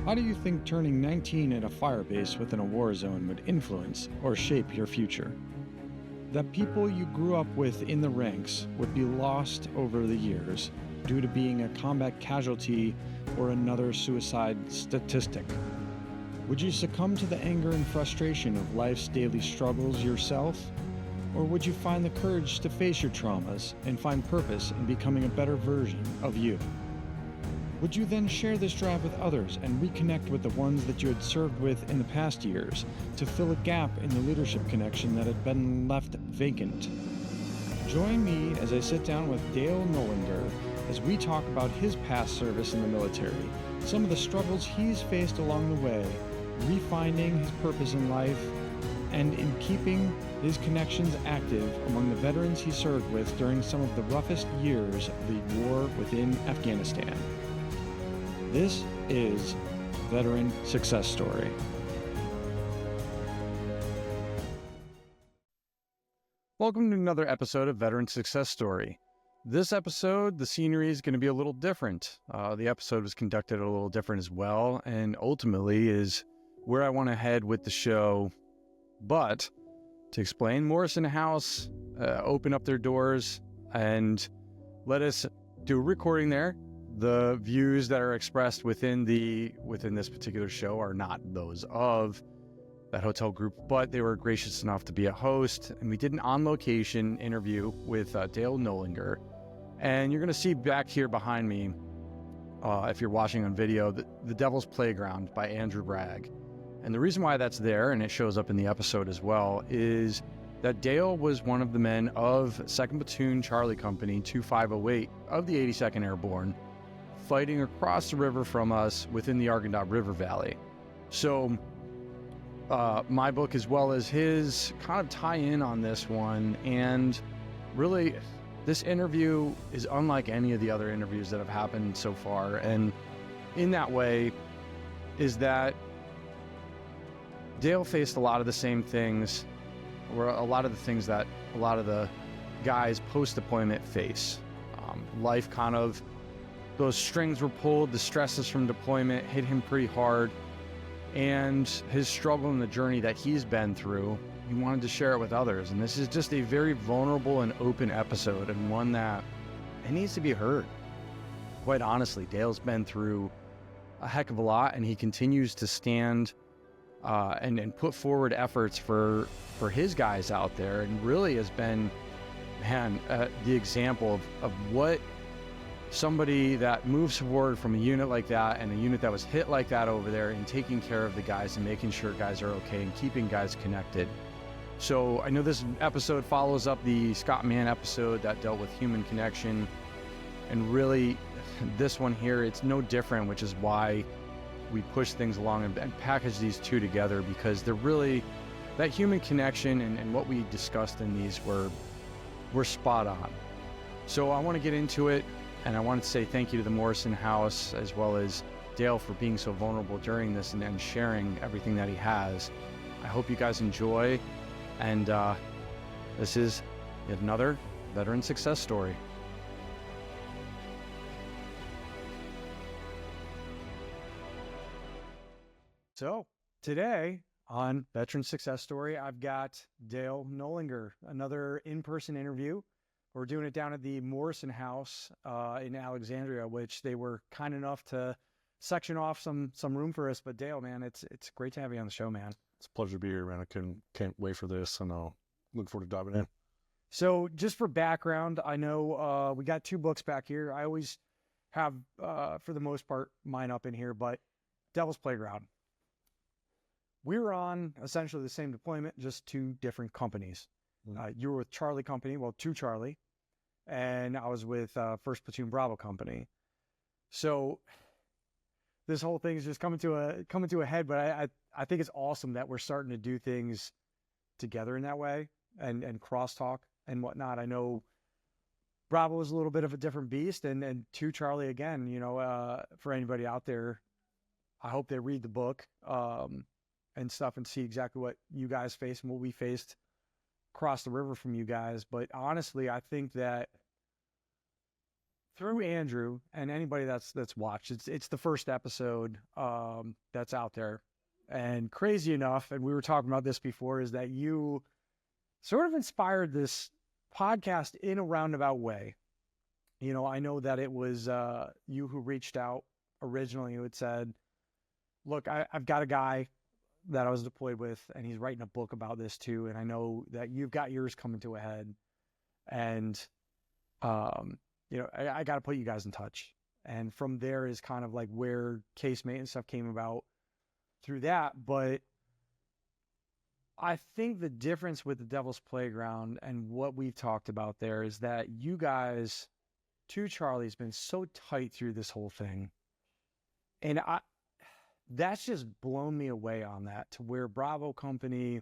How do you think turning 19 at a fire base within a war zone would influence or shape your future? That people you grew up with in the ranks would be lost over the years due to being a combat casualty or another suicide statistic. Would you succumb to the anger and frustration of life's daily struggles yourself? Or would you find the courage to face your traumas and find purpose in becoming a better version of you? Would you then share this drive with others and reconnect with the ones that you had served with in the past years to fill a gap in the leadership connection that had been left vacant? Join me as I sit down with Dale Knollinger as we talk about his past service in the military, some of the struggles he's faced along the way, refinding his purpose in life, and in keeping his connections active among the veterans he served with during some of the roughest years of the war within Afghanistan. This is Veteran Success Story. Welcome to another episode of Veteran Success Story. This episode, the scenery is going to be a little different. The episode was conducted a little different as well, and ultimately is where I want to head with the show. But to explain, Morrison House open up their doors and let us do a recording there. The views that are expressed within this particular show are not those of that hotel group, but they were gracious enough to be a host, and we did an on-location interview with Dale Knollinger. And you're going to see back here behind me, if you're watching on video, the Devil's Playground by Andrew Bragg. And the reason why that's there, and it shows up in the episode as well, is that Dale was one of the men of 2nd Platoon Charlie Company 2508 of the 82nd Airborne, fighting across the river from us within the Argandab River Valley. So my book as well as his kind of tie in on this one, and really this interview is unlike any of the other interviews that have happened so far, and in that way is that Dale faced a lot of the same things, or a lot of the things that a lot of the guys post-deployment face. Life kind of, those strings were pulled, the stresses from deployment hit him pretty hard, and his struggle and the journey that he's been through, he wanted to share it with others. And this is just a very vulnerable and open episode, and one that it needs to be heard. Quite honestly, Dale's been through a heck of a lot, and he continues to stand and put forward efforts for his guys out there, and really has been, the example of what somebody that moves forward from a unit like that, and a unit that was hit like that over there, and taking care of the guys and making sure guys are okay and keeping guys connected. So I know this episode follows up the Scott Mann episode that dealt with human connection, and really this one here, it's no different, which is why we push things along and package these two together, because they're really, that human connection and what we discussed in these were spot on. So I want to get into it. And I want to say thank you to the Morrison House, as well as Dale, for being so vulnerable during this and sharing everything that he has. I hope you guys enjoy. And this is yet another Veteran Success Story. So today on Veteran Success Story, I've got Dale Knollinger, another in-person interview. We're doing it down at the Morrison House in Alexandria, which they were kind enough to section off some room for us. But Dale, man, it's great to have you on the show, man. It's a pleasure to be here, man. I can't wait for this, and I'll look forward to diving in. So just for background, I know we got two books back here. I always have, for the most part, mine up in here, but Devil's Playground. We were on essentially the same deployment, just two different companies. You were with Charlie Company, well, 2 Charlie, and I was with 1st Platoon Bravo Company. So this whole thing is just coming to a head, but I think it's awesome that we're starting to do things together in that way, and crosstalk and whatnot. I know Bravo is a little bit of a different beast, and 2 Charlie again, you know, for anybody out there, I hope they read the book and stuff and see exactly what you guys face and what we faced across the river from you guys. But honestly, I think that through Andrew and anybody that's watched, it's the first episode that's out there. And crazy enough, and we were talking about this before, is that you sort of inspired this podcast in a roundabout way. You know, I know that it was you who reached out originally who had said, look, I've got a guy that I was deployed with, and he's writing a book about this too. And I know that you've got yours coming to a head. And, you know, I got to put you guys in touch. And from there is kind of like where case maintenance stuff came about through that. But I think the difference with the Devil's Playground and what we've talked about there is that you guys, to Charlie's been so tight through this whole thing. And that's just blown me away on that, to where Bravo Company,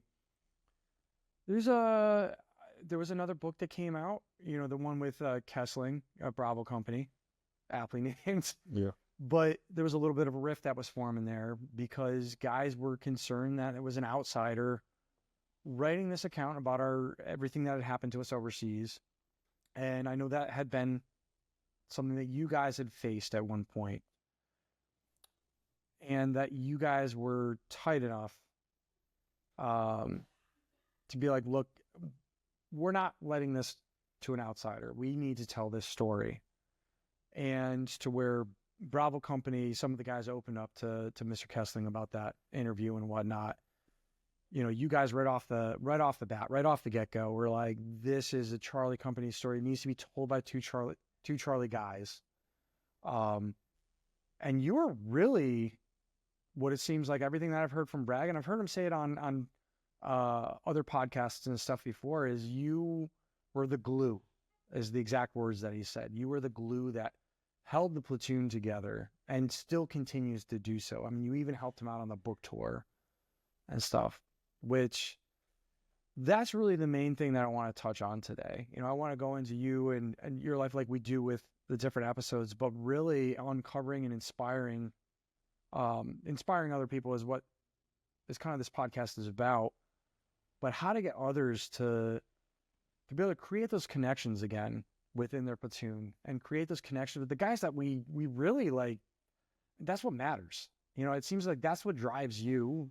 there was another book that came out, you know, the one with Kessling, Bravo Company, aptly named. Yeah. But there was a little bit of a rift that was forming there because guys were concerned that it was an outsider writing this account about everything that had happened to us overseas. And I know that had been something that you guys had faced at one point. And that you guys were tight enough to be like, look, we're not letting this to an outsider. We need to tell this story. And to where Bravo Company, some of the guys opened up to Mr. Kessling about that interview and whatnot. You know, you guys right off the bat, right off the get-go, were like, this is a Charlie Company story. It needs to be told by two Charlie guys. And you were really, what it seems like, everything that I've heard from Bragg, and I've heard him say it on other podcasts and stuff before, is you were the glue, is the exact words that he said. You were the glue that held the platoon together and still continues to do so. I mean, you even helped him out on the book tour and stuff, which that's really the main thing that I want to touch on today. You know, I want to go into you and your life like we do with the different episodes, but really uncovering and inspiring other people is what this kind of this podcast is about. But how to get others to be able to create those connections again within their platoon and create those connections with the guys that we really like. That's what matters. You know, it seems like that's what drives you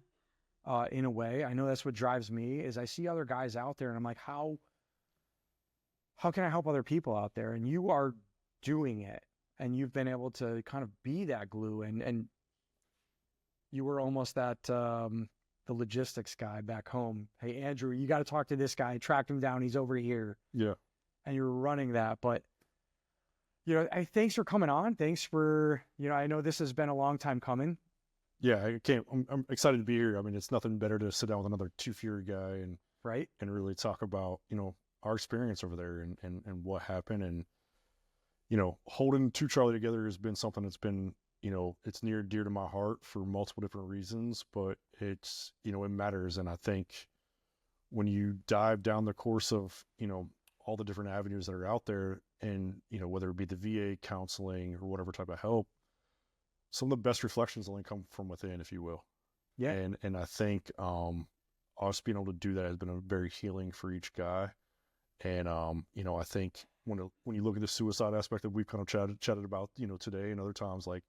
in a way. I know that's what drives me, is I see other guys out there and I'm like, how can I help other people out there? And you are doing it, and you've been able to kind of be that glue, and you were almost that the logistics guy back home. Hey, Andrew, you got to talk to this guy, track him down, he's over here. Yeah. And you're running that. But, you know, thanks for coming on. Thanks for, you know, I know this has been a long time coming. Yeah, I'm excited to be here. I mean, it's nothing better to sit down with another Two Fury guy and right, and really talk about, you know, our experience over there and what happened. And, you know, holding Two Charlie together has been something that's been, you know, it's near and dear to my heart for multiple different reasons, but it's, you know, it matters. And I think when you dive down the course of, you know, all the different avenues that are out there, and, you know, whether it be the VA counseling or whatever type of help, some of the best reflections only come from within, if you will. Yeah. And I think us being able to do that has been a very healing for each guy. And you know, I think when you look at the suicide aspect that we've kind of chatted about, you know, today and other times, like,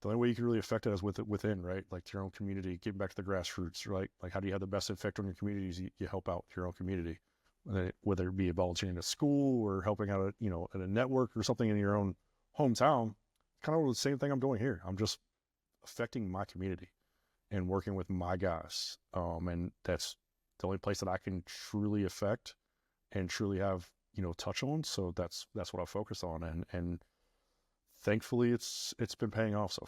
the only way you can really affect it is within, right? Like your own community, getting back to the grassroots, right? Like, how do you have the best effect on your communities? You help out your own community, whether it be volunteering at a school or helping out at, you know, at a network or something in your own hometown. Kind of the same thing I'm doing here. I'm just affecting my community and working with my guys. And that's the only place that I can truly affect and truly have, you know, touch on. So that's what I focus on. And thankfully it's been paying off so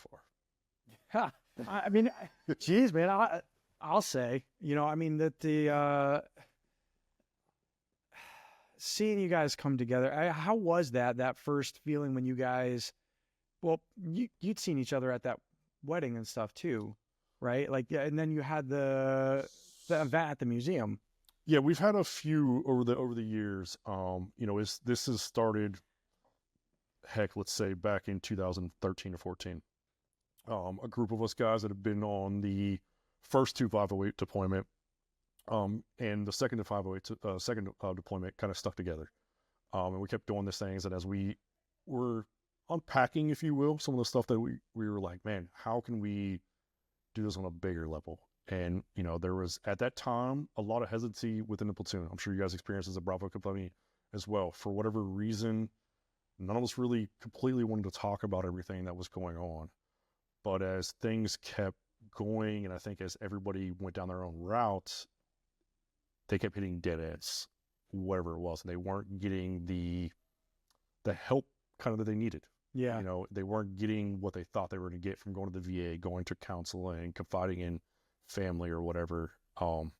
far. I mean, geez, man, I'll say, you know, I mean, that the seeing you guys come together, how was that first feeling when you guys, well, you'd seen each other at that wedding and stuff too, right? Like, yeah, and then you had the event at the museum. Yeah, we've had a few over the years. You know, this has started, heck, let's say back in 2013 or 14. A group of us guys that have been on the first two 508 deployment, and the second to 508 second deployment kind of stuck together. And we kept doing these things, and as we were unpacking, if you will, some of the stuff that we were like, man, how can we do this on a bigger level? And, you know, there was at that time a lot of hesitancy within the platoon. I'm sure you guys experienced as a Bravo company as well. For whatever reason, none of us really completely wanted to talk about everything that was going on. But as things kept going, and I think as everybody went down their own route, they kept hitting dead ends, whatever it was, and they weren't getting the help kind of that they needed. Yeah. You know, they weren't getting what they thought they were going to get from going to the VA, going to counseling, confiding in family or whatever. And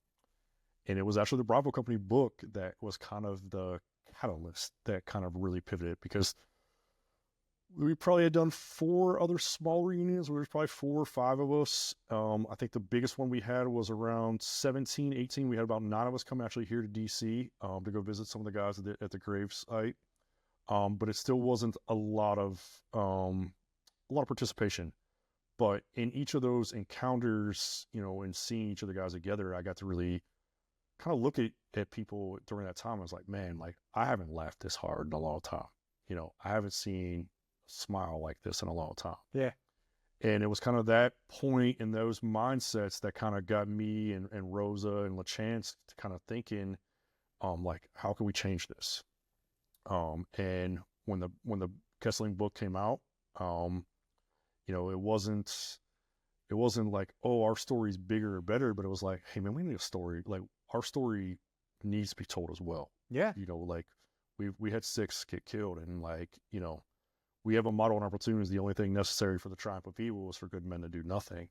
it was actually the Bravo Company book that was kind of the catalyst that kind of really pivoted, because we probably had done 4 other small reunions. There was probably 4 or 5 of us. I think the biggest one we had was around 17, 18. We had about 9 of us come actually here to DC to go visit some of the guys at the grave site. But it still wasn't a lot of participation. But in each of those encounters, you know, and seeing each of the guys together, I got to really kind of look at people during that time. I was like, man, like, I haven't laughed this hard in a long time. You know, I haven't seen a smile like this in a long time. Yeah. And it was kind of that point and those mindsets that kind of got me and Rosa and LaChance to kind of thinking, like, how can we change this? And when the Kessling book came out, you know, it wasn't like, oh, our story's bigger or better, but it was like, hey man, we need a story. Like, our story needs to be told as well. Yeah. You know, like we had 6 get killed, and like, you know, we have a motto in our platoon: is the only thing necessary for the triumph of evil is for good men to do nothing.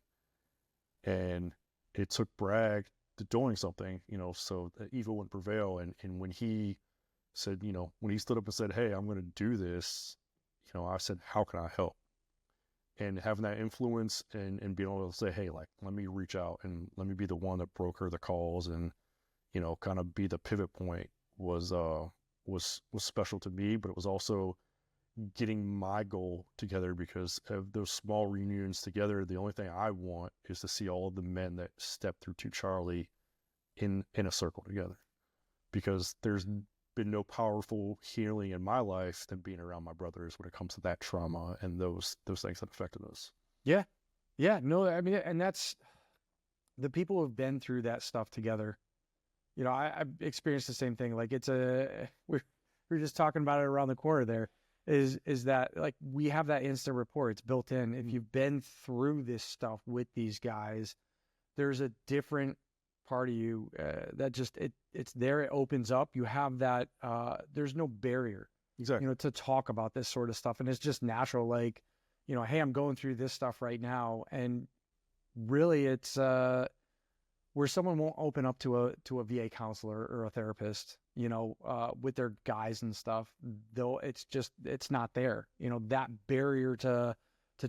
And it took Bragg to doing something, you know, so that evil wouldn't prevail. And when he said, you know, when he stood up and said, hey, I'm going to do this, you know, I said, how can I help? And having that influence and being able to say, hey, like, let me reach out and let me be the one that broker the calls and, you know, kind of be the pivot point was special to me. But it was also getting my goal together, because of those small reunions together, the only thing I want is to see all of the men that stepped through to Charlie in a circle together, because there's been no powerful healing in my life than being around my brothers when it comes to that trauma and those things that affected us. Yeah. Yeah. No, I mean, and that's the people who've been through that stuff together. You know, I've experienced the same thing. Like, we're just talking about it around the corner there, is that, like, we have that instant report. It's built in. If you've been through this stuff with these guys, there's a different part of you that just, it's there. It opens up. You have that, there's no barrier, Exactly. you know, to talk about this sort of stuff. And it's just natural. Like, you know, hey, I'm going through this stuff right now. And really it's, where someone won't open up to a VA counselor or a therapist, you know, with their guys and stuff, though, it's not there. You know, that barrier to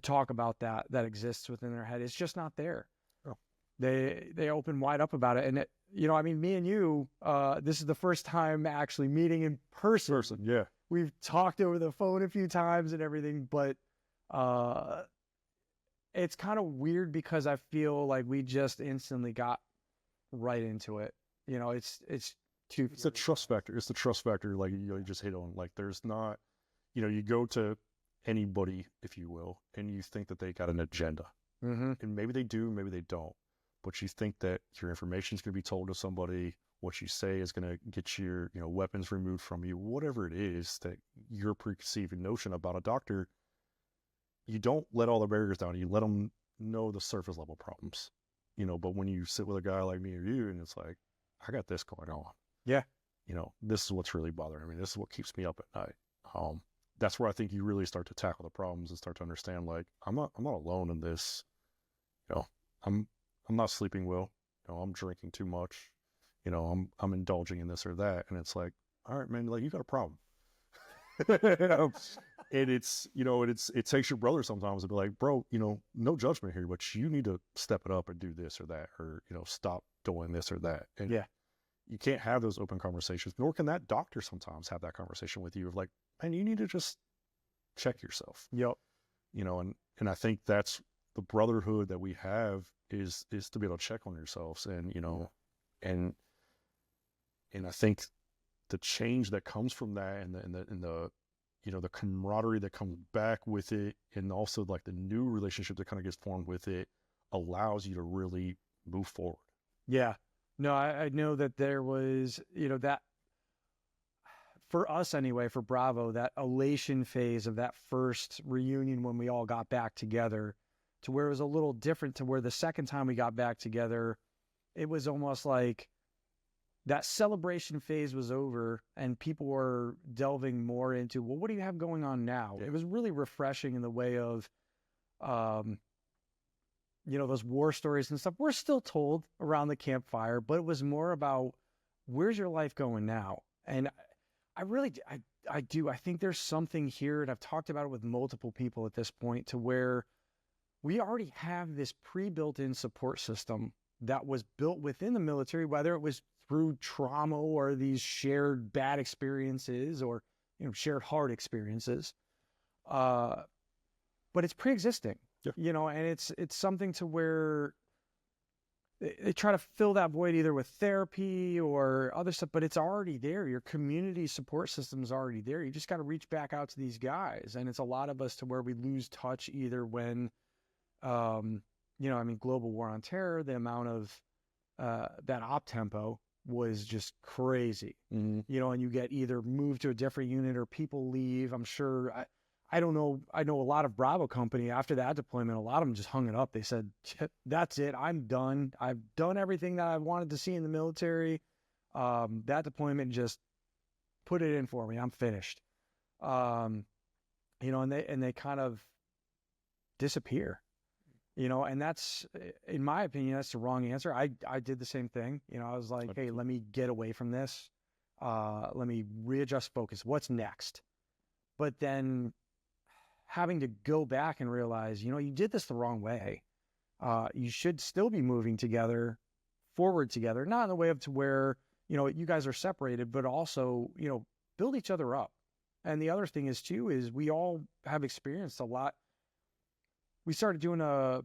talk about that exists within their head, it's just not there. Oh. They open wide up about it. And it, you know, I mean, me and you, this is the first time actually meeting in person. Yeah. We've talked over the phone a few times and everything, but it's kind of weird because I feel like we just instantly got right into it. You know, it's the trust factor. It's the trust factor. Like, you just hit on, like, there's not, you know, you go to anybody, if you will, and you think that they got an agenda. Mm-hmm. And maybe they do, maybe they don't. But you think that your information is going to be told to somebody, what you say is going to get your, you know, weapons removed from you, whatever it is that your preconceived notion about a doctor. You don't let all the barriers down. You let them know the surface level problems, you know. But when you sit with a guy like me or you, and it's like, I got this going on. Yeah. You know, this is what's really bothering me. This is what keeps me up at night. That's where I think you really start to tackle the problems and start to understand, like, I'm not alone in this. You know, I'm not sleeping well. You know, I'm drinking too much. You know, I'm indulging in this or that. And it's like, all right, man, like, you got a problem. You know? And it's, you know, it takes your brother sometimes to be like, bro, you know, no judgment here, but you need to step it up and do this or that, or, you know, stop doing this or that. And Yeah. you can't have those open conversations, nor can that doctor sometimes have that conversation with you of like, man, you need to just check yourself. Yep. You know, and I think that's the brotherhood that we have is to be able to check on yourselves, and, you know, and I think the change that comes from that and the the camaraderie that comes back with it, and also like the new relationship that kind of gets formed with it, allows you to really move forward. Yeah. No, I know that there was, that for us anyway, for Bravo, that elation phase of that first reunion when we all got back together, to where it was a little different, to where the second time we got back together, it was almost like that celebration phase was over and people were delving more into, well, what do you have going on now? Yeah. It was really refreshing in the way of, those war stories and stuff we're still told around the campfire, but it was more about, where's your life going now? And I really, I think there's something here, and I've talked about it with multiple people at this point, to where we already have this pre-built-in support system that was built within the military, whether it was through trauma or these shared bad experiences or, shared hard experiences. But it's pre-existing, and it's something to where they try to fill that void either with therapy or other stuff, but it's already there. Your community support system is already there. You just got to reach back out to these guys. And it's a lot of us to where we lose touch either when, global war on terror, the amount of that op tempo was just crazy, and you get either moved to a different unit or people leave. I'm sure, I don't know. I know a lot of Bravo company after that deployment, a lot of them just hung it up. They said, that's it. I'm done. I've done everything that I wanted to see in the military. That deployment just put it in for me. I'm finished. And they kind of disappear, and that's, in my opinion, that's the wrong answer. I did the same thing. I was like, hey, let me get away from this. Let me readjust focus. What's next? But then having to go back and realize, you did this the wrong way. You should still be moving together, forward together, not in the way of to where, you guys are separated, but also, build each other up. And the other thing is too, is we all have experienced a lot. We started doing a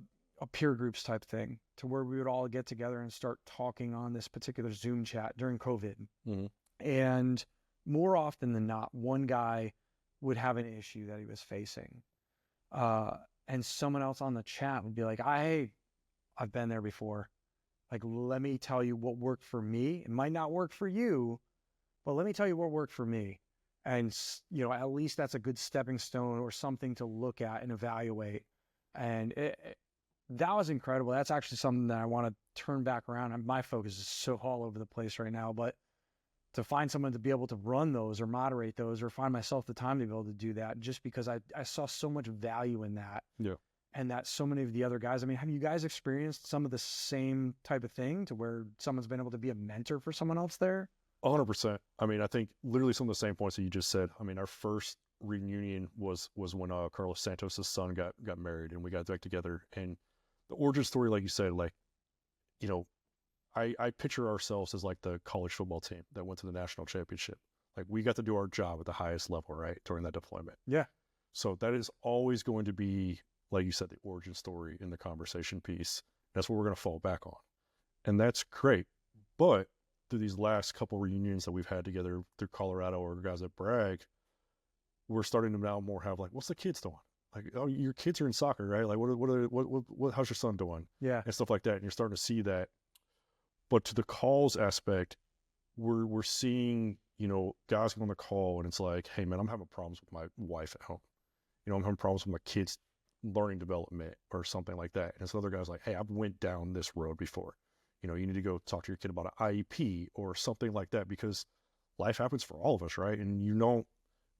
peer groups type thing to where we would all get together and start talking on this particular Zoom chat during COVID. Mm-hmm. And more often than not, one guy would have an issue that he was facing. And someone else on the chat would be like, I've been there before. Like, let me tell you what worked for me. It might not work for you, but let me tell you what worked for me. And, at least that's a good stepping stone or something to look at and evaluate. And that was incredible. That's actually something that I want to turn back around. And my focus is so all over the place right now, but to find someone to be able to run those or moderate those or find myself the time to be able to do that, just because I saw so much value in that. Yeah. And that so many of the other guys, have you guys experienced some of the same type of thing to where someone's been able to be a mentor for someone else there? 100%. I think literally some of the same points that you just said. Our first reunion was when Carlos Santos' son got married, and we got back together. And the origin story, like you said, I picture ourselves as like the college football team that went to the national championship. Like, we got to do our job at the highest level, right, during that deployment. Yeah. So that is always going to be, like you said, the origin story in the conversation piece. That's what we're going to fall back on. And that's great. But through these last couple reunions that we've had together through Colorado or guys at Bragg, we're starting to now more have like, what's the kids doing? Like, oh, your kids are in soccer, right? Like, what how's your son doing? Yeah. And stuff like that. And you're starting to see that. But to the calls aspect, we're seeing, guys go on the call and it's like, hey man, I'm having problems with my wife at home. I'm having problems with my kids' learning development or something like that. And this other guy's like, hey, I've went down this road before. You need to go talk to your kid about an IEP or something like that, because life happens for all of us, right? And you don't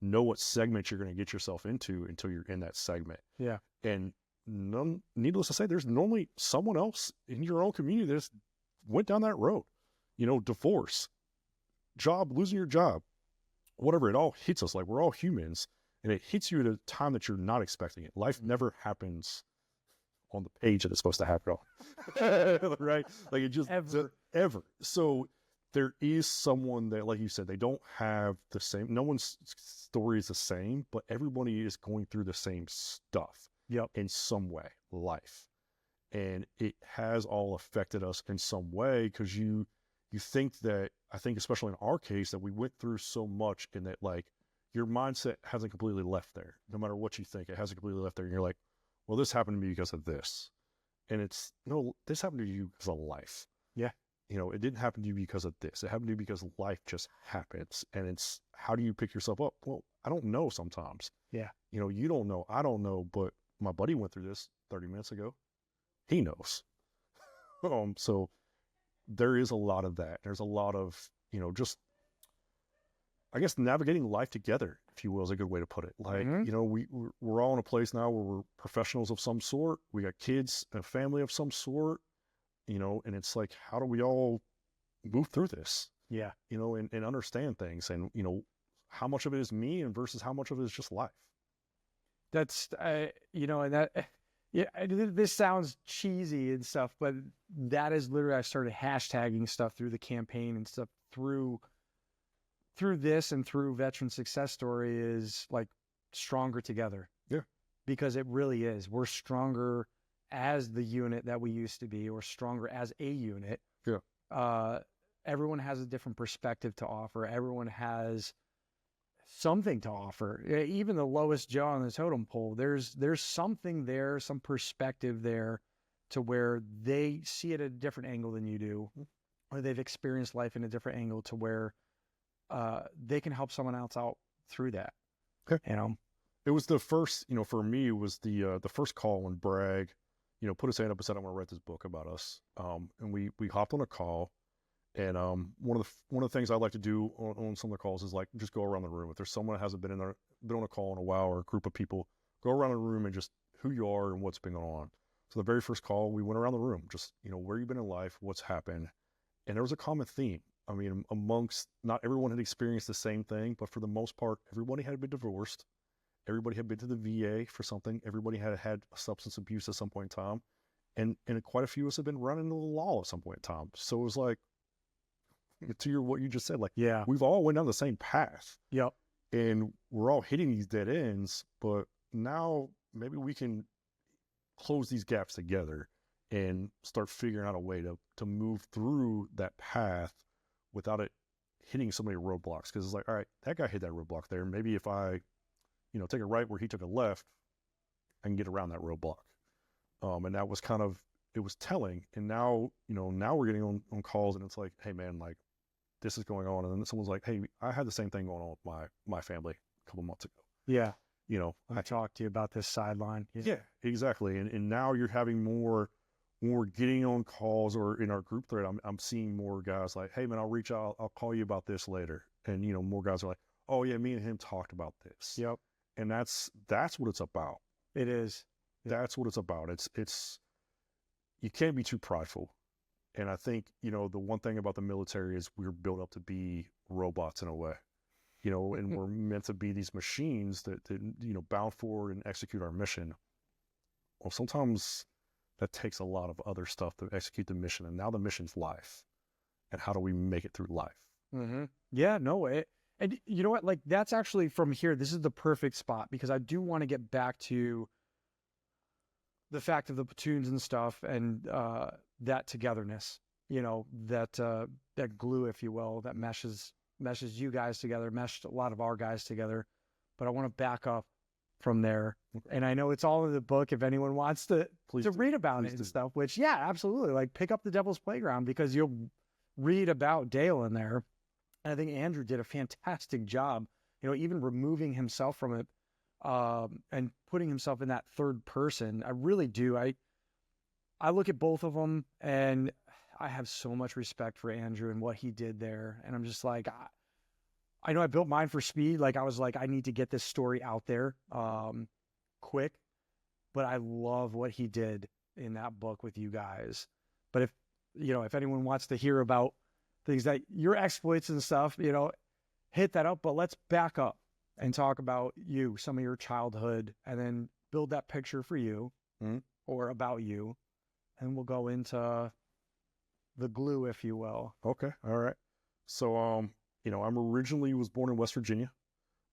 know what segment you're going to get yourself into until you're in that segment. Yeah. And needless to say, there's normally someone else in your own community that's went down that road. Divorce, job, losing your job, whatever. It all hits us. Like, we're all humans, and it hits you at a time that you're not expecting it. Life never happens on the page that it's supposed to happen on. Right? Like, it just ever. So there is someone that, like you said, they don't have the same, no one's story is the same, but everybody is going through the same stuff. Yep. In some way, life. And it has all affected us in some way, because you think that, I think especially in our case, that we went through so much, and that like your mindset hasn't completely left there. No matter what you think, it hasn't completely left there. And you're like, well, this happened to me because of this. And it's, no, this happened to you because of life. Yeah. It didn't happen to you because of this. It happened to you because life just happens. And it's, how do you pick yourself up? Well, I don't know sometimes. Yeah. You don't know. I don't know. But my buddy went through this 30 minutes ago. He knows. So there is a lot of that. There's a lot of, just, I guess, navigating life together, if you will, is a good way to put it. Like, we're all in a place now where we're professionals of some sort. We got kids, a family of some sort, and it's like, how do we all move through this? Yeah. And understand things, and, how much of it is me and versus how much of it is just life. That's, and that, yeah, this sounds cheesy and stuff, but that is literally, I started hashtagging stuff through the campaign and stuff through this and through Veteran Success Story is like stronger together. Yeah. Because it really is. We're stronger as the unit that we used to be, or stronger as a unit. Yeah. Everyone has a different perspective to offer. Everyone has something to offer. Even the lowest Joe on the totem pole, there's something there, some perspective there to where they see it at a different angle than you do, or they've experienced life in a different angle to where they can help someone else out through that. Okay. It was the first, for me, it was the first call when Bragg, put his hand up and said, "I want to write this book about us." And we hopped on a call. And one of the things I like to do on some of the calls is like just go around the room. If there's someone that hasn't been on a call in a while, or a group of people, go around the room and just who you are and what's been going on. So the very first call, we went around the room, just where you've been in life, what's happened, and there was a common theme. I mean, amongst, not everyone had experienced the same thing, but for the most part, everybody had been divorced. Everybody had been to the VA for something. Everybody had had substance abuse at some point in time, and quite a few of us have been running into the law at some point in time. So it was like, to what you just said, like, yeah, we've all went down the same path. Yep. And we're all hitting these dead ends, but now maybe we can close these gaps together and start figuring out a way to move through that path without it hitting so many roadblocks. Because it's like, all right, that guy hit that roadblock there. Maybe if I, take a right where he took a left, I can get around that roadblock. And that was kind of, it was telling. And now, now we're getting on calls, and it's like, hey man, like, this is going on. And then someone's like, hey, I had the same thing going on with my family a couple months ago. Yeah. I talked to you about this sideline. Yeah, exactly. And now you're having more, when we're getting on calls or in our group thread, I'm seeing more guys like, hey man, I'll reach out. I'll call you about this later. And, more guys are like, oh yeah, me and him talked about this. Yep. And that's what it's about. It is. That's what it's about. It's, you can't be too prideful. And I think, the one thing about the military is we're built up to be robots in a way, and we're meant to be these machines that bound forward and execute our mission. Well, sometimes that takes a lot of other stuff to execute the mission. And now the mission's life. And how do we make it through life? Mm-hmm. Yeah, no way. And you know what? Like, that's actually from here, this is the perfect spot, because I do want to get back to the fact of the platoons and stuff, and that togetherness, that glue, if you will, that meshes you guys together, meshed a lot of our guys together. But I want to back up from there. And I know it's all in the book if anyone wants to read about it and stuff, which, yeah, absolutely. Like, pick up The Devil's Playground, because you'll read about Dale in there. And I think Andrew did a fantastic job, even removing himself from it, and putting himself in that third person. I really do. I look at both of them, and I have so much respect for Andrew and what he did there. And I'm just like, I know I built mine for speed. Like, I was like, I need to get this story out there quick, but I love what he did in that book with you guys. But if anyone wants to hear about things that your exploits and stuff, hit that up. But let's back up and talk about you, some of your childhood, and then build that picture for you, or about you. And we'll go into the glue, if you will. Okay. All right. So, I'm originally was born in West Virginia.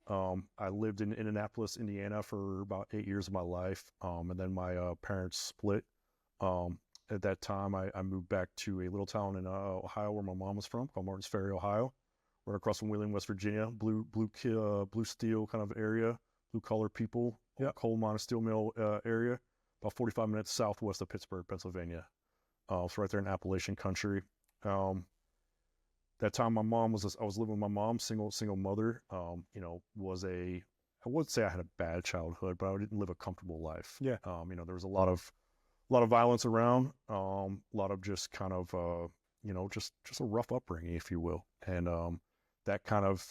I lived in Indianapolis, Indiana for about 8 years of my life. And then my parents split. At that time, I moved back to a little town in Ohio where my mom was from, called Martins Ferry, Ohio, right across from Wheeling, West Virginia, blue steel kind of area, blue collar people, coal mine, steel mill area, about 45 minutes southwest of Pittsburgh, Pennsylvania. It's right there in Appalachian country. That time, I was living with my mom, single mother. I would say I had a bad childhood, but I didn't live a comfortable life. Yeah. There was a lot of violence around, a lot of just kind of, just a rough upbringing, if you will. And that kind of,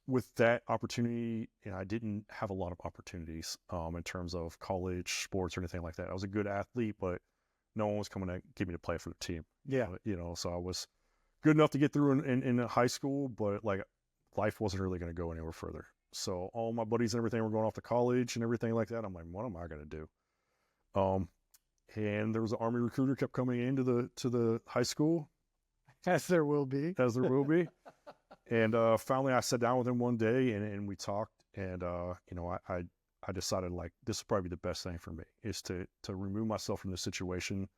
with that opportunity, I didn't have a lot of opportunities in terms of college sports or anything like that. I was a good athlete, but no one was coming to get me to play for the team. Yeah. So I was good enough to get through in high school, but like life wasn't really going to go anywhere further. So all my buddies and everything were going off to college and everything like that. I'm like, what am I going to do? And there was an Army recruiter kept coming into the high school. As there will be. And finally I sat down with him one day and we talked, and I decided, like, this would probably be the best thing for me, is to remove myself from this situation.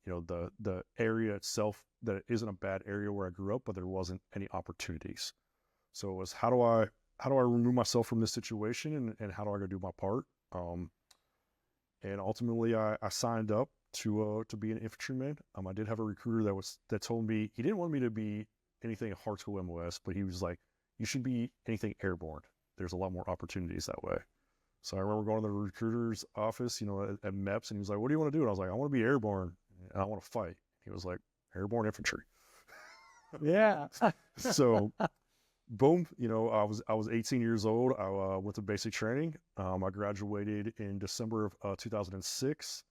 The area itself, that it isn't a bad area where I grew up, but there wasn't any opportunities. So it was, how do I remove myself from this situation, and how do I go do my part? And ultimately I signed up to be an infantryman. I did have a recruiter that told me he didn't want me to be anything Hartsville MOS, but he was like, you should be anything airborne. There's a lot more opportunities that way. So I remember going to the recruiter's office, at MEPS, and he was like, what do you want to do? And I was like, I want to be airborne and I want to fight. He was like, airborne infantry. Yeah. So boom, I was 18 years old. I went to basic training. I graduated in December of 2006.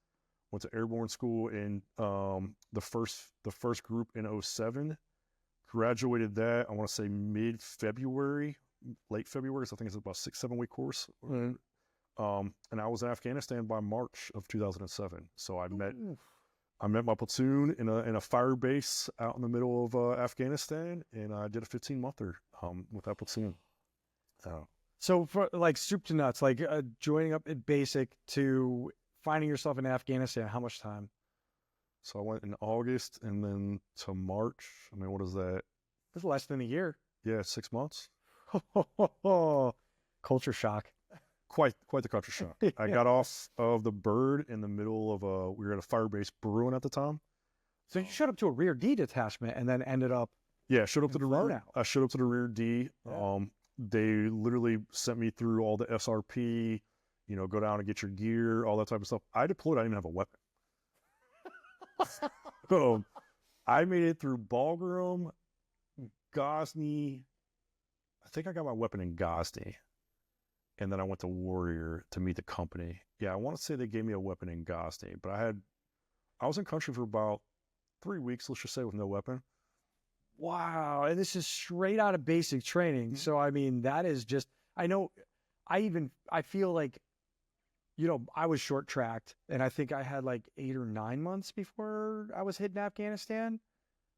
Went to airborne school in the first group in 2007. Graduated that, I want to say late February. So I think it's about 6-7 week course. Mm. And I was in Afghanistan by March of 2007. So I met my platoon in a fire base out in the middle of Afghanistan, and I did a 15-monther with that platoon. So for like soup to nuts, like joining up at basic to finding yourself in Afghanistan, how much time? So I went in August and then to March. I mean, what is that? That's less than a year. Yeah, 6 months. Culture shock. Quite the culture shock. Yeah. I got off of the bird in the middle of we were at a fire base brewing at the time. So you showed up to a rear D detachment and then ended up. Yeah, showed up to the rear. Out. I showed up to the rear D. Yeah. They literally sent me through all the SRP, go down and get your gear, all that type of stuff. I deployed, I didn't even have a weapon. So I made it through Bagram, Ghazni. I think I got my weapon in Ghazni. And then I went to Warrior to meet the company. Yeah, I want to say they gave me a weapon in Ghazni, but I was in country for about 3 weeks, let's just say, with no weapon. Wow. And this is straight out of basic training. So, I mean, that is just, I feel like, I was short tracked, and I think I had like 8 or 9 months before I was hitting Afghanistan.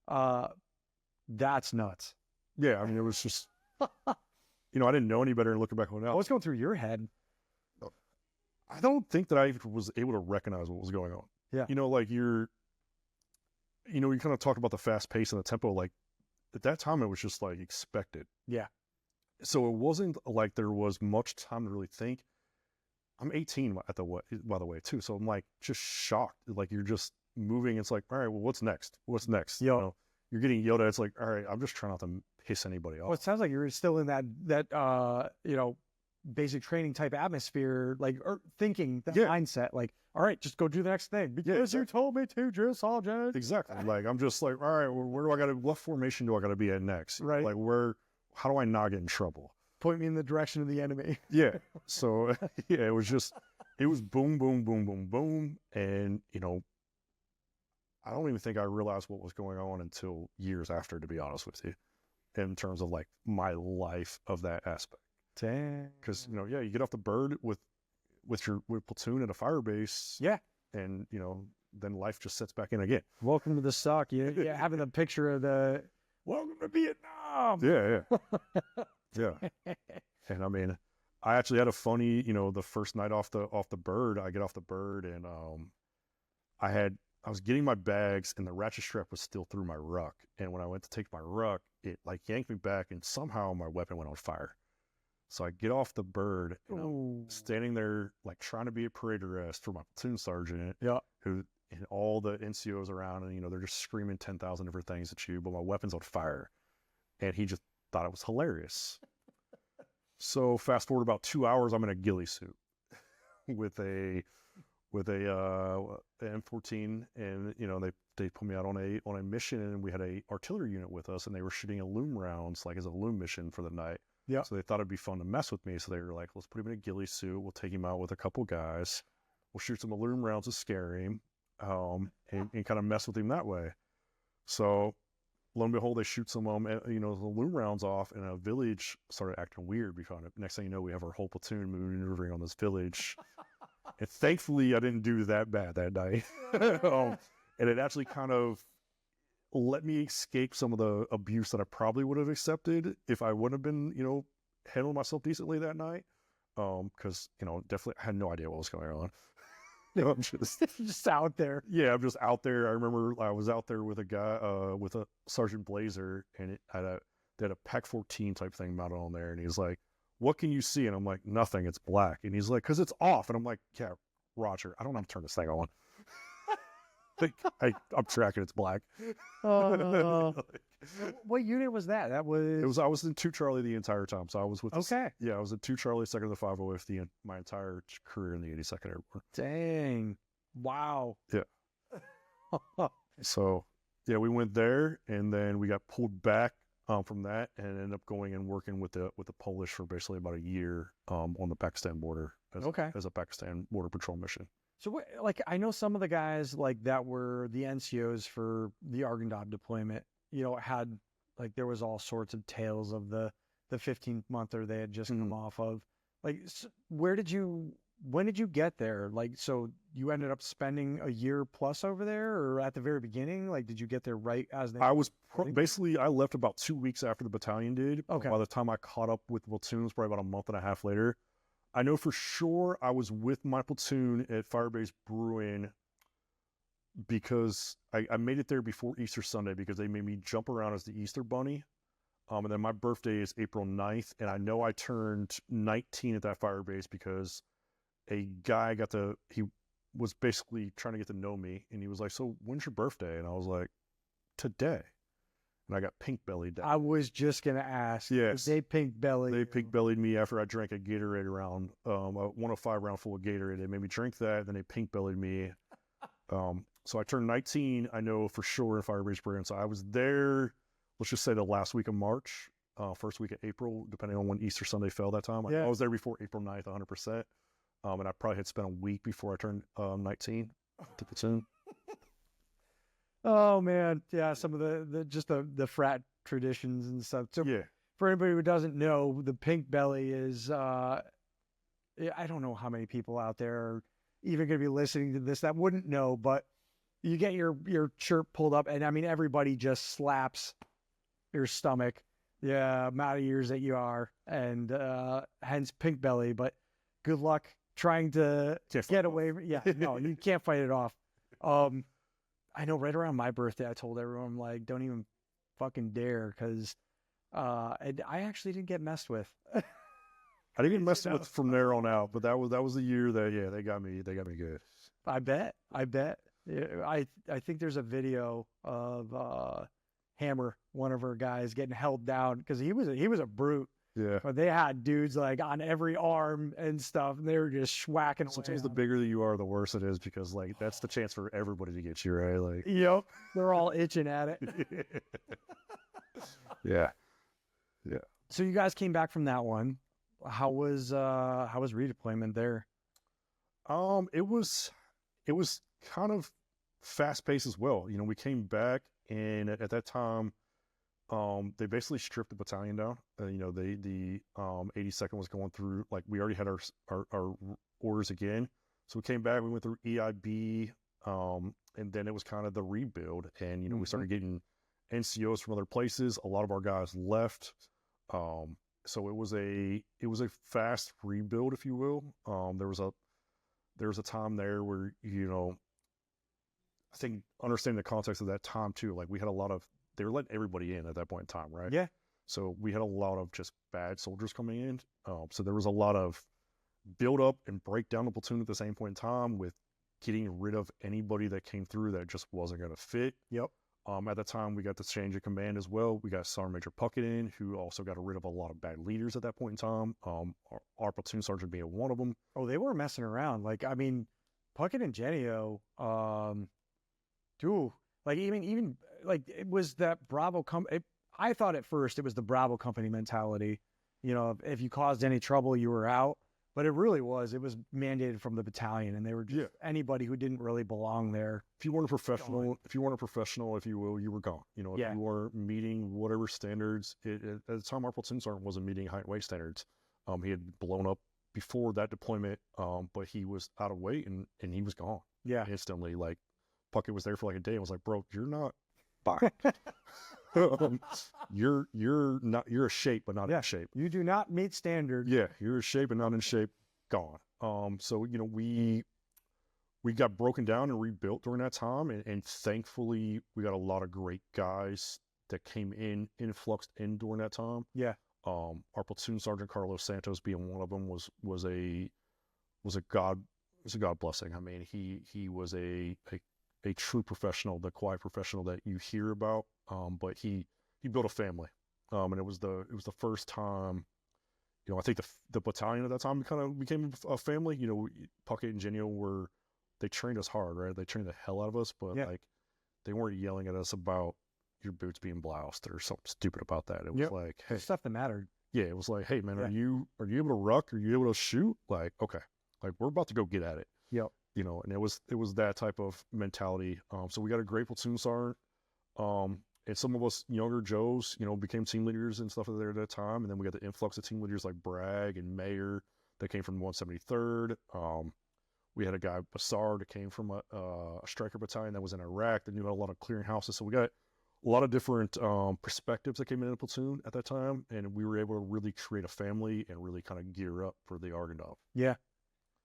That's nuts. Yeah. I mean, it was just, I didn't know any better, and looking back on now. What's going through your head? I don't think that I was able to recognize what was going on. Yeah. Like you kind of talk about the fast pace and the tempo, like at that time it was just like expected. Yeah. So it wasn't like there was much time to really think. I'm 18 by the way, too. So I'm like just shocked. Like you're just moving. It's like, all right, well, what's next? You're getting yelled at. It's like, all right, I'm just trying not to piss anybody off. Well, it sounds like you're still in that basic training type atmosphere, like, or thinking that mindset, like, all right, just go do the next thing because you told me to, drill sergeant. Exactly. Like I'm just like, all right, well, what formation do I got to be at next? Right. Like how do I not get in trouble? Point me in the direction of the enemy. Yeah. So it was boom, boom, boom, boom, boom. And, I don't even think I realized what was going on until years after, to be honest with you, in terms of like my life of that aspect. Dang. Because, you get off the bird with platoon at a fire base. Yeah. And, then life just sets back in again. Welcome to the stock. Yeah, having a picture of the welcome to Vietnam. Yeah. Yeah. And I mean, I actually had a funny, the first night off the bird, I get off the bird, and I had I was getting my bags and the ratchet strap was still through my ruck. And when I went to take my ruck, it like yanked me back and somehow my weapon went on fire. So I get off the bird and I'm standing there like trying to be a parade arrest for my platoon sergeant, who and all the NCOs around, and they're just screaming 10,000 different things at you, but my weapon's on fire. And he just thought it was hilarious. So fast forward about 2 hours, I'm in a ghillie suit with a M14, and they put me out on a mission, and we had a artillery unit with us, and they were shooting loom rounds like as a loom mission for the night. Yeah. So they thought it'd be fun to mess with me. So they were like, let's put him in a ghillie suit. We'll take him out with a couple guys. We'll shoot some loom rounds to scare him, and kind of mess with him that way. So lo and behold, they shoot some the loom rounds off, and a village started acting weird. Next thing you know, we have our whole platoon maneuvering on this village. And thankfully, I didn't do that bad that night. And it actually kind of let me escape some of the abuse that I probably would have accepted if I wouldn't have been, handling myself decently that night. Because, definitely I had no idea what was going on. I'm just out there. Yeah, I'm just out there. I remember I was out there with a guy, with a Sergeant Blazer, and they had a Pac 14 type thing mounted on there. And he's like, what can you see? And I'm like, nothing, it's black. And he's like, because it's off. And I'm like, yeah, Roger, I don't know how to turn this thing on. I'm tracking, it's black. What unit was that? I was in 2 Charlie the entire time. So I was with I was in 2 Charlie, 2nd of the 505th my entire career in the 82nd Airborne. Dang. Wow. Yeah. So yeah, we went there, and then we got pulled back from that, and ended up going and working with the Polish for basically about a year on the Pakistan border as a Pakistan border patrol mission. So I know some of the guys that were the NCOs for the Argandab deployment, had there was all sorts of tales of the 15-monther they had just come off of. When did you get there? So you ended up spending a year plus over there, or at the very beginning? Did you get there right as they... I was basically, I left about 2 weeks after the battalion did. Okay. By the time I caught up with the platoon, it was probably about a month and a half later. I know for sure I was with my platoon at Firebase Bruin because I made it there before Easter Sunday because they made me jump around as the Easter Bunny. And then my birthday is April 9th, and I know I turned 19 at that Firebase because a guy he was basically trying to get to know me, and he was like, so when's your birthday? And I was like, today. And I got pink bellied. I was just going to ask. Yes. They pink bellied. They pink bellied me after I drank a Gatorade round, a 105 round full of Gatorade. They made me drink that, then they pink bellied me. So I turned 19, I know for sure, in Firebase Brigade. So I was there, let's just say the last week of March, first week of April, depending on when Easter Sunday fell that time. I was there before April 9th, 100%. And I probably had spent a week before I turned 19 to platoon. Oh man, yeah, some of the frat traditions and stuff. So yeah, for anybody who doesn't know, the pink belly is I don't know how many people out there are even going to be listening to this that wouldn't know, but you get your shirt pulled up, and I mean everybody just slaps your stomach, the amount of years that you are, and hence pink belly. But good luck trying to get away. Yeah, no, you can't fight it off. I know right around my birthday, I told everyone, don't even fucking dare, because and I actually didn't get messed with. I didn't get messed with from there on out, but that was the year that they got me good. I bet. I think there's a video of Hammer, one of our guys, getting held down because he was a brute. Yeah. But they had dudes on every arm and stuff, and they were just schwacking away. Sometimes the bigger that you are, the worse it is, because that's the chance for everybody to get you, right? Yep. They're all itching at it. Yeah. So you guys came back from that one. How was redeployment there? It was kind of fast paced as well. We came back, and at that time, they basically stripped the battalion down. The 82nd was going through, we already had our orders again. So we came back, we went through EIB, and then it was kind of the rebuild. And, we started getting NCOs from other places. A lot of our guys left. So it was a fast rebuild, if you will. There was a time there where, I think understanding the context of that time too, like we had a lot of, they were letting everybody in at that point in time, right? Yeah. So we had a lot of just bad soldiers coming in. So there was a lot of build up and break down the platoon at the same point in time with getting rid of anybody that came through that just wasn't going to fit. Yep. At the time, we got the change of command as well. We got Sergeant Major Puckett in, who also got rid of a lot of bad leaders at that point in time. Our platoon sergeant being one of them. Oh, they were messing around. Like, I mean, Puckett and Genio, even like it was that Bravo I thought at first it was the Bravo company mentality. You know, if you caused any trouble, you were out. But it really was. It was mandated from the battalion, and they were just anybody who didn't really belong there. If you weren't a professional, if you will, you were gone. You know, if you weren't meeting whatever standards, at the time our platoon sergeant wasn't meeting height and weight standards. He had blown up before that deployment, but he was out of weight and he was gone. Yeah, instantly. Like Puckett was there for like a day and was like, "Bro, you're not fine. you're a shape, but not in shape. You do not meet standard." Yeah, you're a shape and not in shape. Gone. So you know we got broken down and rebuilt during that time, and thankfully we got a lot of great guys that came influxed in during that time. Yeah. Our platoon sergeant Carlos Santos being one of them was a god blessing. I mean, he was a true professional, the quiet professional that you hear about. But he built a family. And it was the first time, you know, I think the battalion at that time kind of became a family. You know, Puckett and Genio they trained us hard, right? They trained the hell out of us, but like they weren't yelling at us about your boots being bloused or something stupid about that. It was like, hey, stuff that mattered. Yeah, it was like, hey man, are you able to ruck? Are you able to shoot? Like, okay, like we're about to go get at it. Yep. You know, and it was that type of mentality. So we got a great platoon sergeant. And some of us younger Joes, you know, became team leaders and stuff there at that time. And then we got the influx of team leaders like Bragg and Mayer that came from 173rd. We had a guy, Bassar, that came from a striker battalion that was in Iraq that knew a lot of clearing houses. So we got a lot of different perspectives that came in the platoon at that time. And we were able to really create a family and really kind of gear up for the Argandab. Yeah.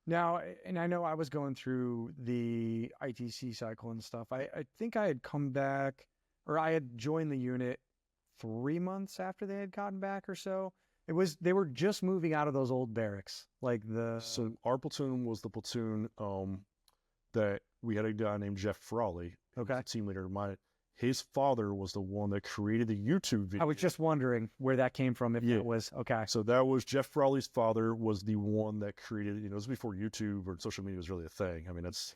Now, and I know I was going through the ITC cycle and stuff. I think I had come back, or I had joined the unit 3 months after they had gotten back or so. They were just moving out of those old barracks. So our platoon was the platoon that we had a guy named Jeff Frawley, okay, team leader of mine. His father was the one that created the YouTube video. I was just wondering where that came from, if it was, okay. So that was Jeff Frawley's father was the one that created, you know, it was before YouTube or social media was really a thing. I mean, that's...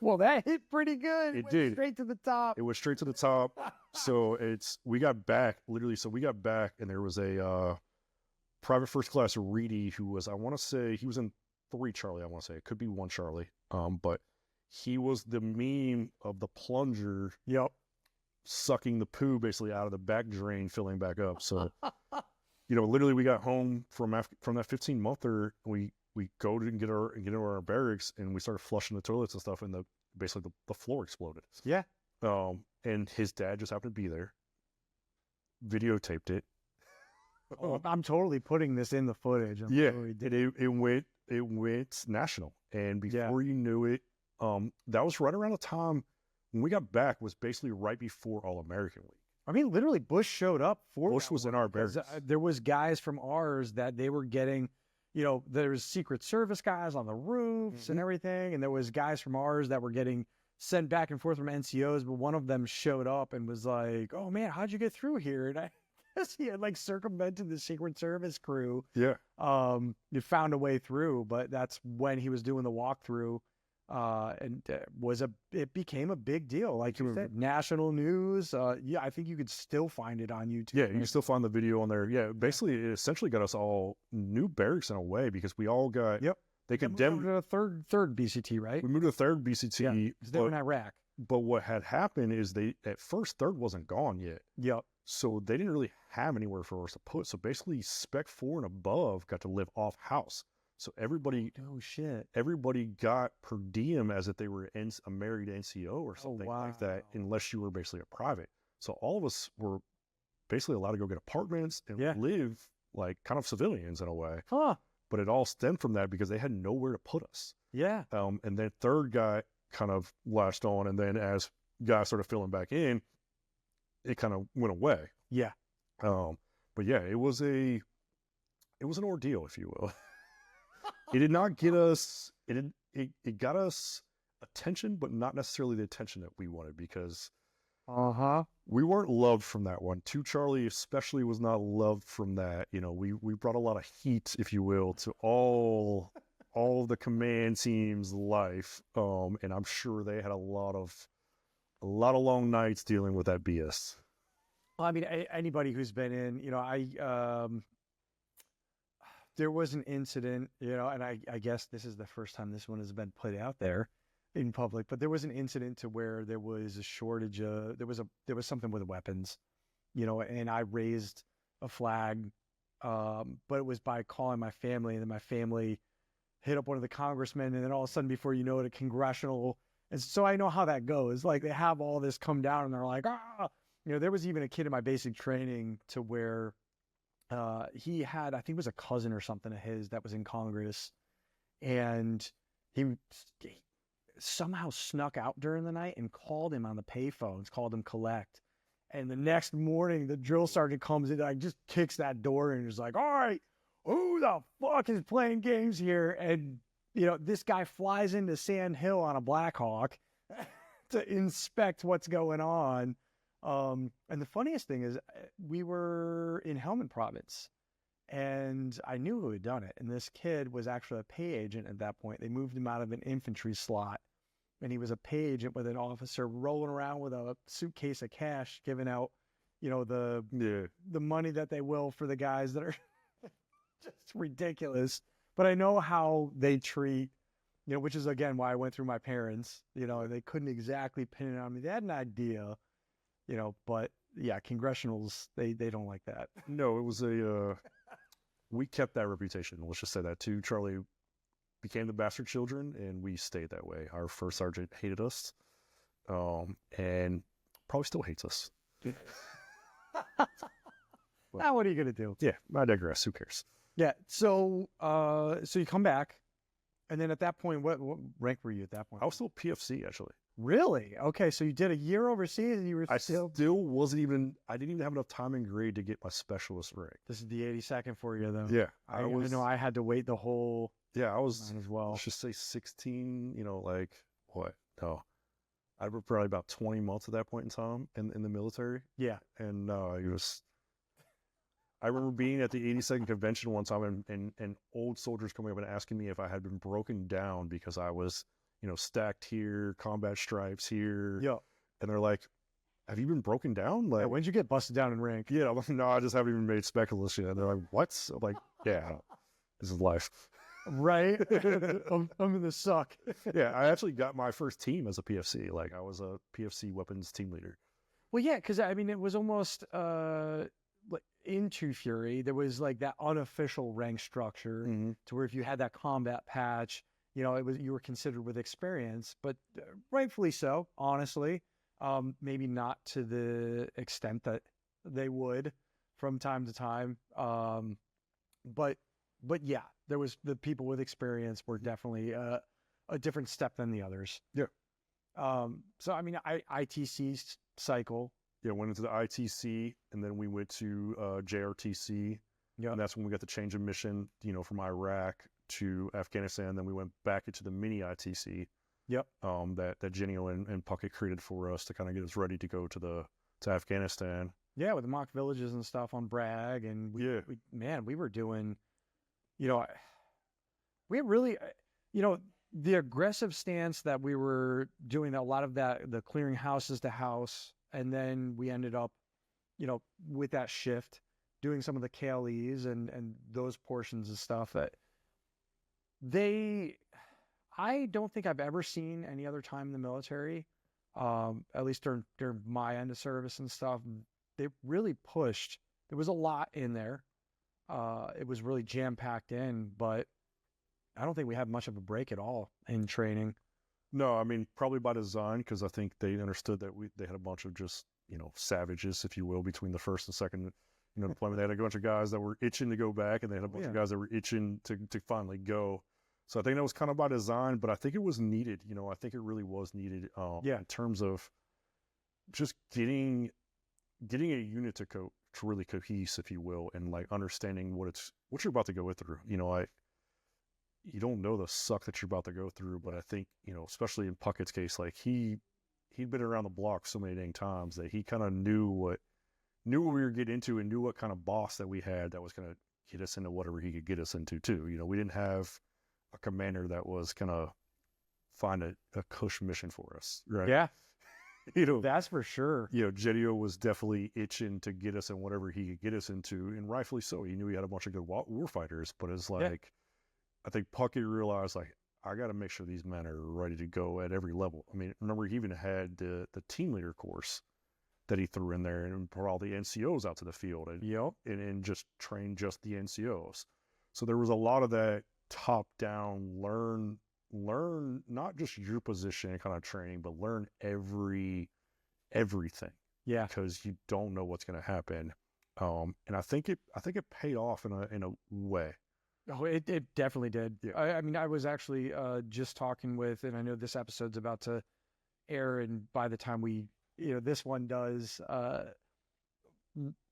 Well, that hit pretty good. It did. Straight to the top. It went straight to the top. So we got back, literally, and there was a private first class Reedy who was, I want to say, he was in 3 Charlie, I want to say. It could be 1 Charlie. But he was the meme of the plunger. Yep. Sucking the poo basically out of the back drain, filling back up. So, you know, literally we got home from that 15-monther. We go to get into our barracks and we started flushing the toilets and stuff, and basically the floor exploded. Yeah. And his dad just happened to be there, videotaped it. I'm totally putting this in the footage. It went national, and before you knew it, that was right around the time when we got back. Was basically right before All-American Week. I mean, literally, Bush showed up for Bush was in our barracks. There was guys from ours that they were getting, you know, there was Secret Service guys on the roofs and everything, and there was guys from ours that were getting sent back and forth from NCOs, but one of them showed up and was like, "Oh man, how'd you get through here?" And I guess he had like circumvented the Secret Service crew. Yeah. You found a way through, but that's when he was doing the walkthrough. It became a big deal. Like you said, national news. Yeah, I think you could still find it on YouTube. Yeah, you can still find the video on there. Yeah, basically, it essentially got us all new barracks in a way, because we all got. Yep. They could moved to the third BCT, right? We moved to the 3rd BCT. Because they were in Iraq. But what had happened is at first 3rd wasn't gone yet. Yep. So they didn't really have anywhere for us to put. So basically, Spec 4 and above got to live off house. So everybody got per diem as if they were a married NCO or something like that, unless you were basically a private. So all of us were basically allowed to go get apartments and live like kind of civilians in a way. Huh. But it all stemmed from that because they had nowhere to put us. Yeah. And then 3rd got kind of latched on, and then as guys started filling back in, it kind of went away. Yeah. But yeah, it was an ordeal, if you will. It did not get us. It got us attention, but not necessarily the attention that we wanted, because we weren't loved from that one. 2 Charlie especially was not loved from that. You know, we brought a lot of heat, if you will, to all of the command team's life. And I'm sure they had a lot of long nights dealing with that BS. Well, I mean, anybody who's been in, you know, there was an incident, you know, and I guess this is the first time this one has been put out there in public, but there was an incident to where there was a shortage there was something with weapons, you know, and I raised a flag, but it was by calling my family, and then my family hit up one of the congressmen, and then all of a sudden, before you know it, a congressional, and so I know how that goes. Like, they have all this come down, and they're like, you know, there was even a kid in my basic training to where he had, I think it was a cousin or something of his that was in Congress, and he somehow snuck out during the night and called him on the payphones, called him collect. And the next morning, the drill sergeant comes in, like, just kicks that door and is like, all right, who the fuck is playing games here? And, you know, this guy flies into Sand Hill on a Black Hawk to inspect what's going on. And the funniest thing is, we were in Helmand province, and I knew who had done it. And this kid was actually a pay agent at that point. They moved him out of an infantry slot, and he was a pay agent with an officer rolling around with a suitcase of cash, giving out, you know, the money that they will for the guys that are just ridiculous. But I know how they treat, you know, which is, again, why I went through my parents. You know, they couldn't exactly pin it on me. They had an idea, you know, but yeah, congressionals, they don't like that. No, it was we kept that reputation. Let's just say that. 2 Charlie became the bastard children, and we stayed that way. Our first sergeant hated us, and probably still hates us. Now, what are you going to do? Yeah, I digress. Who cares? Yeah. So you come back, and then at that point, what rank were you at that point? I was still PFC, actually. Really? Okay, so you did a year overseas, and you were still wasn't even. I didn't even have enough time and grade to get my specialist rank. This is the 82nd for you, though. Yeah, I know I had to wait the whole. Yeah, I was as well. Let's just say 16. You know, like what? No, I was probably about 20 months at that point in time in the military. Yeah, and it was. I remember being at the 82nd convention one time, and old soldiers coming up and asking me if I had been broken down because I was, you know, stacked here, combat stripes here. Yeah. And they're like, have you been broken down? Like, when'd you get busted down in rank? Yeah, I'm like, no, I just haven't even made specialist yet. And they're like, what? I'm like, yeah, this is life. Right? I'm gonna suck. Yeah, I actually got my first team as a PFC. Like, I was a PFC weapons team leader. Well, yeah, because I mean, it was almost like into Fury, there was like that unofficial rank structure to where if you had that combat patch, you know, you were considered with experience, but rightfully so, honestly. Maybe not to the extent that they would from time to time. But yeah, there was the people with experience were definitely a different step than the others. Yeah. So I mean, ITC cycle. Yeah, went into the ITC, and then we went to JRTC. Yeah, and that's when we got the change of mission, you know, from Iraq to Afghanistan. Then we went back into the mini ITC. Yep. That Genio and Puckett created for us to kind of get us ready to go to Afghanistan. Yeah, with the mock villages and stuff on Bragg, and we were doing, you know, we really, you know, the aggressive stance that we were doing, a lot of that, the clearing houses to house. And then we ended up, you know, with that shift, doing some of the KLEs and those portions of stuff that I don't think I've ever seen any other time in the military, at least during my end of service and stuff. They really pushed. There was a lot in there. It was really jam-packed in, but I don't think we had much of a break at all in training. No, I mean, probably by design, because I think they understood that they had a bunch of just, you know, savages, if you will, between the first and second, you know, deployment. They had a bunch of guys that were itching to go back, and they had a bunch of guys that were itching to finally go. So I think that was kind of by design, but I think it was needed. You know, I think it really was needed. In terms of just getting a unit to really cohese, if you will, and like understanding what you're about to go through. You know, you don't know the suck that you're about to go through, but I think, you know, especially in Puckett's case, like he'd been around the block so many dang times that he kind of knew what we were getting into and knew what kind of boss that we had that was going to get us into whatever he could get us into too. You know, we didn't have a commander that was going to find a cush mission for us, right? Yeah. You know, that's for sure. You know, Jedio was definitely itching to get us in whatever he could get us into, and rightfully so. He knew he had a bunch of good war fighters, but it's like, I think Puckett realized, like, I got to make sure these men are ready to go at every level. I mean, remember, he even had the team leader course that he threw in there and brought all the NCOs out to the field and just trained just the NCOs. So there was a lot of that top-down learn not just your position kind of training, but learn everything. Yeah, because you don't know what's going to happen. And I think it paid off in a way. Oh, it definitely did. Yeah. I mean, I was actually just talking with, and I know this episode's about to air, and by the time this one does,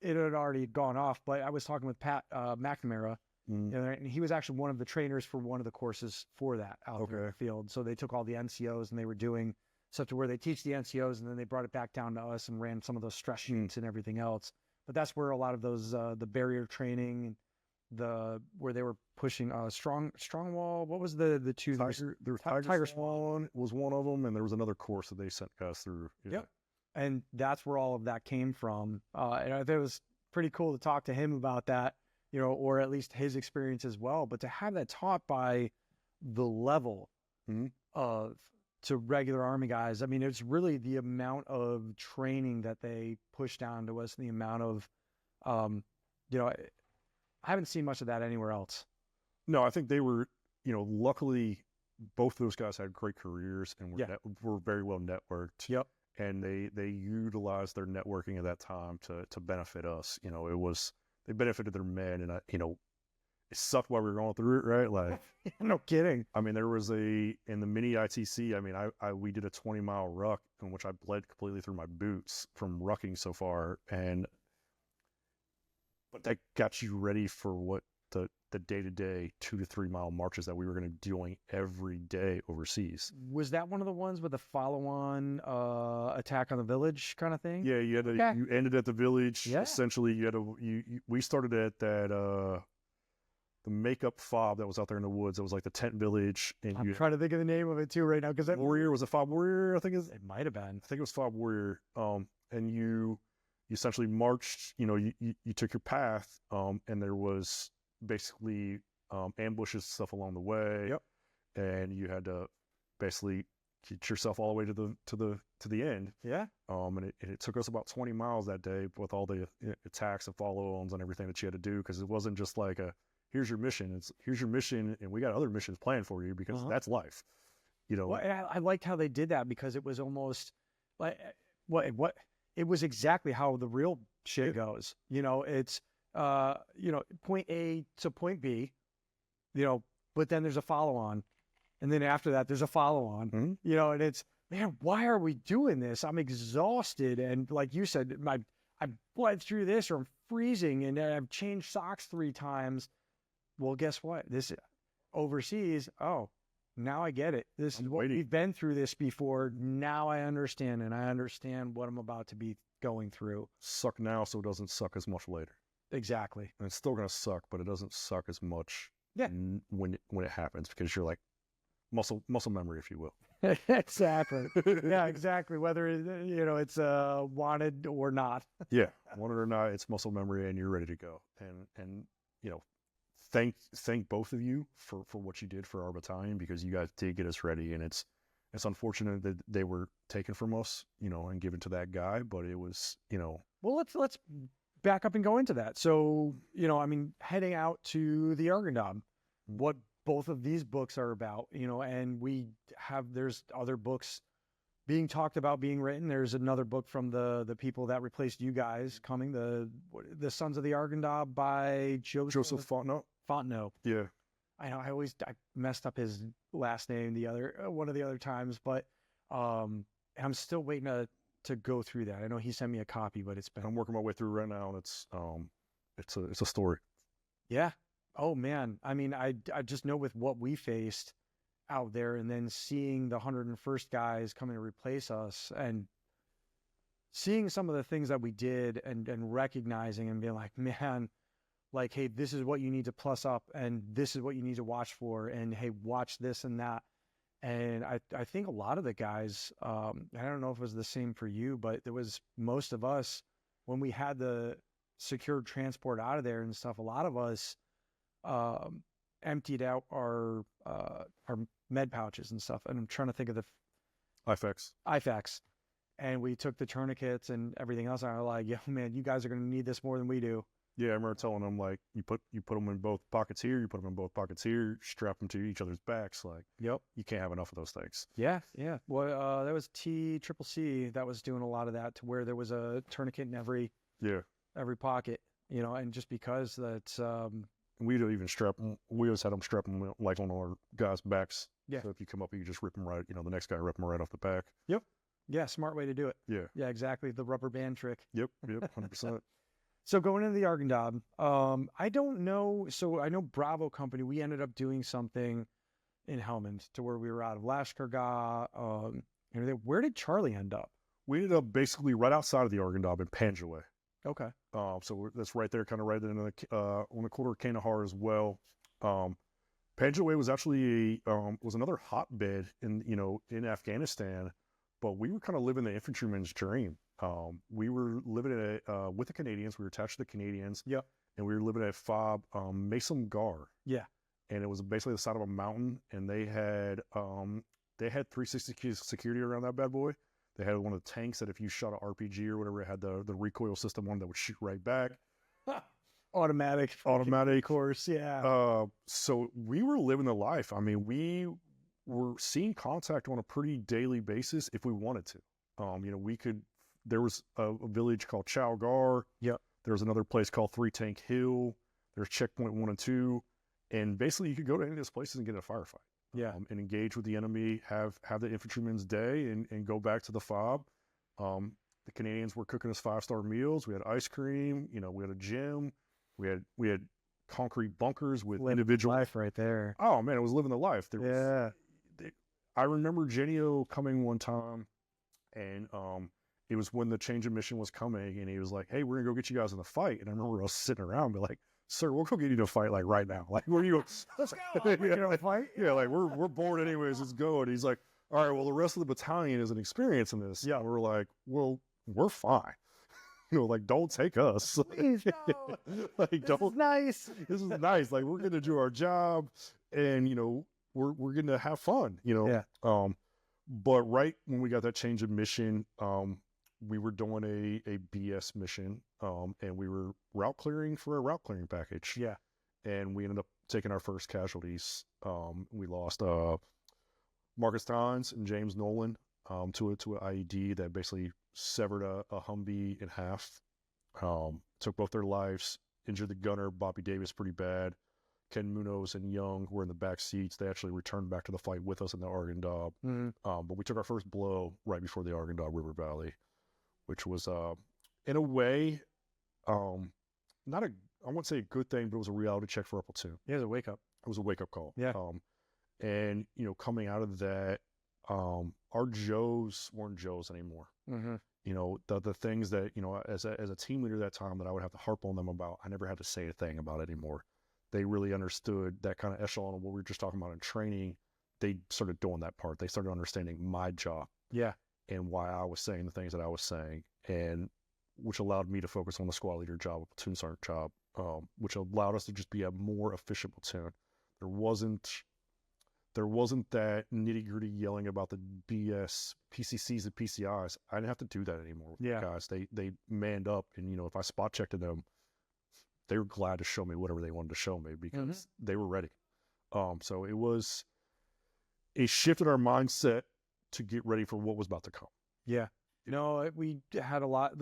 it had already gone off. But I was talking with Pat McNamara, and he was actually one of the trainers for one of the courses for that out there in the field. So they took all the NCOs and they were doing stuff to where they teach the NCOs, and then they brought it back down to us and ran some of those stress sheets and everything else. But that's where a lot of those the barrier training and where they were pushing strong wall. What was the two? Tiger Swan was one of them, and there was another course that they sent guys through. Yeah. Yep. And that's where all of that came from. And I thought it was pretty cool to talk to him about that, you know, or at least his experience as well. But to have that taught by the level of to regular Army guys, I mean, it's really the amount of training that they push down to us, the amount of, you know, I haven't seen much of that anywhere else. No, I think they were, you know, luckily both those guys had great careers and were very well networked. Yep. And they utilized their networking at that time to benefit us. You know, they benefited their men, and you know, it sucked while we were going through it, right? Like, no kidding. I mean, there was in the mini ITC. I mean, we did a 20-mile ruck in which I bled completely through my boots from rucking so far, but that got you ready for what the day-to-day 2 to 3 mile marches that we were going to be doing every day overseas. Was that one of the ones with the follow-on attack on the village kind of thing? Yeah, you ended at the village. Yeah. Essentially, we started at that the makeup fob that was out there in the woods. It was like the tent village. And I'm trying to think of the name of it too right now, because that Warrior was a Fob Warrior. I think it might have been. I think it was Fob Warrior. And you essentially marched. You know, you took your path. And there was basically ambushes and stuff along the way. Yep. And you had to basically get yourself all the way to the end. Yeah. And it took us about 20 miles that day with all the attacks and follow-ons and everything that you had to do, because it wasn't just like here's your mission. Here's your mission, and we got other missions planned for you, because that's life. You know. Well, I liked how they did that, because it was almost like what it was exactly how the real shit goes. You know, it's you know, point A to point B, you know, but then there's a follow-on, and then after that there's a follow-on. You know, and it's, man, why are we doing this? I'm exhausted, and like you said, I bled through this, or I'm freezing, and I've changed socks 3 times. Well, guess what? This overseas. Oh, now I get it. This is what we've been through this before. Now I understand, and I understand what I'm about to be going through. Suck now, so it doesn't suck as much later. Exactly. And it's still gonna suck, but it doesn't suck as much. Yeah. When it happens, because you're like muscle memory, if you will. Exactly. Yeah, exactly. Whether it's wanted or not. Yeah, wanted or not, it's muscle memory, and you're ready to go. And you know, thank both of you for what you did for our battalion, because you guys did get us ready, and it's unfortunate that they were taken from us, you know, and given to that guy, but it was, you know. Well, let's back up and go into that. So, you know, I mean, heading out to the Argandab, what both of these books are about, you know, and there's other books being talked about, being written. There's another book from the people that replaced you guys coming, the Sons of the Argandab by Joseph Fontenot. Fontenot. Yeah. I know I messed up his last name one of the other times, but I'm still waiting to go through that. I know he sent me a copy, but it's been. I'm working my way through right now, and it's a story. Yeah. Oh man. I mean, I just know with what we faced out there, and then seeing the 101st guys coming to replace us, and seeing some of the things that we did, and recognizing and being like, man, like, hey, this is what you need to plus up, and this is what you need to watch for, and hey, watch this and that. And I think a lot of the guys, I don't know if it was the same for you, but there was most of us when we had the secured transport out of there and stuff. A lot of us emptied out our med pouches and stuff. And I'm trying to think of the IFACs. And we took the tourniquets and everything else. And I was like, yeah, man, you guys are going to need this more than we do. Yeah, I remember telling them, like, you put them in both pockets here, you put them in both pockets here, strap them to each other's backs. Like, yep, you can't have enough of those things. Yeah. Well, that was TCCC that was doing a lot of that, to where there was a tourniquet in every pocket, and just because that's we don't even strap them. We always had them strap them like on our guys' backs. Yeah. So if you come up, you just rip them right. The next guy rip them right off the back. Yep. Yeah, smart way to do it. Yeah. Yeah, exactly. The rubber band trick. Yep. 100%. So going into the Argandab, I don't know. So I know Bravo Company, we ended up doing something in Helmand to where we were out of Lashkargah. Where did Charlie end up? We ended up basically right outside of the Argandab in Panjwai. Okay. So that's right there, kind of right in on the corner of Kandahar as well. Panjwai was actually was another hotbed in Afghanistan, but we were kind of living the infantryman's dream. We were living with the Canadians. We were attached to the Canadians. Yep. And we were living at FOB Mason Gar. Yeah. And it was basically the side of a mountain, and they had 360 security around that bad boy. They had one of the tanks that if you shot an RPG or whatever, it had the recoil system on that would shoot right back. Automatic, of course, yeah. So we were living the life. I mean, we were seeing contact on a pretty daily basis if we wanted to. We could. There was a village called Chowgar. Yep. There was another place called Three Tank Hill. There's Checkpoint 1 and 2, and basically you could go to any of those places and get in a firefight. Yeah. And engage with the enemy, have the infantryman's day, and go back to the FOB. The Canadians were cooking us 5-star meals. We had ice cream. We had a gym. We had concrete bunkers with individual life right there. Oh man, it was living the life. I remember Genio coming one time, and it was when the change of mission was coming, and he was like, "Hey, we're gonna go get you guys in the fight." And I remember us sitting around, be like, "Sir, we'll go get you in a fight like right now. Like, where are you? Let's go. Fight. Yeah, like we're bored anyways. Let's go." And he's like, "All right, well, the rest of the battalion isn't experienced in this." Yeah, and we're like, "Well, we're fine. Like, don't take us. Please, no. Like, this don't. Is nice. This is nice. Like, we're gonna do our job, and we're gonna have fun. Yeah. But right when we got that change of mission, we were doing a BS mission, and we were route clearing for a route clearing package. Yeah. And we ended up taking our first casualties. We lost Marcus Tynes and James Nolan to an IED that basically severed a Humvee in half. Took both their lives, injured the gunner, Bobby Davis, pretty bad. Ken Munoz and Young were in the back seats. They actually returned back to the fight with us in the Argandab. Mm-hmm. But we took our first blow right before the Argandab River Valley, which was, in a way, not a, I won't say a good thing, but it was a reality check for our platoon. Yeah, it was a wake up. It was a wake up call. Yeah. And coming out of that, our Joes weren't Joes anymore. Mm-hmm. The things that, as a team leader that time that I would have to harp on them about, I never had to say a thing about it anymore. They really understood that kind of echelon of what we were just talking about in training. They started doing that part. They started understanding my job. Yeah. And why I was saying the things that I was saying, and which allowed me to focus on the squad leader job, a platoon sergeant job, which allowed us to just be a more efficient platoon. There wasn't that nitty gritty yelling about the BS PCCs and PCIs. I didn't have to do that anymore. Yeah. Guys, they manned up, and if I spot checked them, they were glad to show me whatever they wanted to show me because they were ready. So it shifted our mindset to get ready for what was about to come. Yeah. We had a lot.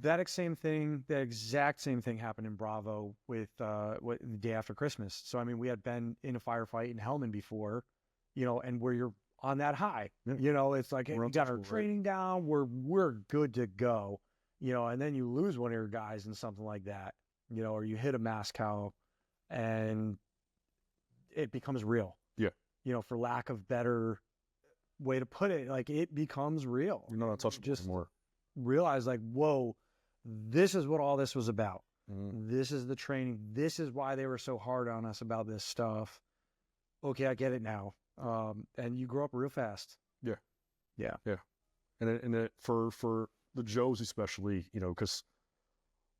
that exact same thing happened in Bravo with the day after Christmas. So I mean, we had been in a firefight in Helmand before, and where you're on that high, it's like, hey, we got our training down, we're good to go, and then you lose one of your guys in something like that, or you hit a Moscow, and it becomes real. Yeah. For lack of better way to put it, like it becomes real. You're not untouchable just anymore. Realize like, whoa, this is what all this was about. This is the training. This is why they were so hard on us about this stuff. Okay, I get it now. And you grow up real fast. Yeah. Yeah. Yeah. And for the Joes especially, because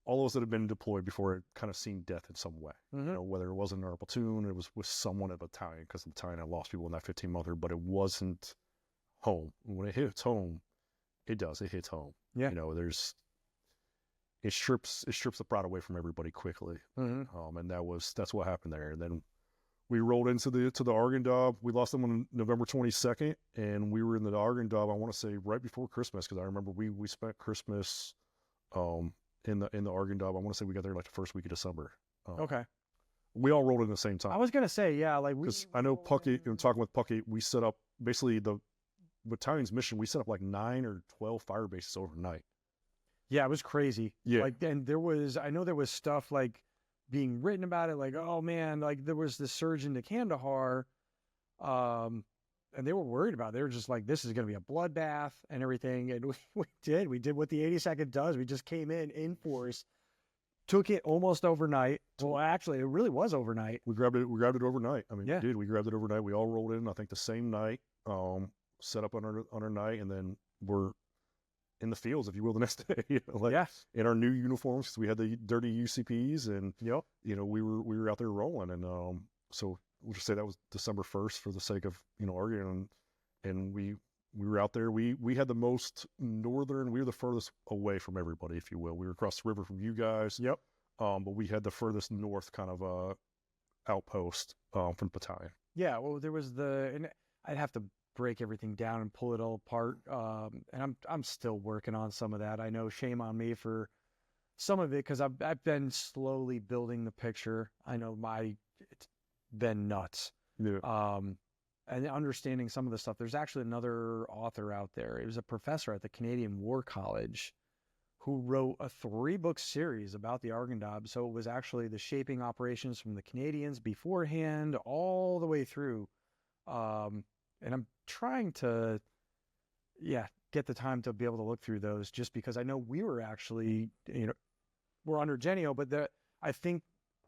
all those that have been deployed before had kind of seen death in some way. Whether it wasn't in our platoon, it was with someone at the battalion, because the battalion had lost people in that 15-monther, but it wasn't home. When it hits home, it hits home. Yeah. It strips the pride away from everybody quickly. And that's what happened there. And then we rolled into the Argandab. We lost them on November 22nd, and we were in the Argandab, I want to say right before Christmas, because I remember we spent Christmas in the Argandab. I want to say we got there like the first week of December. Okay. We all rolled in the same time. I was gonna say, yeah, like because I know Puckett. Talking with Puckett, we set up basically the battalion's mission. We set up like 9 or 12 fire bases overnight. Yeah, it was crazy. Yeah. Like, and I know there was stuff like being written about it, like, oh man, like there was this surge into Kandahar, and they were worried about it. They were just like, this is going to be a bloodbath and everything. And we did what the 82nd does. We just came in force, took it almost overnight. Well, actually, it really was overnight. We grabbed it overnight. I mean, yeah. We grabbed it overnight. We all rolled in, I think, the same night, set up on our night, and then we're in the fields, if you will, the next day. In our new uniforms, because we had the dirty UCPs, and we were out there rolling, and so we'll just say that was December 1st for the sake of arguing, and we were out there. We had the most northern. We were the furthest away from everybody, if you will. We were across the river from you guys. Yep. But we had the furthest north kind of outpost from the battalion. Yeah. Well, there was and I'd have to break everything down and pull it all apart. And I'm still working on some of that. I know, shame on me for some of it, because I've been slowly building the picture. I know it's been nuts. Yeah. And understanding some of the stuff. There's actually another author out there. He was a professor at the Canadian War College who wrote a 3-book series about the Argandab. So it was actually the shaping operations from the Canadians beforehand all the way through. And I'm trying to, get the time to be able to look through those, just because I know we were actually, we're under Genio, but I think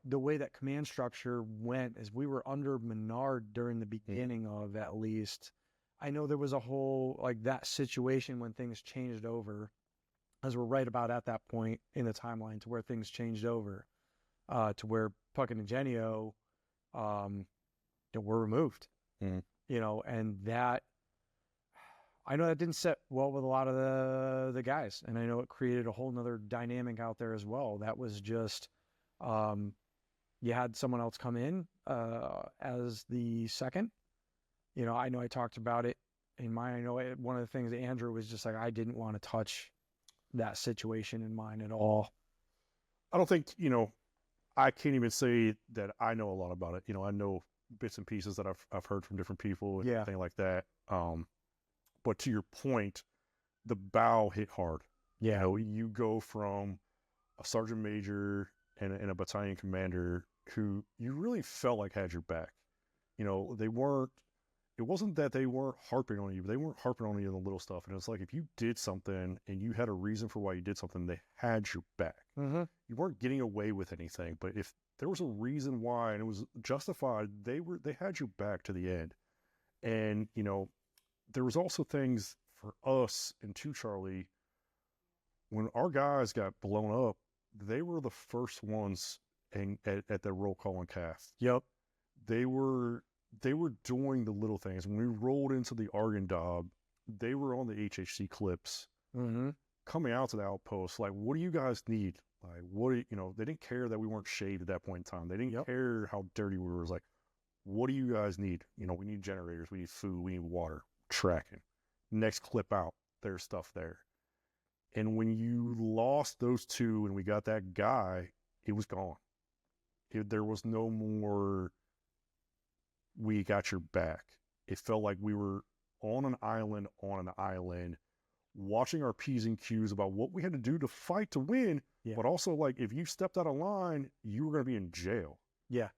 the way that command structure went is we were under Menard during the beginning of, at least. I know there was a whole, like, that situation when things changed over, as we're right about at that point in the timeline to where things changed over, to where Puckett and Genio were removed. And that, I know that didn't set well with a lot of the guys, and I know it created a whole nother dynamic out there as well. That was just, you had someone else come in as the second. I know I talked about it in mine. I know one of the things that Andrew was just like, I didn't want to touch that situation in mine at all. I don't think, I can't even say that I know a lot about it. I know bits and pieces that I've heard from different people and everything like that. But to your point, the bow hit hard. Yeah. You go from a sergeant major and a battalion commander who you really felt like had your back. It wasn't that they weren't harping on you, but they weren't harping on you on the little stuff. And it's like, if you did something and you had a reason for why you did something, they had your back. Mm-hmm. You weren't getting away with anything, but if there was a reason why and it was justified, they had your back to the end. And, there was also things for us and to Charlie, when our guys got blown up, they were the first ones at the roll call and cast. Yep. They were doing the little things. When we rolled into the Argandab, they were on the HHC clips, coming out to the outpost. Like, what do you guys need? Like, they didn't care that we weren't shaved at that point in time. They didn't care how dirty we were. It was like, what do you guys need? We need generators. We need food. We need water. Tracking. Next clip out. There's stuff there. And when you lost those two and we got that guy, it was gone. There was no more, we got your back. It felt like we were on an island, watching our P's and Q's about what we had to do to fight to win. Yeah. But also, like, if you stepped out of line, you were going to be in jail. Yeah.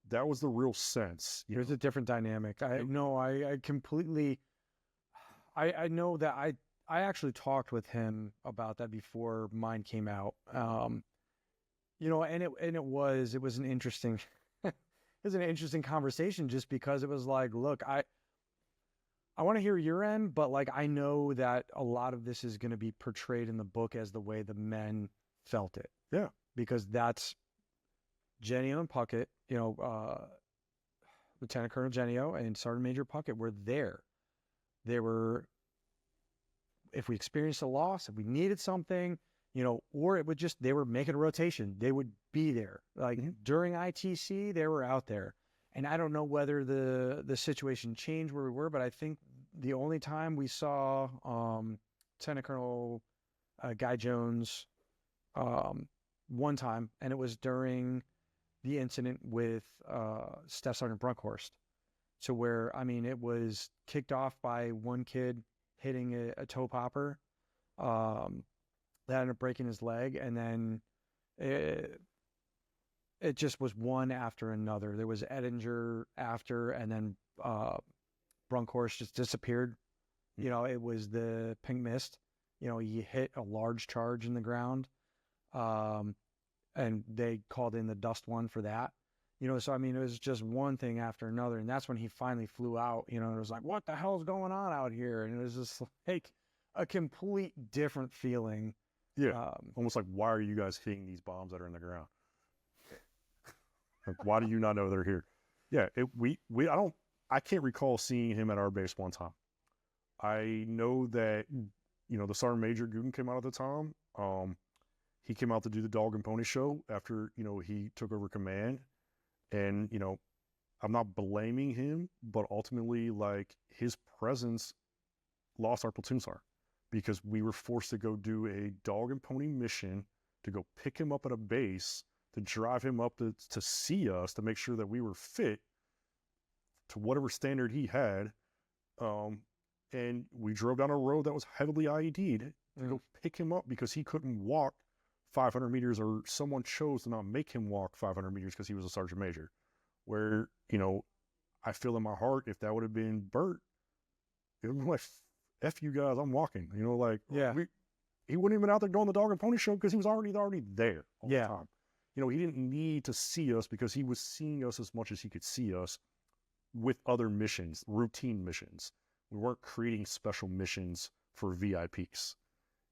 That was the real sense. There's a different dynamic. I completely, I know that I actually talked with him about that before mine came out. You know, and it was an interesting, it was an interesting conversation just because it was like, look, I want to hear your end, but like, I know that a lot of this is going to be portrayed in the book as the way the men felt it. Yeah. Because that's Genio and Puckett, you know, Lieutenant Colonel Genio and Sergeant Major Puckett were there. They were, if we experienced a loss, if we needed something, you know, or it would just, they were making a rotation. They would be there. Like during ITC, they were out there. And I don't know whether the situation changed where we were, but I think the only time we saw Lieutenant Colonel Guy Jones one time, and it was during the incident with Staff Sergeant Brunkhorst. So where, I mean, it was kicked off by one kid hitting a toe popper that ended up breaking his leg, and then it just was one after another. There was Edinger after, and then Brunkhorst just disappeared. You know, it was the pink mist. You know, he hit a large charge in the ground, and they called in the dust one for that. You know, so I mean, it was just one thing after another, and that's when he finally flew out. You know, and it was like, what the hell's going on out here? And it was just like a complete different feeling. Yeah, almost like, why are you guys hitting these bombs that are in the ground? Like, why do you not know they're here? Yeah, I can't recall seeing him at our base one time. I know that, you know, the Sergeant Major Gooden came out at the time. He came out to do the Dog and Pony show after, you know, he took over command. And, you know, I'm not blaming him, but ultimately, like, his presence lost our platoon sergeant because we were forced to go do a Dog and Pony mission to go pick him up at a base, to drive him up to see us, to make sure that we were fit to whatever standard he had. And we drove down a road that was heavily IED'd to go pick him up because he couldn't walk 500 meters, or someone chose to not make him walk 500 meters because he was a sergeant major. Where, you know, I feel in my heart, if that would have been Bert, it would be like, F you guys, I'm walking. You know, like, yeah, he wouldn't even been out there doing the Dog and Pony show because he was already there all the yeah. time. You know, he didn't need to see us because he was seeing us as much as he could see us with other missions, routine missions. We weren't creating special missions for VIPs.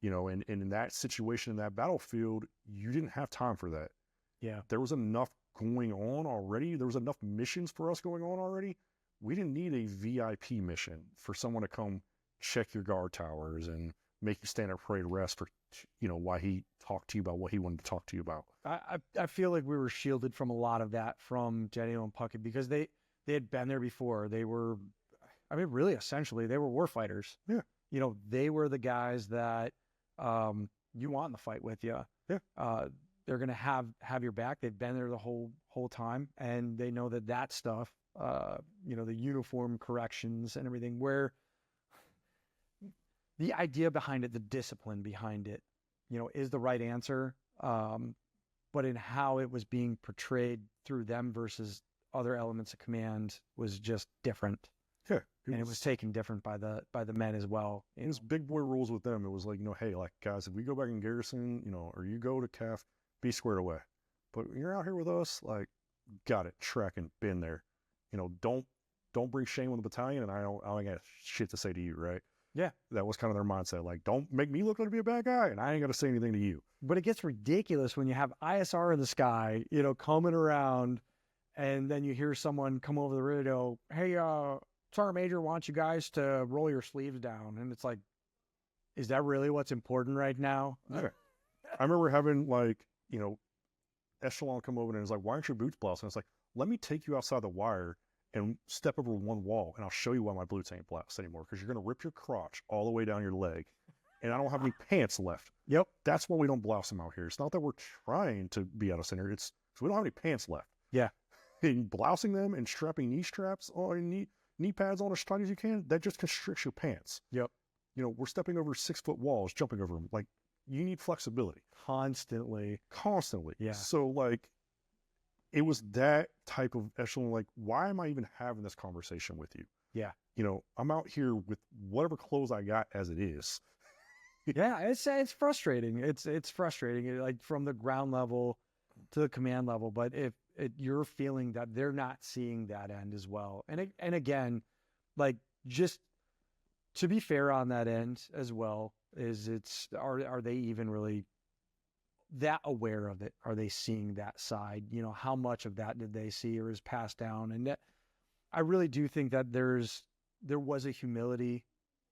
You know, and in that situation, in that battlefield, you didn't have time for that. Yeah. There was enough going on already. There was enough missions for us going on already. We didn't need a VIP mission for someone to come check your guard towers and make you stand at parade rest for, you know, why he talked to you about what he wanted to talk to you about. I feel like we were shielded from a lot of that from Genio and Puckett because they had been there before. They were, I mean, really, essentially, they were war fighters. Yeah. You know, they were the guys that you want in the fight with you. Yeah. They're going to have your back. They've been there the whole time, and they know that stuff, you know, the uniform corrections and everything, where the idea behind it, the discipline behind it, you know, is the right answer. But in how it was being portrayed through them versus other elements of command was just different. Yeah. It was taken different by the men as well. It was big boy rules with them. It was like, you know, hey, like, guys, if we go back in garrison, you know, or you go to CAF, be squared away. But you're out here with us, like, got it, tracking, been there. You know, don't bring shame on the battalion, and I ain't got shit to say to you, right? Yeah. That was kind of their mindset. Like, don't make me look like to be a bad guy, and I ain't got to say anything to you. But it gets ridiculous when you have ISR in the sky, you know, coming around, and then you hear someone come over the radio, hey, Sergeant Major wants you guys to roll your sleeves down. And it's like, is that really what's important right now? Yeah. I remember having, like, you know, Echelon come over and it's like, why aren't your boots bloused? And it's like, let me take you outside the wire and step over one wall, and I'll show you why my boots ain't bloused anymore, because you're going to rip your crotch all the way down your leg and I don't have any pants left. Yep. That's why we don't blouse them out here. It's not that we're trying to be out of center. It's so we don't have any pants left. Yeah. And blousing them and strapping knee straps on knee pads on as tight as you can, that just constricts your pants. Yep. You know, we're stepping over 6-foot walls, jumping over them. Like, you need flexibility. Constantly. Yeah. So, like, it was that type of echelon. Like, why am I even having this conversation with you? Yeah. You know, I'm out here with whatever clothes I got as it is. Yeah, it's frustrating. It's frustrating, like from the ground level to the command level. But if you're feeling that they're not seeing that end as well, and again, like, just to be fair on that end as well, are they even really that aware of it? Are they seeing that side? You know, how much of that did they see or is passed down? And that, I really do think that there was a humility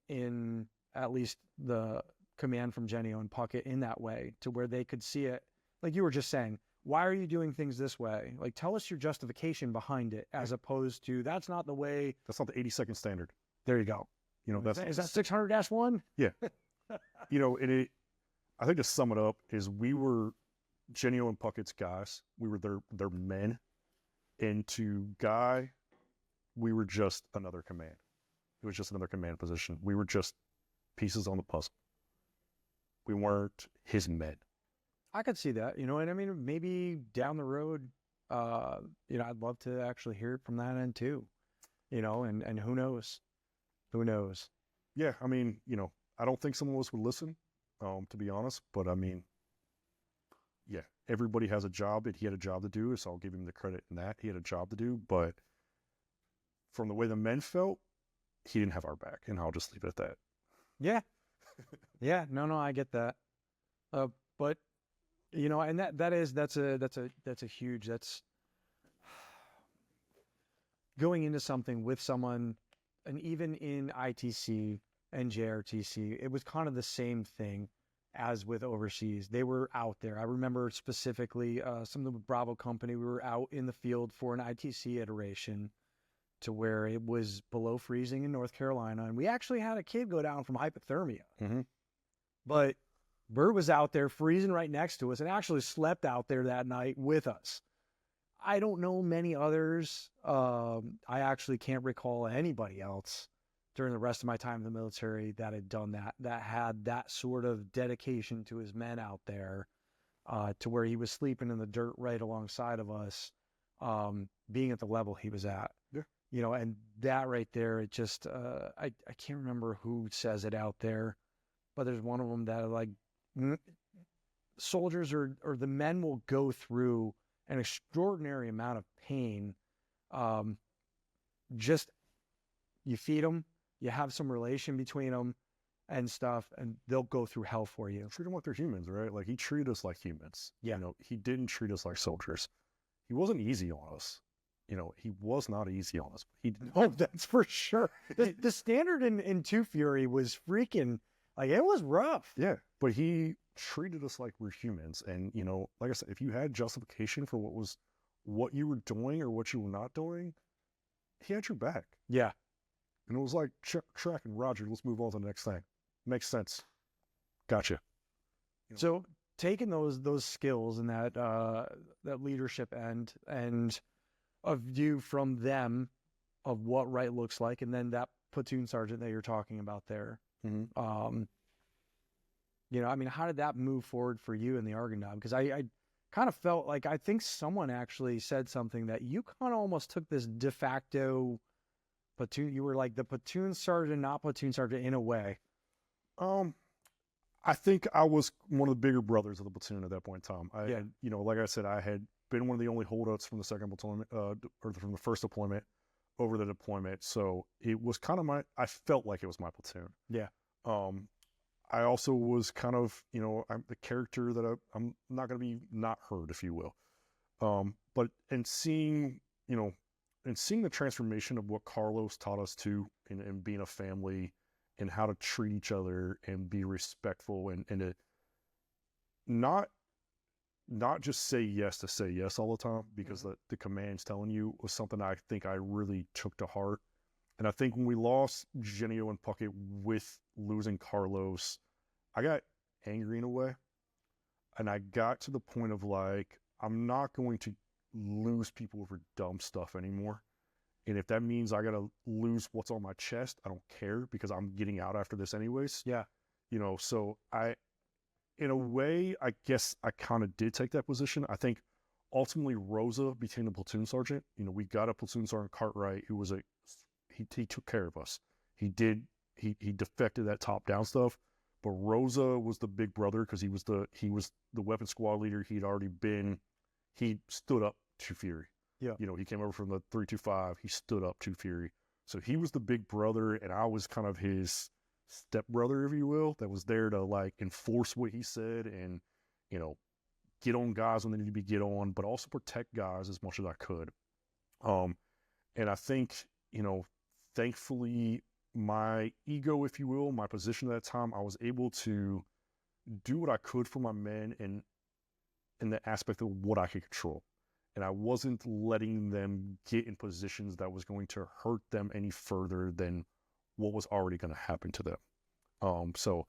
in at least the command from Genio and Puckett in that way, to where they could see it. Like you were just saying, why are you doing things this way? Like, tell us your justification behind it, as opposed to, that's not the way. That's not the 80-second standard. There you go. You know, Is that 600-1? Yeah. You know, and I think to sum it up is, we were Genio and Puckett's guys. We were their men. And to Guy, we were just another command. It was just another command position. We were just pieces on the puzzle. We weren't his men. I could see that, you know, and I mean, maybe down the road, you know, I'd love to actually hear it from that end too, you know, and who knows? Who knows? Yeah, I mean, you know, I don't think someone else would listen, to be honest, but I mean, yeah, everybody has a job, and he had a job to do, so I'll give him the credit in that. He had a job to do, but from the way the men felt, he didn't have our back, and I'll just leave it at that. Yeah. Yeah, no, I get that. But you know, and that's a huge, that's going into something with someone, and even in ITC and JRTC, it was kind of the same thing as with overseas. They were out there. I remember specifically some of the Bravo company, we were out in the field for an ITC iteration, to where it was below freezing in North Carolina, and we actually had a kid go down from hypothermia. Mm-hmm. But Bert was out there freezing right next to us, and actually slept out there that night with us. I don't know many others. I actually can't recall anybody else during the rest of my time in the military that had done that had that sort of dedication to his men out there, to where he was sleeping in the dirt right alongside of us, being at the level he was at. Yeah. You know, and that right there, it just, I can't remember who says it out there, but there's one of them that are like, soldiers or the men will go through an extraordinary amount of pain. Just, you feed them, you have some relation between them and stuff, and they'll go through hell for you. Treat them like they're humans, right? Like, he treated us like humans. Yeah. You know, he didn't treat us like soldiers. He wasn't easy on us. You know, he was not easy on us. Oh, that's for sure. The standard in Two Fury was freaking, like, it was rough. Yeah, but he treated us like we're humans. And, you know, like I said, if you had justification for what you were doing or what you were not doing, he had your back. Yeah. And it was like, track and Roger, let's move on to the next thing. Makes sense. Gotcha. You know, So taking those skills and that leadership end, and a view from them of what right looks like, and then that platoon sergeant that you're talking about there. mm-hmm. You know, I mean, how did that move forward for you in the Argandab? Because I kind of felt like, I think someone actually said something that you kind of almost took this de facto platoon. You were like the platoon sergeant, not platoon sergeant, in a way. I think I was one of the bigger brothers of the platoon at that point in time. Yeah. You know, like I said, I had been one of the only holdouts from the second deployment, or from the first deployment over the deployment. So it was kind of I felt like it was my platoon. Yeah. I also was kind of, you know, I'm the character that I'm not going to be not heard, if you will. But seeing the transformation of what Carlos taught us to, and being a family, and how to treat each other and be respectful, and to not just say yes to say yes all the time, because the command's telling you, was something I think I really took to heart. And I think when we lost Genio and Puckett with losing Carlos, I got angry in a way, and I got to the point of like, I'm not going to lose people over dumb stuff anymore. And if that means I got to lose what's on my chest, I don't care because I'm getting out after this anyways. Yeah. You know, so in a way, I guess I kind of did take that position. I think ultimately Rosa became the platoon sergeant. You know, we got a platoon sergeant Cartwright who was he took care of us. He defected that top down stuff, but Rosa was the big brother because he was the weapon squad leader. He stood up to Fury. Yeah. You know, he came over from the 325. He stood up to Fury. So he was the big brother, and I was kind of his stepbrother, if you will, that was there to like enforce what he said and, you know, get on guys when they need to be get on, but also protect guys as much as I could. And I think, you know, thankfully my ego, if you will, my position at that time, I was able to do what I could for my men in the aspect of what I could control. And I wasn't letting them get in positions that was going to hurt them any further than what was already going to happen to them. So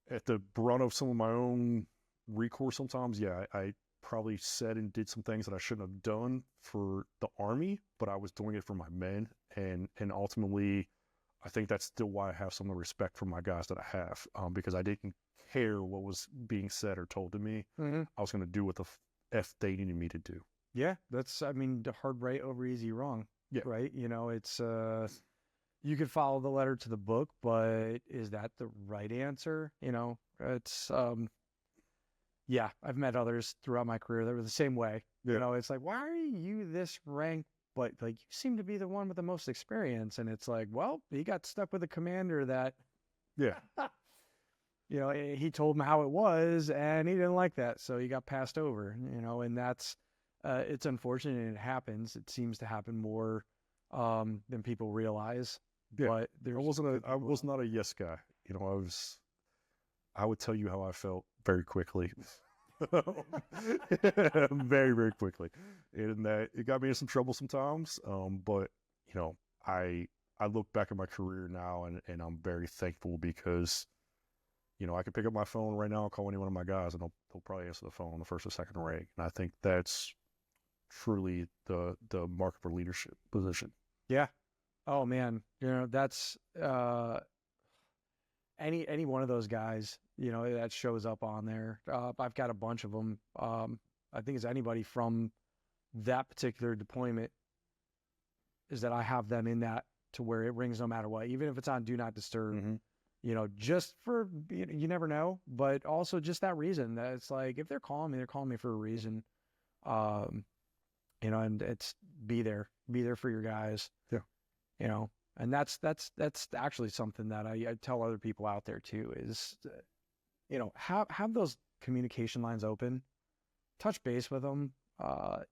at the brunt of some of my own recourse sometimes, yeah, I probably said and did some things that I shouldn't have done for the Army, but I was doing it for my men. And ultimately, I think that's still why I have some of the respect for my guys that I have, because I didn't care what was being said or told to me. Mm-hmm. I was going to do what the F they needed me to do. Yeah, that's, I mean, the hard right over easy wrong. Yeah. Right? You know, it's, you could follow the letter to the book, but is that the right answer? You know, it's, yeah, I've met others throughout my career that were the same way. Yeah. You know, it's like, why are you this ranked? But like, you seem to be the one with the most experience. And it's like, well, he got stuck with a commander that, Yeah. you know, he told him how it was and he didn't like that. So he got passed over, you know, and that's, it's unfortunate and it happens. It seems to happen more than people realize. Yeah. But I was not a yes guy. You know, I would tell you how I felt very quickly. Very, very quickly. And that it got me in some trouble sometimes. But you know, I look back at my career now and I'm very thankful because, you know, I can pick up my phone right now and call any one of my guys and they'll probably answer the phone on the first or second ring. And I think that's truly the mark of a leadership position. Yeah. Oh man. You know, that's any one of those guys, you know, that shows up on there. I've got a bunch of them. I think it's anybody from that particular deployment is that I have them in that to where it rings no matter what, even if it's on Do Not Disturb. Mm-hmm. You know, just for, you never know, but also just that reason that it's like, if they're calling me for a reason. You know, and it's be there for your guys. Yeah. You know, and that's actually something that I tell other people out there too is, you know, have those communication lines open, touch base with them,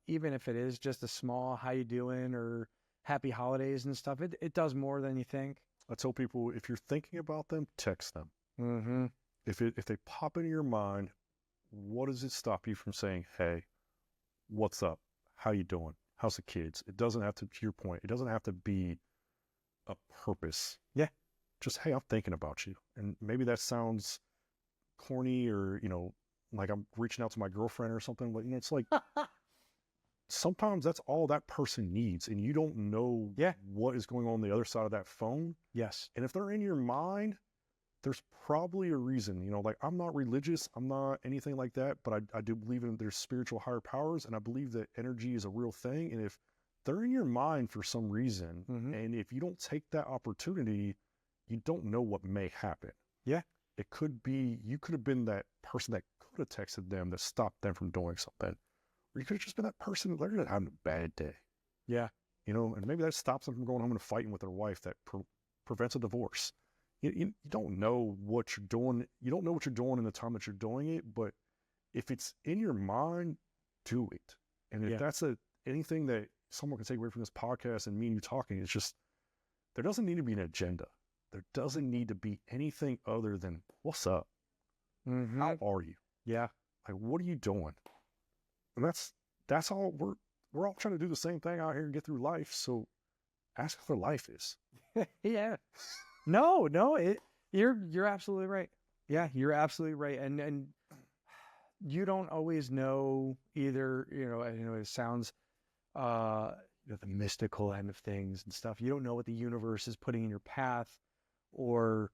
even if it is just a small, how you doing or happy holidays and stuff. It does more than you think. I tell people, if you're thinking about them, text them. Mm-hmm. If they pop into your mind, what does it stop you from saying, hey, what's up? How you doing? How's the kids? It doesn't have to your point, it doesn't have to be a purpose. Yeah. Just, hey, I'm thinking about you. And maybe that sounds corny or, you know, like I'm reaching out to my girlfriend or something, but, you know, it's like, sometimes that's all that person needs. And you don't know what is going on the other side of that phone. Yes. And if they're in your mind, there's probably a reason. You know, like, I'm not religious, I'm not anything like that, but I do believe in there's spiritual higher powers, and I believe that energy is a real thing. And if they're in your mind for some reason, and if you don't take that opportunity, you don't know what may happen. Yeah. It could be, you could have been that person that could have texted them that stopped them from doing something. Or you could have just been that person that they're having a bad day. Yeah. You know, and maybe that stops them from going home and fighting with their wife that prevents a divorce. You don't know what you're doing. You don't know what you're doing in the time that you're doing it, but if it's in your mind, do it. And if that's anything that someone can take away from this podcast and me and you talking, it's just, there doesn't need to be an agenda. There doesn't need to be anything other than, what's up? Mm-hmm. How are you? Yeah. Like, what are you doing? And that's all. We're all trying to do the same thing out here and get through life. So ask how their life is. Yeah. No, you're absolutely right. Yeah, you're absolutely right. And you don't always know either, it sounds the mystical end of things and stuff. You don't know what the universe is putting in your path, or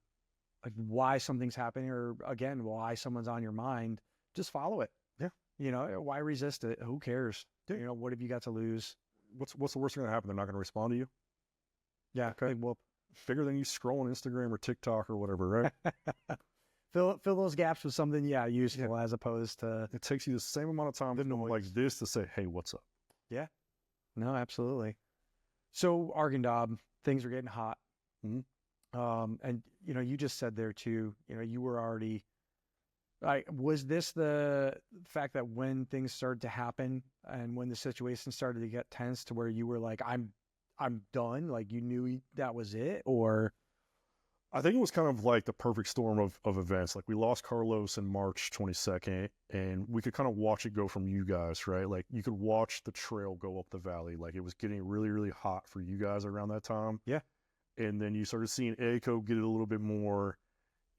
like why something's happening, or again, why someone's on your mind. Just follow it. Yeah. Why resist it? Who cares? Yeah. What have you got to lose? What's the worst thing that happen? They're not going to respond to you. Yeah. Okay. Well, bigger than you scroll on Instagram or TikTok or whatever, right? Fill those gaps with something, useful, as opposed to. It takes you the same amount of time like this to say, hey, what's up? Yeah. No, absolutely. So Argandab, things are getting hot. Mm-hmm. And you just said there too, you were already. Was this the fact that when things started to happen and when the situation started to get tense to where you were like, I'm done, like you knew that was it? Or I think it was kind of like the perfect storm of events. Like we lost Carlos in March 22nd, and we could kind of watch it go from you guys, right? Like you could watch the trail go up the valley. Like it was getting really, really hot for you guys around that time. Yeah. And then you started seeing ACO get it a little bit more.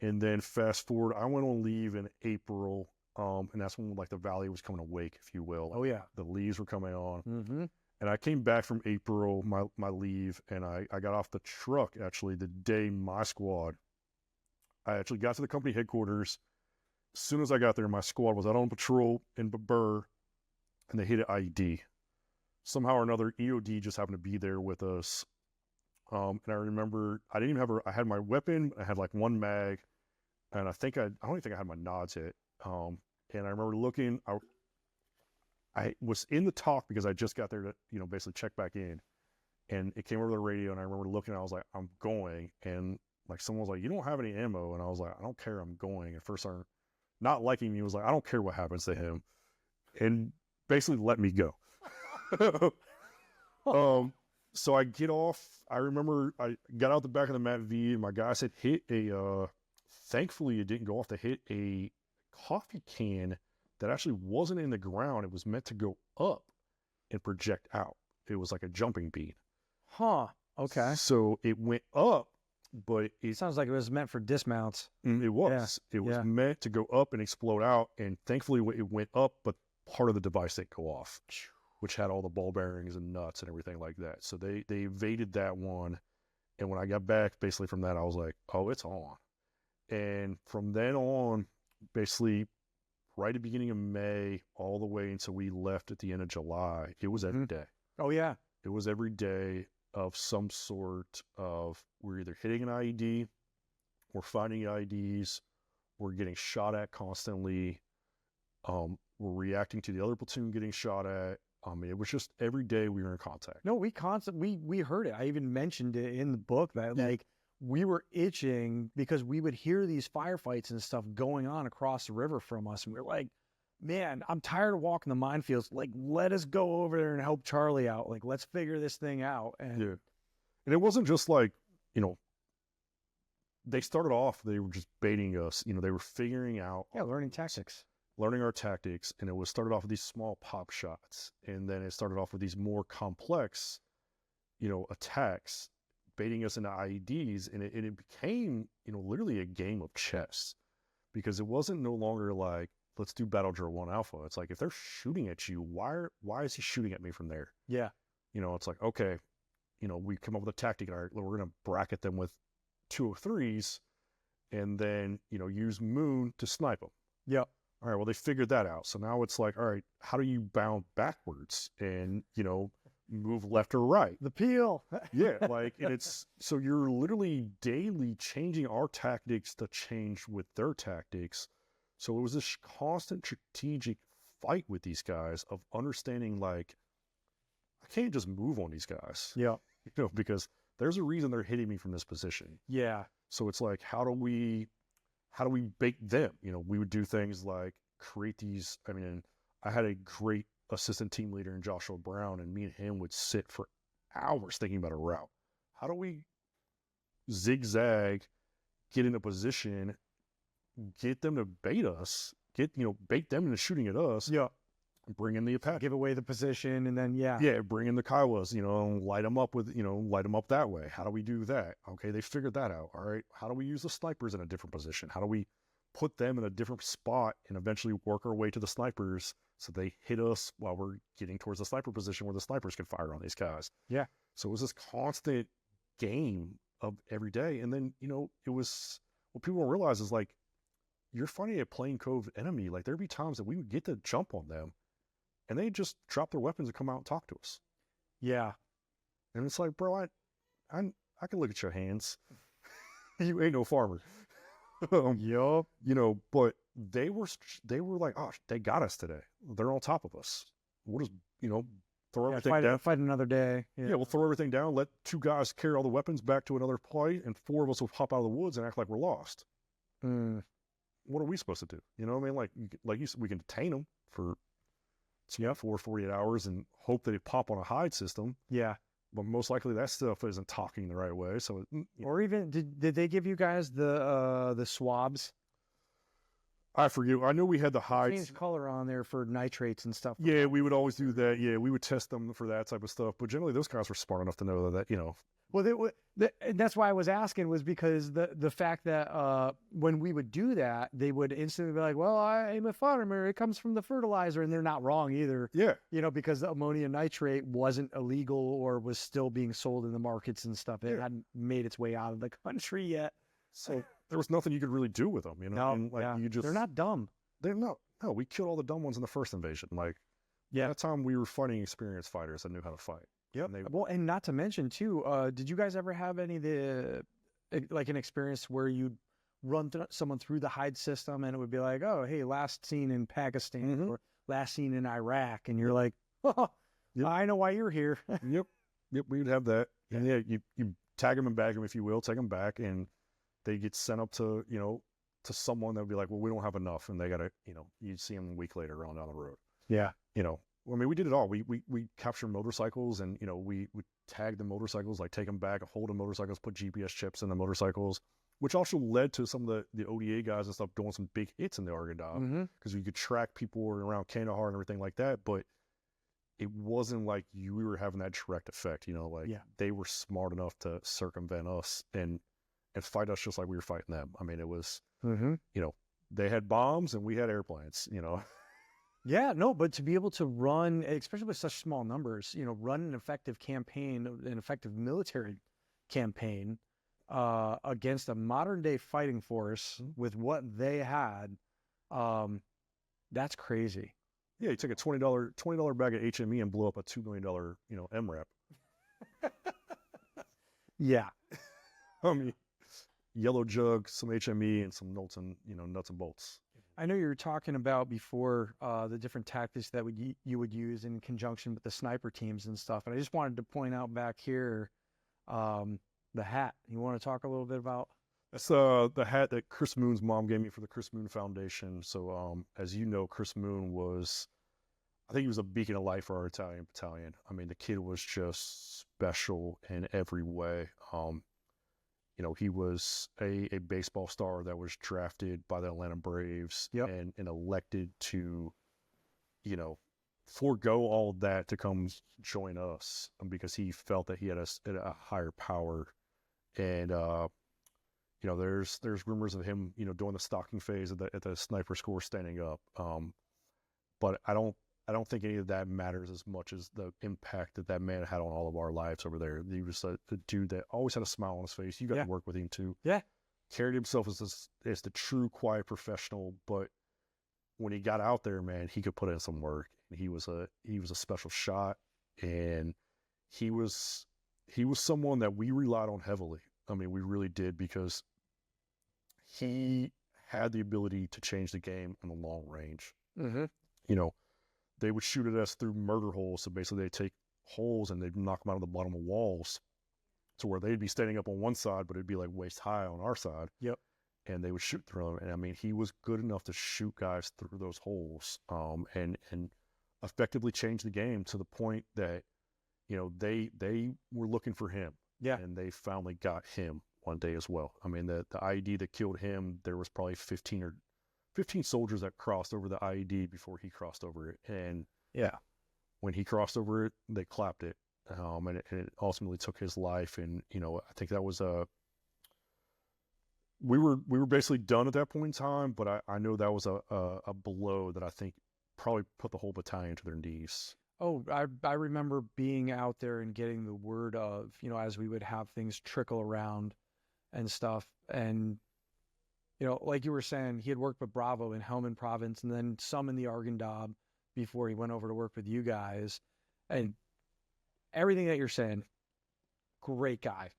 And then fast forward, I went on leave in April. And that's when like the valley was coming awake, if you will. Oh yeah. The leaves were coming on. Mm-hmm. And I came back from April, my leave, and I got off the truck actually the day my squad. I actually got to the company headquarters. As soon as I got there, my squad was out on patrol in Babur, and they hit an IED. Somehow or another, EOD just happened to be there with us. And I remember I didn't even have I had my weapon, I had like one mag, and I don't even think I had my nods hit. And I remember looking, I was in the talk because I just got there to, basically check back in, and it came over the radio, and I remember looking, I was like, I'm going, and like someone was like, you don't have any ammo, and I was like, I don't care, I'm going. At first, not liking me was like, I don't care what happens to him, and basically let me go. So I get off. I remember I got out the back of the MAV, and my guy said hit thankfully it didn't go off, to hit a coffee can that actually wasn't in the ground. It was meant to go up and project out. It was like a jumping bean. Huh. Okay. So it went up, but it sounds like it was meant for dismounts. It was. Yeah. It was meant to go up and explode out. And thankfully it went up, but part of the device didn't go off, which had all the ball bearings and nuts and everything like that. So they evaded that one. And when I got back, basically from that, I was like, oh, it's on. And from then on, basically right at the beginning of May, all the way until we left at the end of July, it was every day. Oh, yeah. It was every day of some sort of, we're either hitting an IED, we're finding IEDs, we're getting shot at constantly, we're reacting to the other platoon getting shot at. It was just every day we were in contact. No, we heard it. I even mentioned it in the book that like we were itching because we would hear these firefights and stuff going on across the river from us. And we were like, man, I'm tired of walking the minefields. Like, let us go over there and help Charlie out. Like, let's figure this thing out. And and it wasn't just like, they started off, they were just baiting us. They were figuring out. Learning tactics. Learning our tactics, and it was started off with these small pop shots, and then it started off with these more complex, attacks, baiting us into IEDs, and it became, literally a game of chess, because it wasn't no longer like, let's do battle drill 1 alpha. It's like, if they're shooting at you, why is he shooting at me from there? Yeah. It's like, okay, we come up with a tactic, and we're going to bracket them with 203s, and then, use Moon to snipe them. Yep. All right, well, they figured that out. So now it's like, all right, how do you bound backwards and, move left or right? The peel. Yeah, like, and it's, so you're literally daily changing our tactics to change with their tactics. So it was this constant strategic fight with these guys of understanding, like, I can't just move on these guys. Yeah. Because there's a reason they're hitting me from this position. Yeah. So it's like, how do we bait them? We would do things like create these. I had a great assistant team leader in Joshua Brown, and me and him would sit for hours thinking about a route. How do we zigzag, get in a position, get them to bait us, bait them into shooting at us? Yeah. Bring in the Apache. Give away the position, and then, bring in the Kiowas, light them up light them up that way. How do we do that? Okay, they figured that out. All right, how do we use the snipers in a different position? How do we put them in a different spot and eventually work our way to the snipers so they hit us while we're getting towards the sniper position where the snipers can fire on these guys. Yeah. So it was this constant game of every day. And then, it was what people don't realize is like, you're fighting a plain cove enemy. Like there'd be times that we would get to jump on them and they just drop their weapons and come out and talk to us. Yeah. And it's like, bro, I can look at your hands. You ain't no farmer. Yup. But they were like, oh, they got us today. They're on top of us. We'll just, throw everything down. Fight another day. Yeah, we'll throw everything down, let 2 guys carry all the weapons back to another play, and 4 of us will hop out of the woods and act like we're lost. What are we supposed to do? You know what I mean? Like you said, we can detain them for 48 hours and hope that they pop on a hide system. Yeah. But most likely that stuff isn't talking the right way. So, or even did they give you guys the swabs? I forget. I know we had the hides. Change color on there for nitrates and stuff. Yeah, we would always do that. Yeah, we would test them for that type of stuff. But generally, those guys were smart enough to know that Well, and that's why I was asking, was because the fact that when we would do that, they would instantly be like, well, I'm a farmer. It comes from the fertilizer. And they're not wrong either. Yeah. Because the ammonium nitrate wasn't illegal or was still being sold in the markets and stuff. It hadn't made its way out of the country yet. So there was nothing you could really do with them, No, and they're not dumb. They're not. No, we killed all the dumb ones in the first invasion. At that time, we were fighting experienced fighters that knew how to fight. Yep. And not to mention too, did you guys ever have any of the an experience where you'd run someone through the hide system and it would be like, oh, hey, last seen in Pakistan or last seen in Iraq, and you're like, oh, I know why you're here. Yep, we would have that. And you tag them and bag them, if you will, take them back, and they get sent up to to someone that would be like, well, we don't have enough, and they gotta you'd see them a week later on down the road. Yeah. I mean, we did it all. We captured motorcycles, and we tag the motorcycles, like take them back, hold the motorcycles, put GPS chips in the motorcycles, which also led to some of the ODA guys and stuff doing some big hits in the Argandab, because you could track people around Kandahar and everything like that. But it wasn't like we were having that direct effect. They were smart enough to circumvent us and fight us just like we were fighting them. I mean, it was they had bombs and we had airplanes. Yeah, no, but to be able to run, especially with such small numbers, run an effective campaign, an effective military campaign against a modern day fighting force with what they had, that's crazy. Yeah, you take a $20 bag of HME and blow up a $2 million, MRAP. Yeah. I mean, yellow jug, some HME, and some nuts and bolts. I know you were talking about before the different tactics that you would use in conjunction with the sniper teams and stuff. And I just wanted to point out back here the hat. You want to talk a little bit about? That's the hat that Chris Moon's mom gave me for the Chris Moon Foundation. So as you know, Chris Moon I think he was a beacon of light for our Italian battalion. I mean, the kid was just special in every way. He was a baseball star that was drafted by the Atlanta Braves and elected to, forego all of that to come join us because he felt that he had a higher power. And, there's rumors of him, doing the stalking phase at the sniper score standing up. But I don't think any of that matters as much as the impact that man had on all of our lives over there. He was a dude that always had a smile on his face. You got to work with him too. Yeah. Carried himself as the true quiet professional, but when he got out there, man, he could put in some work. He was a special shot, and he was someone that we relied on heavily. I mean, we really did, because he had the ability to change the game in the long range. They would shoot at us through murder holes. So basically they'd take holes and they'd knock them out of the bottom of walls to where they'd be standing up on one side, but it'd be like waist high on our side. Yep. And they would shoot through them. And I mean, he was good enough to shoot guys through those holes, and effectively change the game to the point that, they were looking for him. Yeah. And they finally got him one day as well. I mean, the IED that killed him, there was probably 15 soldiers that crossed over the IED before he crossed over it. And when he crossed over it, they clapped it. And it ultimately took his life. And, I think that was we were basically done at that point in time, but I know that was a blow that I think probably put the whole battalion to their knees. Oh, I remember being out there and getting the word of, you know, as we would have things trickle around and stuff. And, you know, like you were saying, he had worked with Bravo in Helmand Province and then some in the Argandab before he went over to work with you guys. And everything that you're saying, great guy.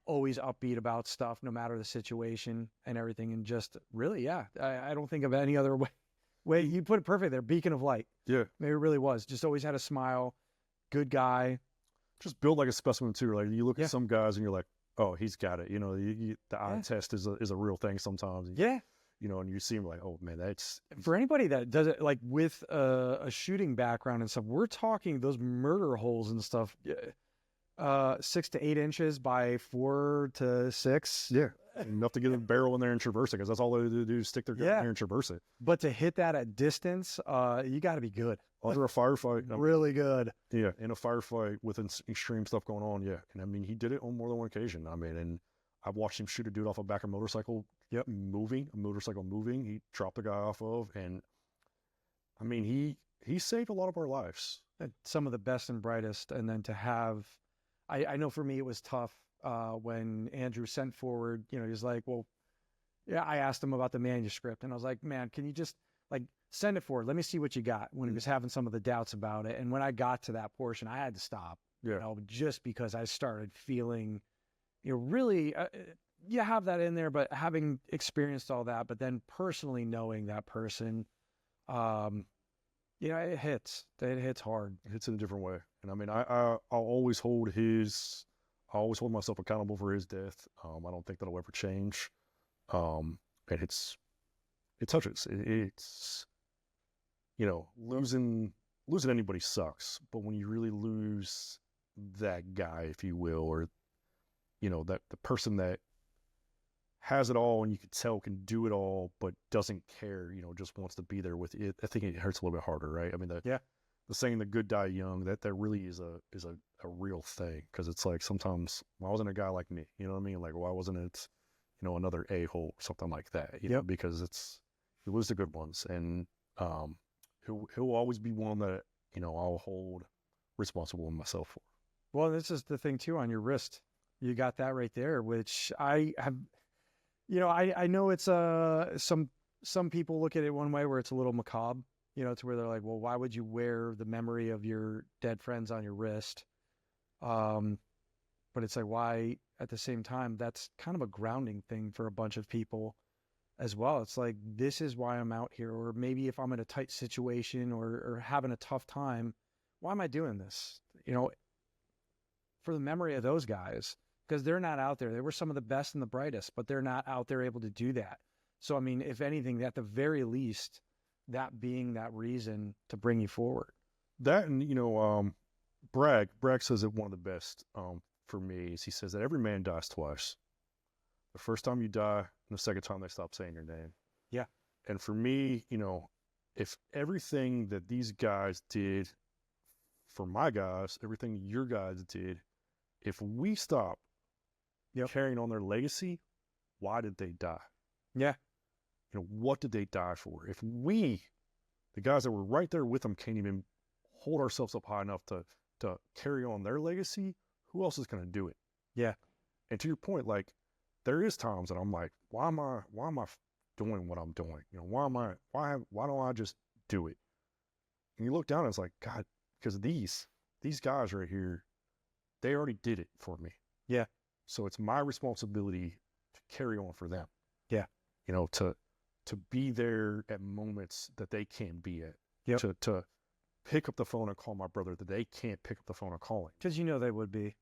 Always upbeat about stuff, no matter the situation and everything. And just really, yeah, I don't think of any other way. You put it perfect there. Beacon of light. Yeah. Maybe it really was. Just always had a smile. Good guy. Just built like a specimen too. Like you look Yeah. at some guys and you're like, oh, he's got it. You know, the eye test is a real thing sometimes. Yeah. You know, and you see him like, oh man, that's For anybody that does it like with a shooting background and stuff, we're talking those murder holes and stuff. 6 to 8 inches by 4 to 6. yeah, enough to get a barrel in there and traverse it, because that's all they do is stick their gun in there and traverse it. But to hit that at distance, you got to be good. Under a firefight, Really good. yeah, in a firefight with extreme stuff going on, yeah. And I mean, he did it on more than one occasion. I mean, and I've watched him shoot a dude off a back of a motorcycle, a motorcycle moving. He dropped the guy off of, and I mean, he saved a lot of our lives. Some of the best and brightest, and then to have, I know for me it was tough when Andrew sent forward. You know, he's like, well, yeah. I asked him about the manuscript, and I was like, man, can you just like send it forward? Let me see what you got. When he was having some of the doubts about it, and when I got to that portion, I had to stop. Yeah. You know, just because I started feeling, you know, really, you have that in there, but having experienced all that, but then personally knowing that person, you know, it hits. It hits hard. It hits in a different way. And I mean, I'll always hold myself accountable for his death. I don't think that'll ever change. And it touches. It's, you know, losing anybody sucks, but when you really lose that guy, if you will, or, you know, that the person that has it all and you can tell can do it all, but doesn't care, you know, just wants to be there with it, I think it hurts a little bit harder, right? I mean, the saying "the good die young," that really is a real thing, because it's like, sometimes, why wasn't a guy like me? You know what I mean? Like, why wasn't it, you know, another a-hole, something like that? You know, because you lose the good ones, and he'll always be one that, you know, I'll hold responsible myself for. Well, this is the thing too, on your wrist. You got that right there, which I have, you know, I know it's some people look at it one way where it's a little macabre, you know, to where they're like, well, why would you wear the memory of your dead friends on your wrist? But it's like, why, at the same time, that's kind of a grounding thing for a bunch of people as well. It's like, this is why I'm out here. Or maybe if I'm in a tight situation or having a tough time, why am I doing this? You know, for the memory of those guys, because they're not out there. They were some of the best and the brightest, but they're not out there able to do that. So, I mean, if anything, at the very least, that being that reason to bring you forward. That, and, you know, Bragg says it one of the best for me is, he says that every man dies twice. The first time you die, and the second time they stop saying your name. Yeah. And for me, you know, if everything that these guys did for my guys, everything your guys did, if we stop carrying on their legacy, why did they die? Yeah. You know, what did they die for? If we, the guys that were right there with them, can't even hold ourselves up high enough to carry on their legacy, who else is going to do it? Yeah. And to your point, like, there is times that I'm like, why am I doing what I'm doing? You know, why don't I just do it? And you look down and it's like, God, because these guys right here, they already did it for me. Yeah. So it's my responsibility to carry on for them. Yeah. You know, to be there at moments that they can't be at. Yep. To pick up the phone and call my brother that they can't pick up the phone and calling. Because you know they would be.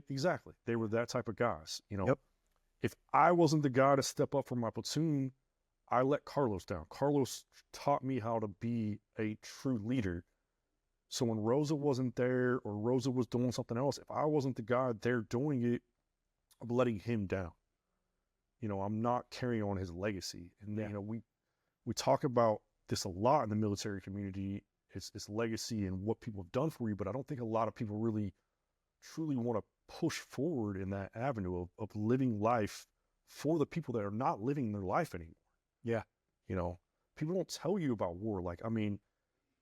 Exactly. They were that type of guys. You know, Yep. If I wasn't the guy to step up for my platoon, I let Carlos down. Carlos taught me how to be a true leader. So when Rosa wasn't there, or Rosa was doing something else, if I wasn't the guy there doing it, I'm letting him down. You know, I'm not carrying on his legacy. And then, you know, we talk about this a lot in the military community. It's legacy and what people have done for you, but I don't think a lot of people really truly want to push forward in that avenue of living life for the people that are not living their life anymore. Yeah. You know, people don't tell you about war. Like, I mean,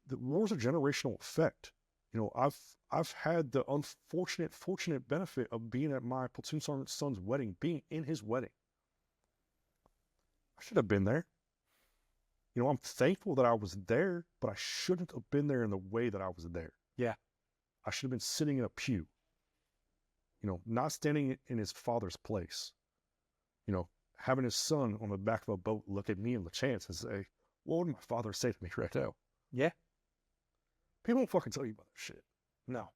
the war's a generational effect. You know, I've had the fortunate benefit of being at my platoon sergeant's son's wedding, being in his wedding. I should have been there. You know, I'm thankful that I was there, but I shouldn't have been there in the way that I was there. Yeah. I should have been sitting in a pew. You know, not standing in his father's place. You know, having his son on the back of a boat look at me in the chance and say, what would my father say to me right now? Yeah. People don't fucking tell you about that shit. No.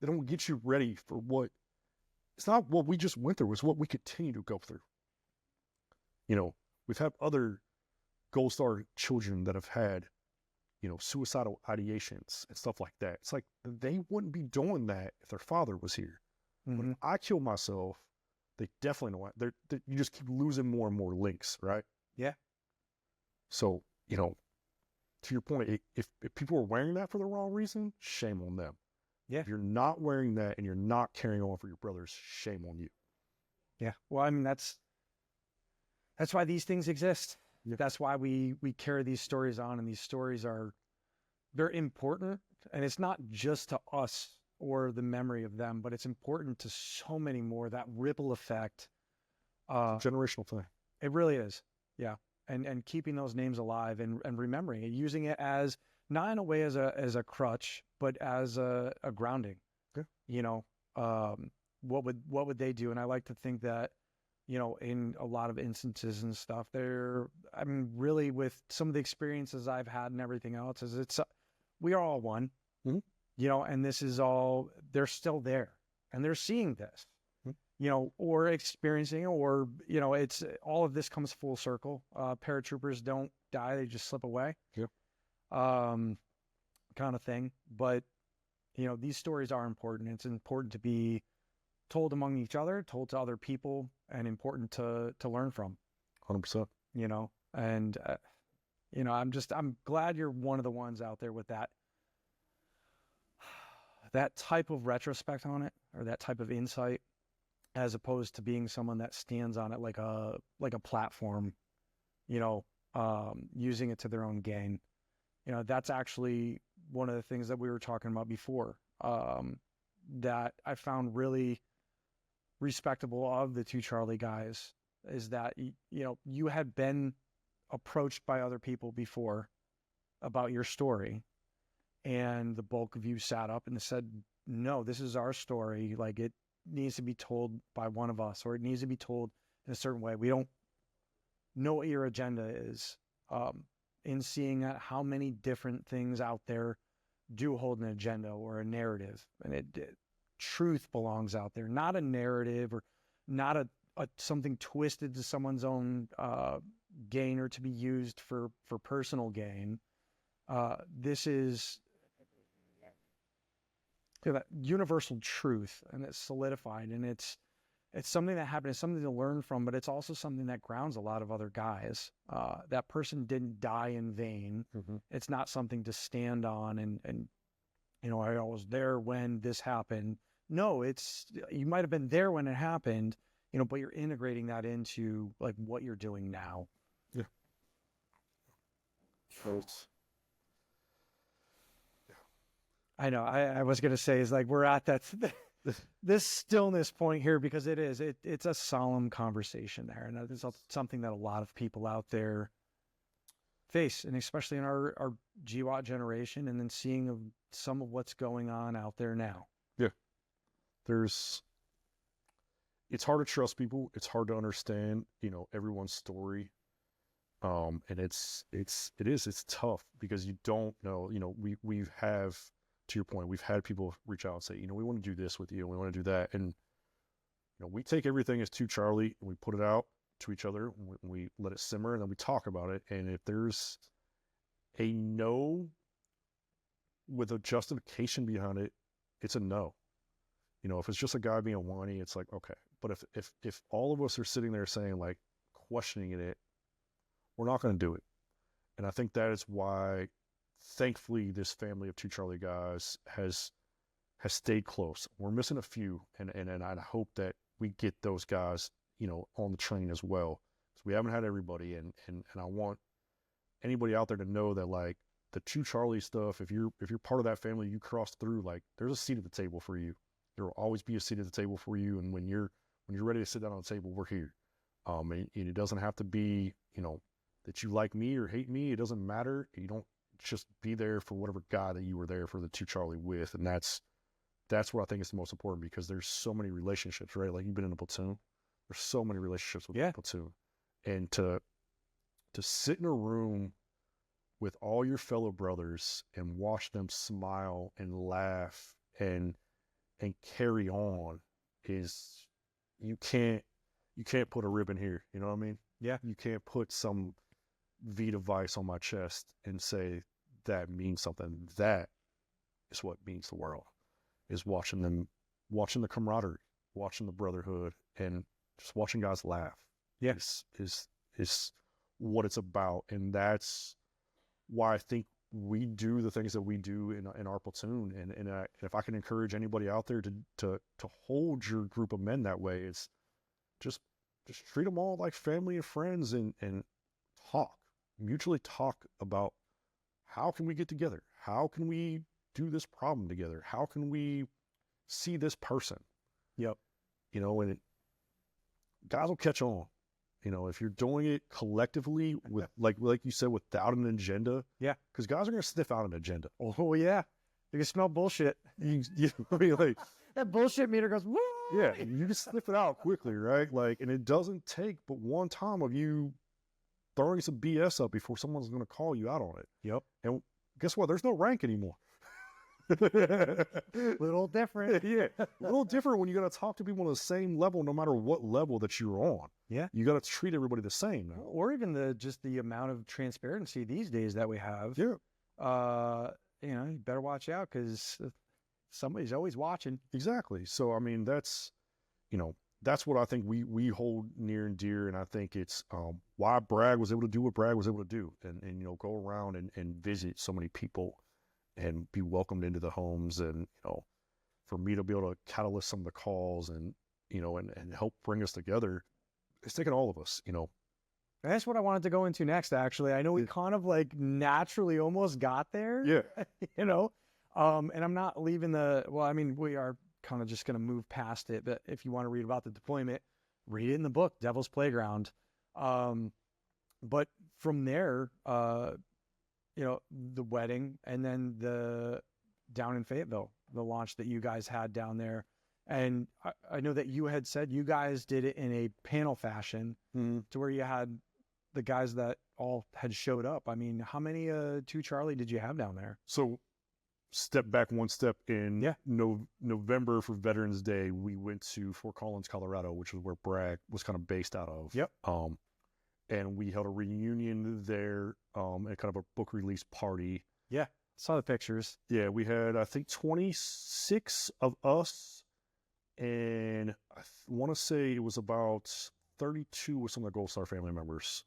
They don't get you ready for what, it's not what we just went through, it's what we continue to go through. You know, we've had other Gold Star children that have had, you know, suicidal ideations and stuff like that. It's like, they wouldn't be doing that if their father was here. Mm-hmm. When I kill myself, they definitely know it. You just keep losing more and more links, right? Yeah. So, you know, to your point, if people are wearing that for the wrong reason, shame on them. Yeah. If you're not wearing that and you're not carrying on for your brothers, shame on you. Yeah. Well, I mean, that's why these things exist. Yeah. That's why we carry these stories on, and these stories they're important, and it's not just to us or the memory of them, but it's important to so many more. That ripple effect. Generational thing. It really is. Yeah. And keeping those names alive and remembering it, using it as not in a way as a crutch, but as a grounding. Yeah. You know, what would they do? And I like to think that, you know, in a lot of instances and stuff, I mean, really with some of the experiences I've had and everything else, we are all one. Mm-hmm. You know, and this is all, they're still there and they're seeing this. You know, or experiencing, or, you know, it's all of this comes full circle. Paratroopers don't die, they just slip away. Yep. Kind of thing. But, you know, these stories are important. It's important to be told among each other, told to other people, and important to learn from. 100%. You know, and, you know, I'm glad you're one of the ones out there with that type of retrospect on it, or that type of insight, as opposed to being someone that stands on it like a platform, you know, using it to their own gain. You know, that's actually one of the things that we were talking about before, that I found really respectable of the two Charlie guys, is that, you know, you had been approached by other people before about your story, and the bulk of you sat up and said, no, this is our story. Like, it needs to be told by one of us, or it needs to be told in a certain way. We don't know what your agenda is. In seeing how many different things out there do hold an agenda or a narrative, and truth belongs out there, not a narrative, or not a something twisted to someone's own gain, or to be used for personal gain. This is that universal truth, and it's solidified, and it's something that happened. It's something to learn from, but it's also something that grounds a lot of other guys. That person didn't die in vain. Mm-hmm. It's not something to stand on and you know, I was there when this happened. No, you might have been there when it happened, you know, but you're integrating that into like what you're doing now. Yeah. I know. I was going to say, is like, we're at this stillness point here, because it's a solemn conversation there. And it's something that a lot of people out there face, and especially in our GWAT generation, and then seeing some of what's going on out there now. Yeah. It's hard to trust people. It's hard to understand, you know, everyone's story. And it's tough, because you don't know, you know, we have, to your point, we've had people reach out and say, you know, we want to do this with you, and we want to do that. And, you know, we take everything as to Charlie, and we put it out to each other, and we let it simmer, and then we talk about it. And if there's a no with a justification behind it, it's a no. You know, if it's just a guy being whiny, it's like, okay. But if all of us are sitting there saying, like, questioning it, we're not going to do it. And I think that is why, thankfully, this family of two Charlie guys has stayed close. We're missing a few, and I hope that we get those guys, on the train as well. So we haven't had everybody, and I want anybody out there to know that, like, the Two Charlie stuff, if you're part of that family, you cross through, like, there's a seat at the table for you. There will always be a seat at the table for you, and when you're ready to sit down on the table, we're here. And it doesn't have to be, that you like me or hate me. It doesn't matter. You don't just be there for whatever guy that you were there for the Two Charlie with, and that's what I think is the most important, because there's so many relationships, right? Like, you've been in a platoon. There's so many relationships with a platoon, and to sit in a room with all your fellow brothers and watch them smile and laugh and carry on is, you can't put a ribbon here. You know what I mean? Yeah. You can't put some V device on my chest and say that means something. That is what means the world, is watching the camaraderie, watching the brotherhood, and just watching guys laugh. Yes. Is what it's about. And that's why I think we do the things that we do in our platoon. And if I can encourage anybody out there to hold your group of men that way, it's just treat them all like family and friends, and mutually talk about, how can we get together? How can we do this problem together? How can we see this person? Yep. And guys will catch on. If you're doing it collectively with, like you said, without an agenda. Yeah. Because guys are going to sniff out an agenda. Oh yeah. You can smell bullshit. Like, that bullshit meter goes, woo! Yeah, you just sniff it out quickly, right? Like, and it doesn't take but one time of you throwing some BS up before someone's going to call you out on it. Yep. And guess what? There's no rank anymore. Little different. Yeah. A little different when you got to talk to people on the same level, no matter what level that you're on. Yeah. You got to treat everybody the same now. Or even just the amount of transparency these days that we have. Yeah. You better watch out, because somebody's always watching. Exactly. So, I mean, that's what I think we hold near and dear. And I think it's why Bragg was able to do what Bragg was able to do, and go around and visit so many people and be welcomed into the homes. And, for me to be able to catalyst some of the calls and help bring us together, it's taken all of us, And that's what I wanted to go into next, actually. I know we kind of like naturally almost got there. Yeah. And I'm not leaving we are kind of just going to move past it. But if you want to read about the deployment, read it in the book, Devil's Playground. But from there, the wedding, and then the down in Fayetteville, the launch that you guys had down there. And I know that you had said you guys did it in a panel fashion, to where you had the guys that all had showed up. I mean, how many Two Charlie did you have down there? So step back one step. In November for Veterans Day, we went to Fort Collins, Colorado, which is where Bragg was kind of based out of. Yep. And we held a reunion there, at kind of a book release party. Yeah, saw the pictures. Yeah, we had, I think, 26 of us, and I want to say it was about 32 with some of the Gold Star family members.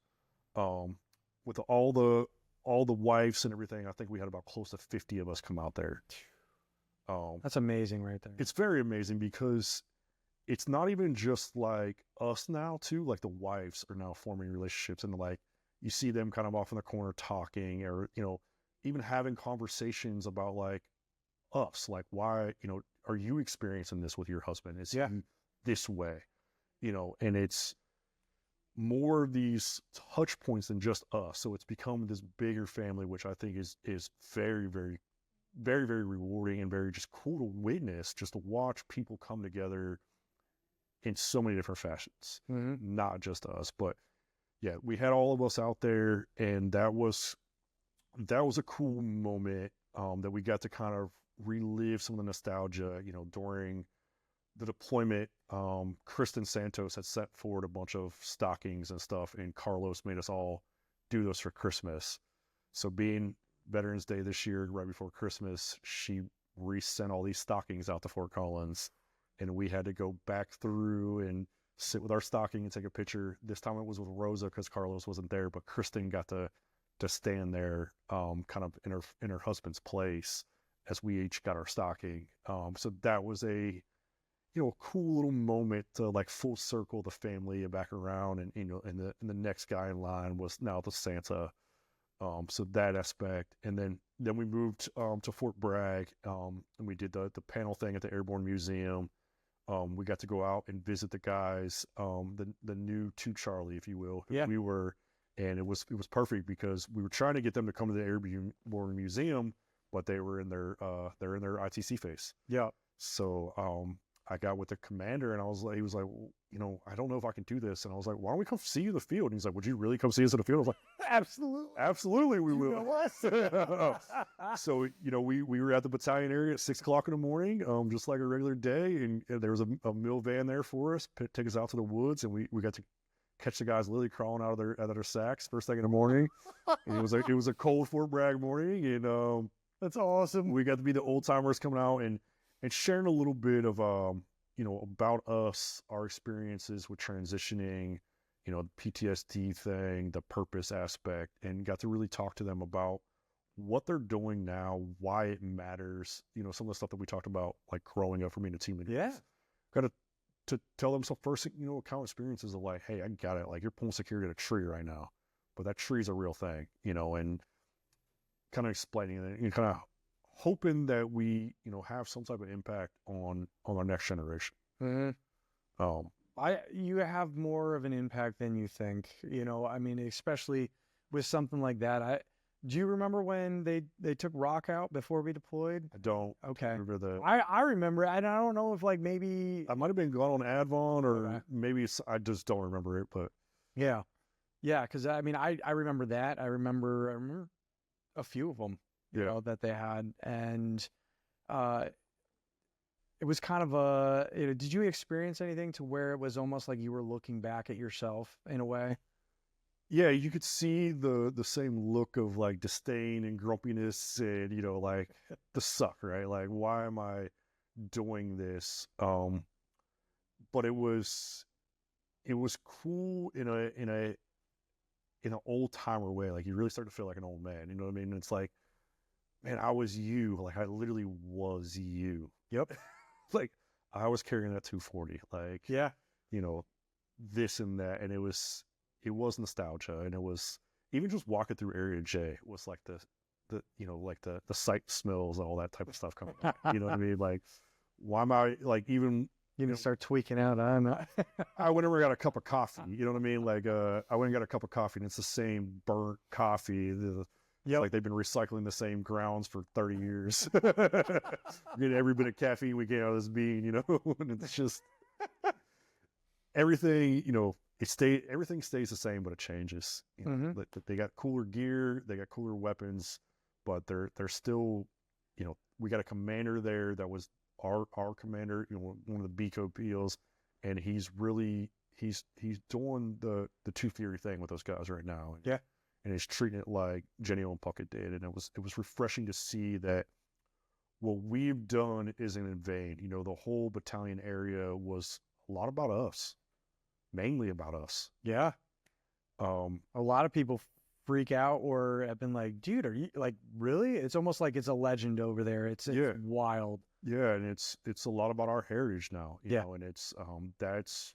With all the wives and everything, I think we had about close to 50 of us come out there. That's amazing right there. It's very amazing, because it's not even just like us now too. Like, the wives are now forming relationships, and like, you see them kind of off in the corner talking, or, even having conversations about like us, like, why, are you experiencing this with your husband? Is he this way? And it's more of these touch points than just us. So it's become this bigger family, which I think is very, very, very, very rewarding, and very just cool to witness, just to watch people come together in so many different fashions, not just us. But yeah, we had all of us out there, and that was a cool moment, that we got to kind of relive some of the nostalgia, during the deployment. Kristen Santos had sent forward a bunch of stockings and stuff, and Carlos made us all do those for Christmas. So, being Veterans Day this year, right before Christmas, she resent all these stockings out to Fort Collins, and we had to go back through and sit with our stocking and take a picture. This time it was with Rosa, because Carlos wasn't there, but Kristen got to stand there, kind of in her husband's place, as we each got our stocking. So that was a a cool little moment to like full circle the family back around, and and the next guy in line was now the Santa. So that aspect, and then we moved to Fort Bragg, and we did the panel thing at the Airborne Museum. We got to go out and visit the guys, the new 2 Charlie, if you will. Yeah. We were, and it was perfect because we were trying to get them to come to the Airborne Museum, but they're in their ITC phase. Yeah. So I got with the commander, and he was like, I don't know if I can do this. And I was like, why don't we come see you in the field? And he's like, would you really come see us in the field? I was like, absolutely, we will. So, we were at the battalion area at 6 o'clock in the morning, just like a regular day. And there was a mill van there for us, take us out to the woods. And we got to catch the guys literally crawling out of their sacks first thing in the morning. And it was a cold Fort Bragg morning. And That's awesome. we got to be the old timers coming out and sharing a little bit of, about us, our experiences with transitioning, the PTSD thing, the purpose aspect, and got to really talk to them about what they're doing now, why it matters, some of the stuff that we talked about, like growing up from being a team leader. Yeah. Got to tell them some first, account experiences of like, hey, I got it. Like, you're pulling security at a tree right now, but that tree is a real thing, and kind of explaining it, and kind of hoping that we, have some type of impact on our next generation. Mm-hmm. You have more of an impact than you think, I mean, especially with something like that. Do you remember when they took Rock out before we deployed? I don't. Okay. Remember I remember, and I don't know if like maybe I might have been gone on Advon, or maybe I just don't remember it, but yeah. Cause I mean, I remember that. I remember a few of them, that they had. And, it was kind of did you experience anything to where it was almost like you were looking back at yourself in a way? Yeah, you could see the same look of like disdain and grumpiness, and like the suck, right? Like, why am I doing this? But it was cool in an old timer way. Like, you really start to feel like an old man. You know what I mean? It's like, man, I was you. Like, I literally was you. Yep. Like, I was carrying that 240. Like, yeah, this and that, and it was nostalgia, and it was even just walking through Area J was like the sight smells and all that type of stuff coming back. You know what I mean? Like, why am I like even start tweaking out? I'm not. I went and got a cup of coffee. You know what I mean? Like, I went and got a cup of coffee, and it's the same burnt coffee. Like, they've been recycling the same grounds for 30 years. Get every bit of caffeine we get out of this bean, and it's just everything, everything stays the same, but it changes. They got cooler gear, they got cooler weapons, but they're still, we got a commander there that was our commander, one of the BCO POs, and he's doing the Two Fury thing with those guys right now. And he's treating it like Jenny and Puckett did, and it was refreshing to see that what we've done isn't in vain. The whole battalion area was a lot about us, mainly about us. Yeah. A lot of people freak out or have been like, dude, are you like, really? It's almost like it's a legend over there. It's wild. Yeah, and it's a lot about our heritage now. You know, and it's that's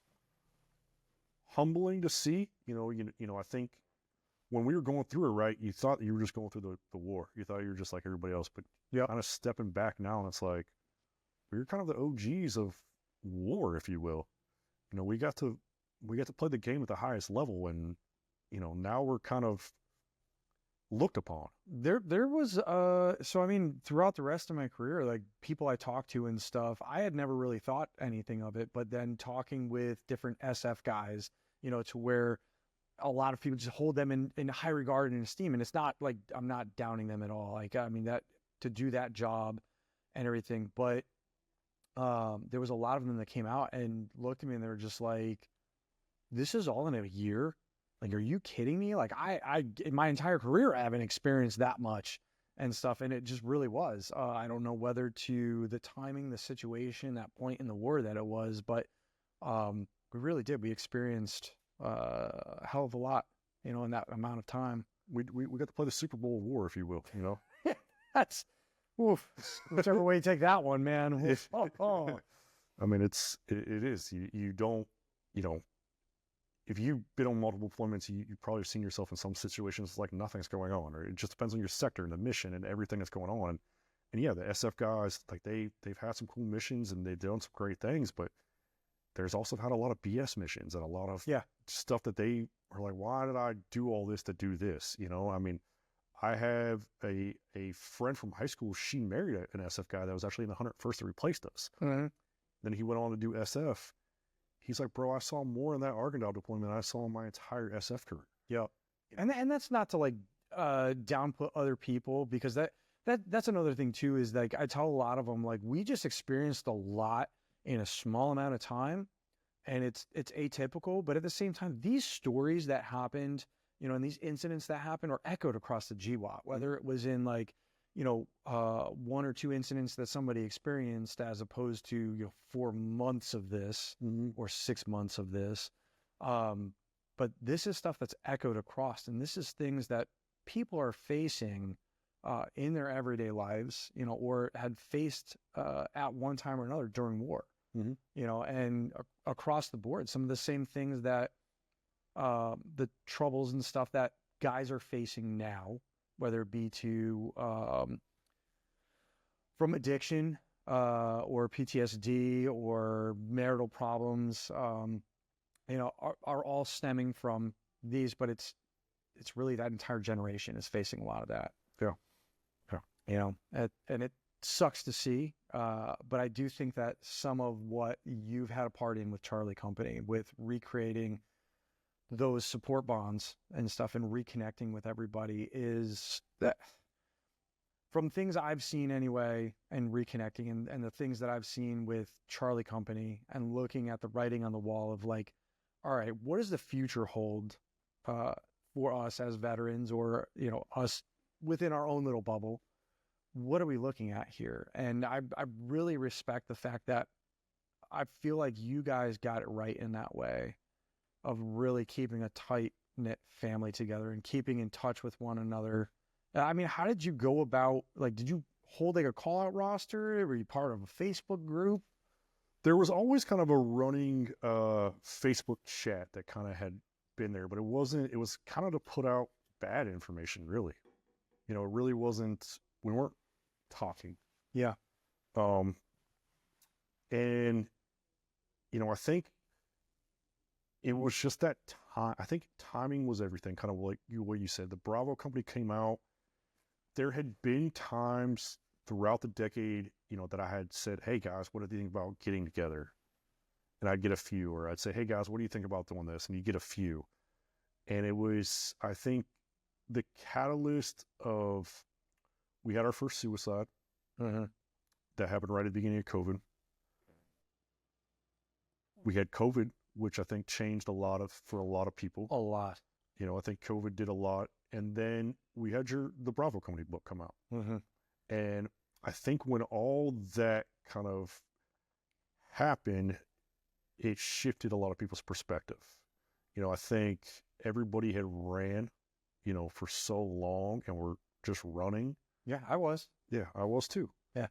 humbling to see. I think when we were going through it, right, you thought you were just going through the war. You thought you were just like everybody else, but kind of stepping back now, and it's like, we're kind of the OGs of war, if you will. We got to play the game at the highest level, and now we're kind of looked upon. There was so I mean, throughout the rest of my career, like people I talked to and stuff, I had never really thought anything of it, but then talking with different SF guys, to where a lot of people just hold them in high regard and esteem. And it's not like I'm not downing them at all. Like, I mean, that to do that job and everything. But there was a lot of them that came out and looked at me and they were just like, this is all in a year? Like, are you kidding me? Like, I in my entire career, I haven't experienced that much and stuff. And it just really was. I don't know whether to the timing, the situation, that point in the war that it was, but we really did. We experienced a hell of a lot, in that amount of time. We got to play the Super Bowl of war, if you will. That's whichever way you take that one, man. I mean, it is. You don't, you know, if you've been on multiple deployments, you probably have seen yourself in some situations like nothing's going on, or it just depends on your sector and the mission and everything that's going on. And yeah, the SF guys, like they've had some cool missions and they've done some great things, but there's also had a lot of BS missions and a lot of stuff that they are like, why did I do all this to do this? You know, I mean, I have a friend from high school. She married an SF guy that was actually in the 101st that replaced us. Mm-hmm. Then he went on to do SF. He's like, bro, I saw more in that Argandab deployment than I saw in my entire SF career. Yeah. And that's not to like downput other people, because that's another thing too, is like I tell a lot of them, like, we just experienced a lot in a small amount of time, and it's atypical, but at the same time, these stories that happened, you know, and these incidents that happened are echoed across the GWAT, whether it was in like, you know, 1 or 2 incidents that somebody experienced, as opposed to, you know, 4 months of this or 6 months of this. But this is stuff that's echoed across, and this is things that people are facing in their everyday lives, you know, or had faced at one time or another during war, you know, and across the board, some of the same things that the troubles and stuff that guys are facing now, whether it be to from addiction or PTSD or marital problems, you know, are all stemming from these. But it's really that entire generation is facing a lot of that. Yeah. You know, and it sucks to see. But I do think that some of what you've had a part in with Charlie Company, with recreating those support bonds and stuff and reconnecting with everybody, is that, from things I've seen anyway, and reconnecting and the things that I've seen with Charlie Company, and looking at the writing on the wall of like, all right, what does the future hold for us as veterans, or, you know, us within our own little bubble? What are we looking at here? And I really respect the fact that I feel like you guys got it right in that way, of really keeping a tight-knit family together and keeping in touch with one another. I mean, how did you go about, like, did you hold like a call-out roster? Were you part of a Facebook group? There was always kind of a running Facebook chat that kind of had been there, but it was kind of to put out bad information, really. You know, it really wasn't, we weren't talking. Yeah. And, you know, I think it was just that time. I think timing was everything, kind of like what you said. The Bravo company came out. There had been times throughout the decade, you know, that I had said, hey guys, what do you think about getting together? And I'd get a few, or I'd say, hey guys, what do you think about doing this? And you get a few. And it was, I think, the catalyst of, we had our first suicide that happened right at the beginning of COVID. We had COVID, which I think changed for a lot of people. A lot. You know, I think COVID did a lot. And then we had the Bravo Company book come out. And I think when all that kind of happened, it shifted a lot of people's perspective. You know, I think everybody had ran, you know, for so long, and we're just running. Yeah, I was. Yeah, I was too. Yeah.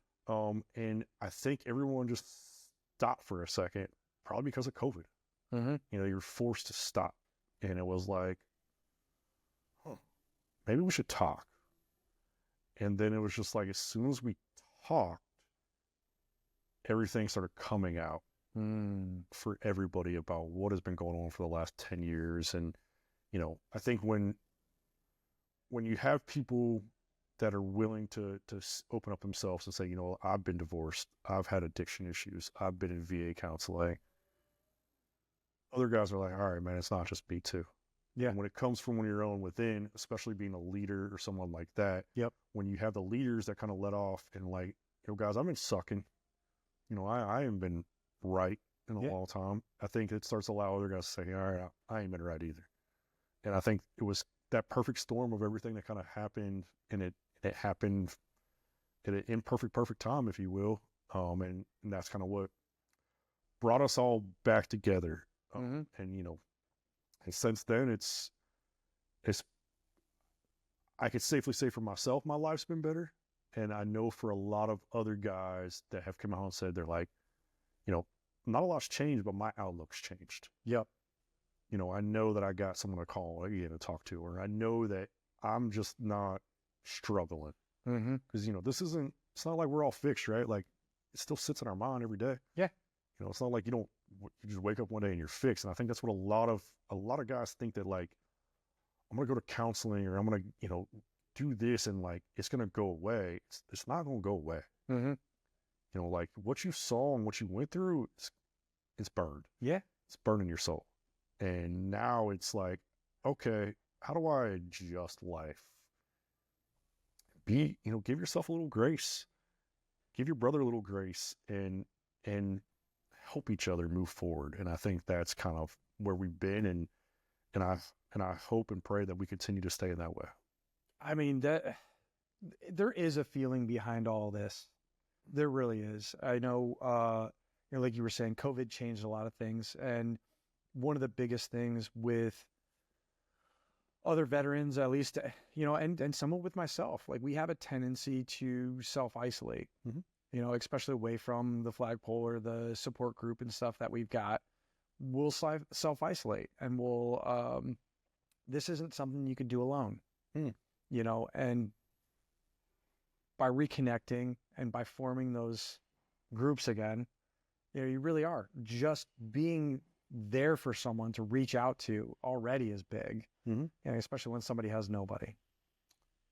And I think everyone just stopped for a second, probably because of COVID. You know, you're forced to stop. And it was like, maybe we should talk. And then it was just like, as soon as we talked, everything started coming out for everybody about what has been going on for the last 10 years. And, you know, I think when you have people that are willing to open up themselves and say, you know, I've been divorced, I've had addiction issues, I've been in VA counseling, other guys are like, all right, man, it's not just me too. Yeah. And when it comes from your own within, especially being a leader or someone like that, when you have the leaders that kind of let off and like, you know, guys, I've been sucking, you know, I haven't been right in a long time. I think it starts to allow other guys to say, all right, I ain't been right either. And I think it was that perfect storm of everything that kind of happened, and it happened at an perfect time, if you will. And that's kind of what brought us all back together. And, you know, and since then, it's I could safely say for myself, my life's been better. And I know for a lot of other guys that have come out and said, they're like, you know, not a lot's changed, but my outlook's changed. Yep. You know, I know that I got someone to call again to talk to, or I know that I'm just not struggling. Mm-hmm. Because, you know, it's not like we're all fixed, right? Like, it still sits in our mind every day. Yeah. You know, it's not like you just wake up one day and you're fixed. And I think that's what a lot of guys think, that like, I'm going to go to counseling, or I'm going to, you know, do this and like, it's going to go away. It's not going to go away. Mm-hmm. You know, like what you saw and what you went through, it's burned. Yeah. It's burning your soul. And now it's like, okay, how do I adjust life? You know, give yourself a little grace, give your brother a little grace, and help each other move forward. And I think that's kind of where we've been, and I hope and pray that we continue to stay in that way. I mean, that there is a feeling behind all this. There really is. I know, you know, like you were saying, COVID changed a lot of things, and one of the biggest things with other veterans, at least, you know, and someone with myself, like we have a tendency to self-isolate, Mm-hmm. you know, especially away from the flagpole or the support group and stuff that we've got. We'll self-isolate, and this isn't something you can do alone, you know, and by reconnecting and by forming those groups again, you know, you really are. Just being there for someone to reach out to already is big, Mm-hmm. and especially when somebody has nobody.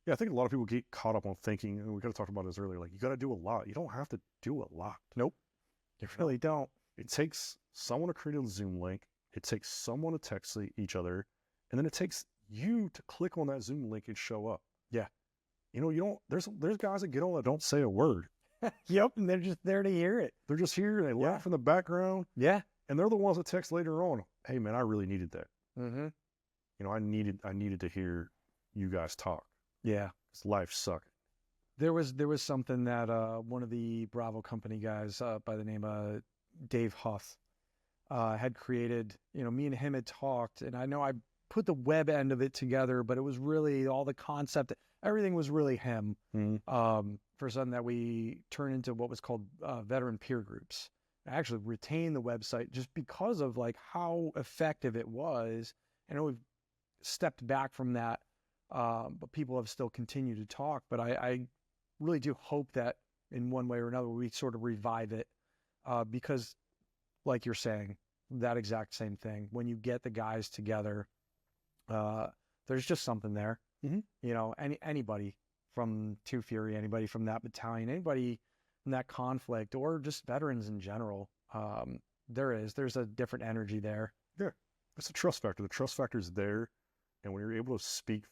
Yeah, I think a lot of people get caught up on thinking, and we could have talked about this earlier, like you got to do a lot. You don't have to do a lot. Nope. You really don't. It takes someone to create a Zoom link. It takes someone to text each other, and then it takes you to click on that Zoom link and show up. Yeah. You know, you don't. There's guys that get on that don't say a word. Yep, and they're just there to hear it. They're just here and they laugh in the background. Yeah. And they're the ones that text later on, "Hey man, I really needed that. Mm-hmm. You know, I needed to hear you guys talk. Yeah. Because life sucked." There was something that one of the Bravo company guys by the name of Dave Huth had created. You know, me and him had talked, and I know I put the web end of it together, but it was really all the concept. Everything was really him. Mm-hmm. For something that we turned into what was called veteran peer groups. I actually retained the website just because of like how effective it was. I know we've stepped back from that, but people have still continued to talk. But I really do hope that in one way or another we sort of revive it, because, like you're saying, that exact same thing. When you get the guys together, there's just something there. Mm-hmm. You know, anybody from Two Fury, anybody from that battalion, anybody from that conflict, or just veterans in general, there's a different energy there. Yeah, it's a trust factor. The trust factor is there, and when you're able to speak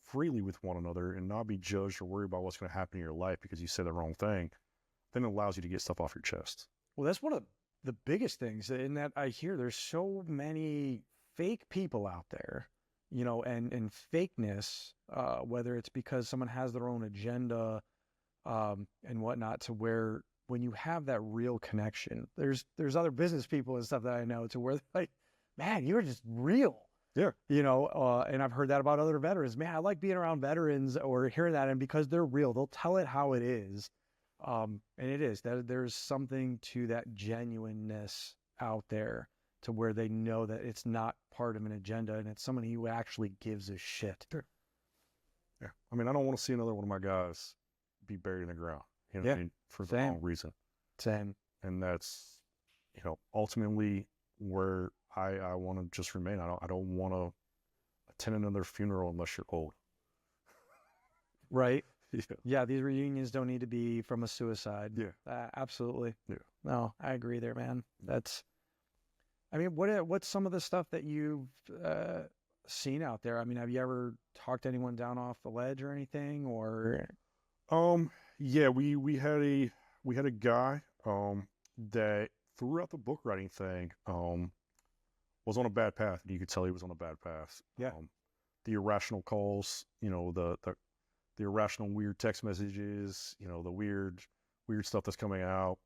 freely with one another and not be judged or worry about what's going to happen in your life because you said the wrong thing, then it allows you to get stuff off your chest. Well, that's one of the biggest things in that I hear. There's so many fake people out there, you know, and fakeness, whether it's because someone has their own agenda and whatnot, to where when you have that real connection, there's other business people and stuff that I know to where they're like, man, you're just real. Yeah. You know, and I've heard that about other veterans. Man, I like being around veterans or hearing that, and because they're real, they'll tell it how it is. And it is that there's something to that genuineness out there, to where they know that it's not part of an agenda and it's someone who actually gives a shit. Sure. Yeah. I mean, I don't want to see another one of my guys be buried in the ground, you know what I mean, for the wrong reason. Same. And that's, you know, ultimately where I want to just remain. I don't want to attend another funeral unless you're old. Right. Yeah. Yeah. These reunions don't need to be from a suicide. Yeah. Absolutely. Yeah. No, I agree there, man. I mean, what's some of the stuff that you've seen out there? I mean, have you ever talked to anyone down off the ledge or anything, or? Yeah, we had a guy that throughout the book writing thing was on a bad path. You could tell he was on a bad path. Yeah. The irrational calls, you know, the irrational weird text messages, you know, the weird stuff that's coming out.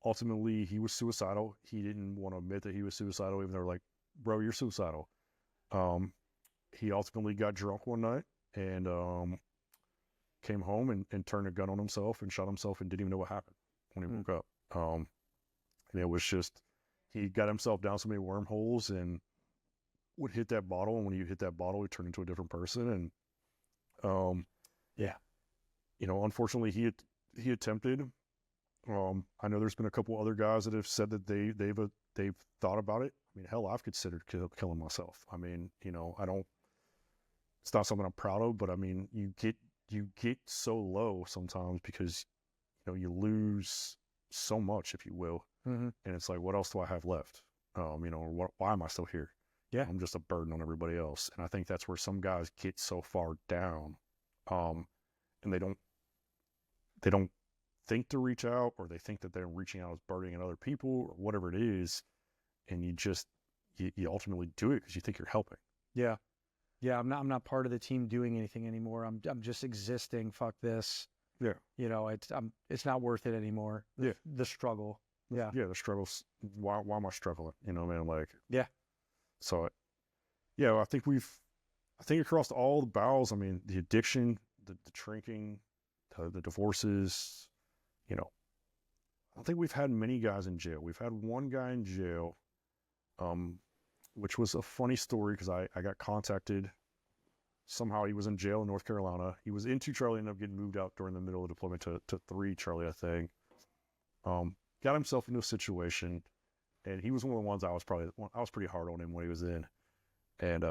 Ultimately, he was suicidal. He didn't want to admit that he was suicidal, even though they're like, bro, you're suicidal. He ultimately got drunk one night and came home and turned a gun on himself and shot himself and didn't even know what happened when he woke up. And it was just, he got himself down so many wormholes and would hit that bottle. And when you hit that bottle, he turned into a different person. And, Yeah. you know, unfortunately he attempted. I know there's been a couple other guys that have said that they've thought about it. I mean, hell, I've considered killing myself. I mean, you know, it's not something I'm proud of, but I mean, you get so low sometimes because, you know, you lose so much, if you will. Mm-hmm. And it's like, what else do I have left? You know, why am I still here? Yeah. I'm just a burden on everybody else. And I think that's where some guys get so far down, and they don't think to reach out, or they think that they're reaching out as burdening other people or whatever it is. And you ultimately do it because you think you're helping. Yeah. Yeah. I'm not part of the team doing anything anymore. I'm just existing. Fuck this. Yeah. You know, it's not worth it anymore. The struggle. Yeah. Yeah. The struggles. Why am I struggling? You know, man, like, yeah. So, yeah, I think across all the bowels, I mean, the addiction, the drinking, the divorces, you know, I think we've had many guys in jail. We've had one guy in jail, which was a funny story because I got contacted. Somehow he was in jail in North Carolina. He was in 2 Charlie, ended up getting moved out during the middle of deployment to 3 Charlie, I think. Got himself into a situation, and he was one of the ones I was pretty hard on him when he was in. And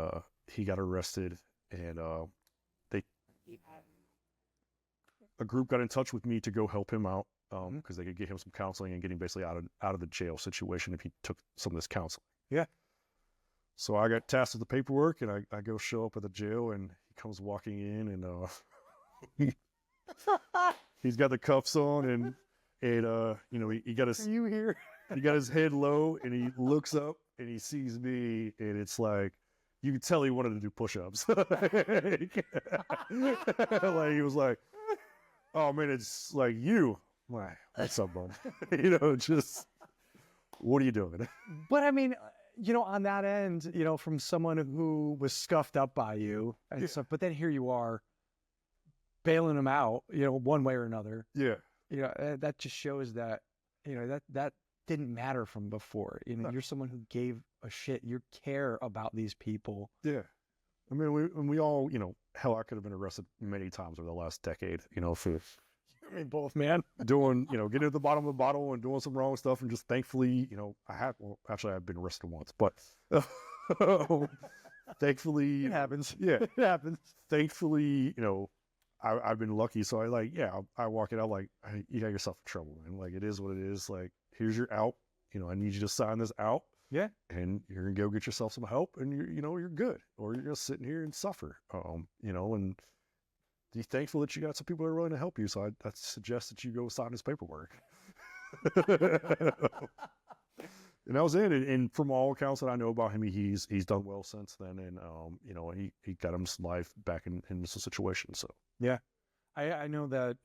he got arrested, and a group got in touch with me to go help him out because they could get him some counseling and get him basically out of the jail situation if he took some of this counseling. Yeah. So I got tasked with the paperwork, and I go show up at the jail, and he comes walking in, and he's got the cuffs on, and you know, he got his you here? He got his head low, and he looks up, and he sees me, and it's like, you can tell he wanted to do push-ups. Like he was like, "Oh man, it's like you." Why? What's up, bud? You know, just what are you doing? But I mean, you know, on that end, you know, from someone who was scuffed up by you and stuff, but then here you are bailing him out, you know, one way or another. Yeah. You know, that just shows that, you know, that didn't matter from before. You know, you're someone who gave a shit. You care about these people. Yeah. I mean, we all, you know, hell, I could have been arrested many times over the last decade, you know, for I mean, both, man. doing, you know, getting to the bottom of the bottle and doing some wrong stuff. And just thankfully, you know, I've been arrested once, but thankfully, It happens. Yeah. It happens. Thankfully, you know, I've been lucky. So I walk it out like, hey, you got yourself in trouble, man. Like, it is what it is. Like, here's your out. You know, I need you to sign this out. Yeah. And you're gonna go get yourself some help, and you're good, or you're just sitting here and suffer. You know, and be thankful that you got some people that are willing to help you. So I suggest that you go sign his paperwork. And that was it. And from all accounts that I know about him, he's done well since then. And you know, he got him some life back in this situation. So yeah, I know that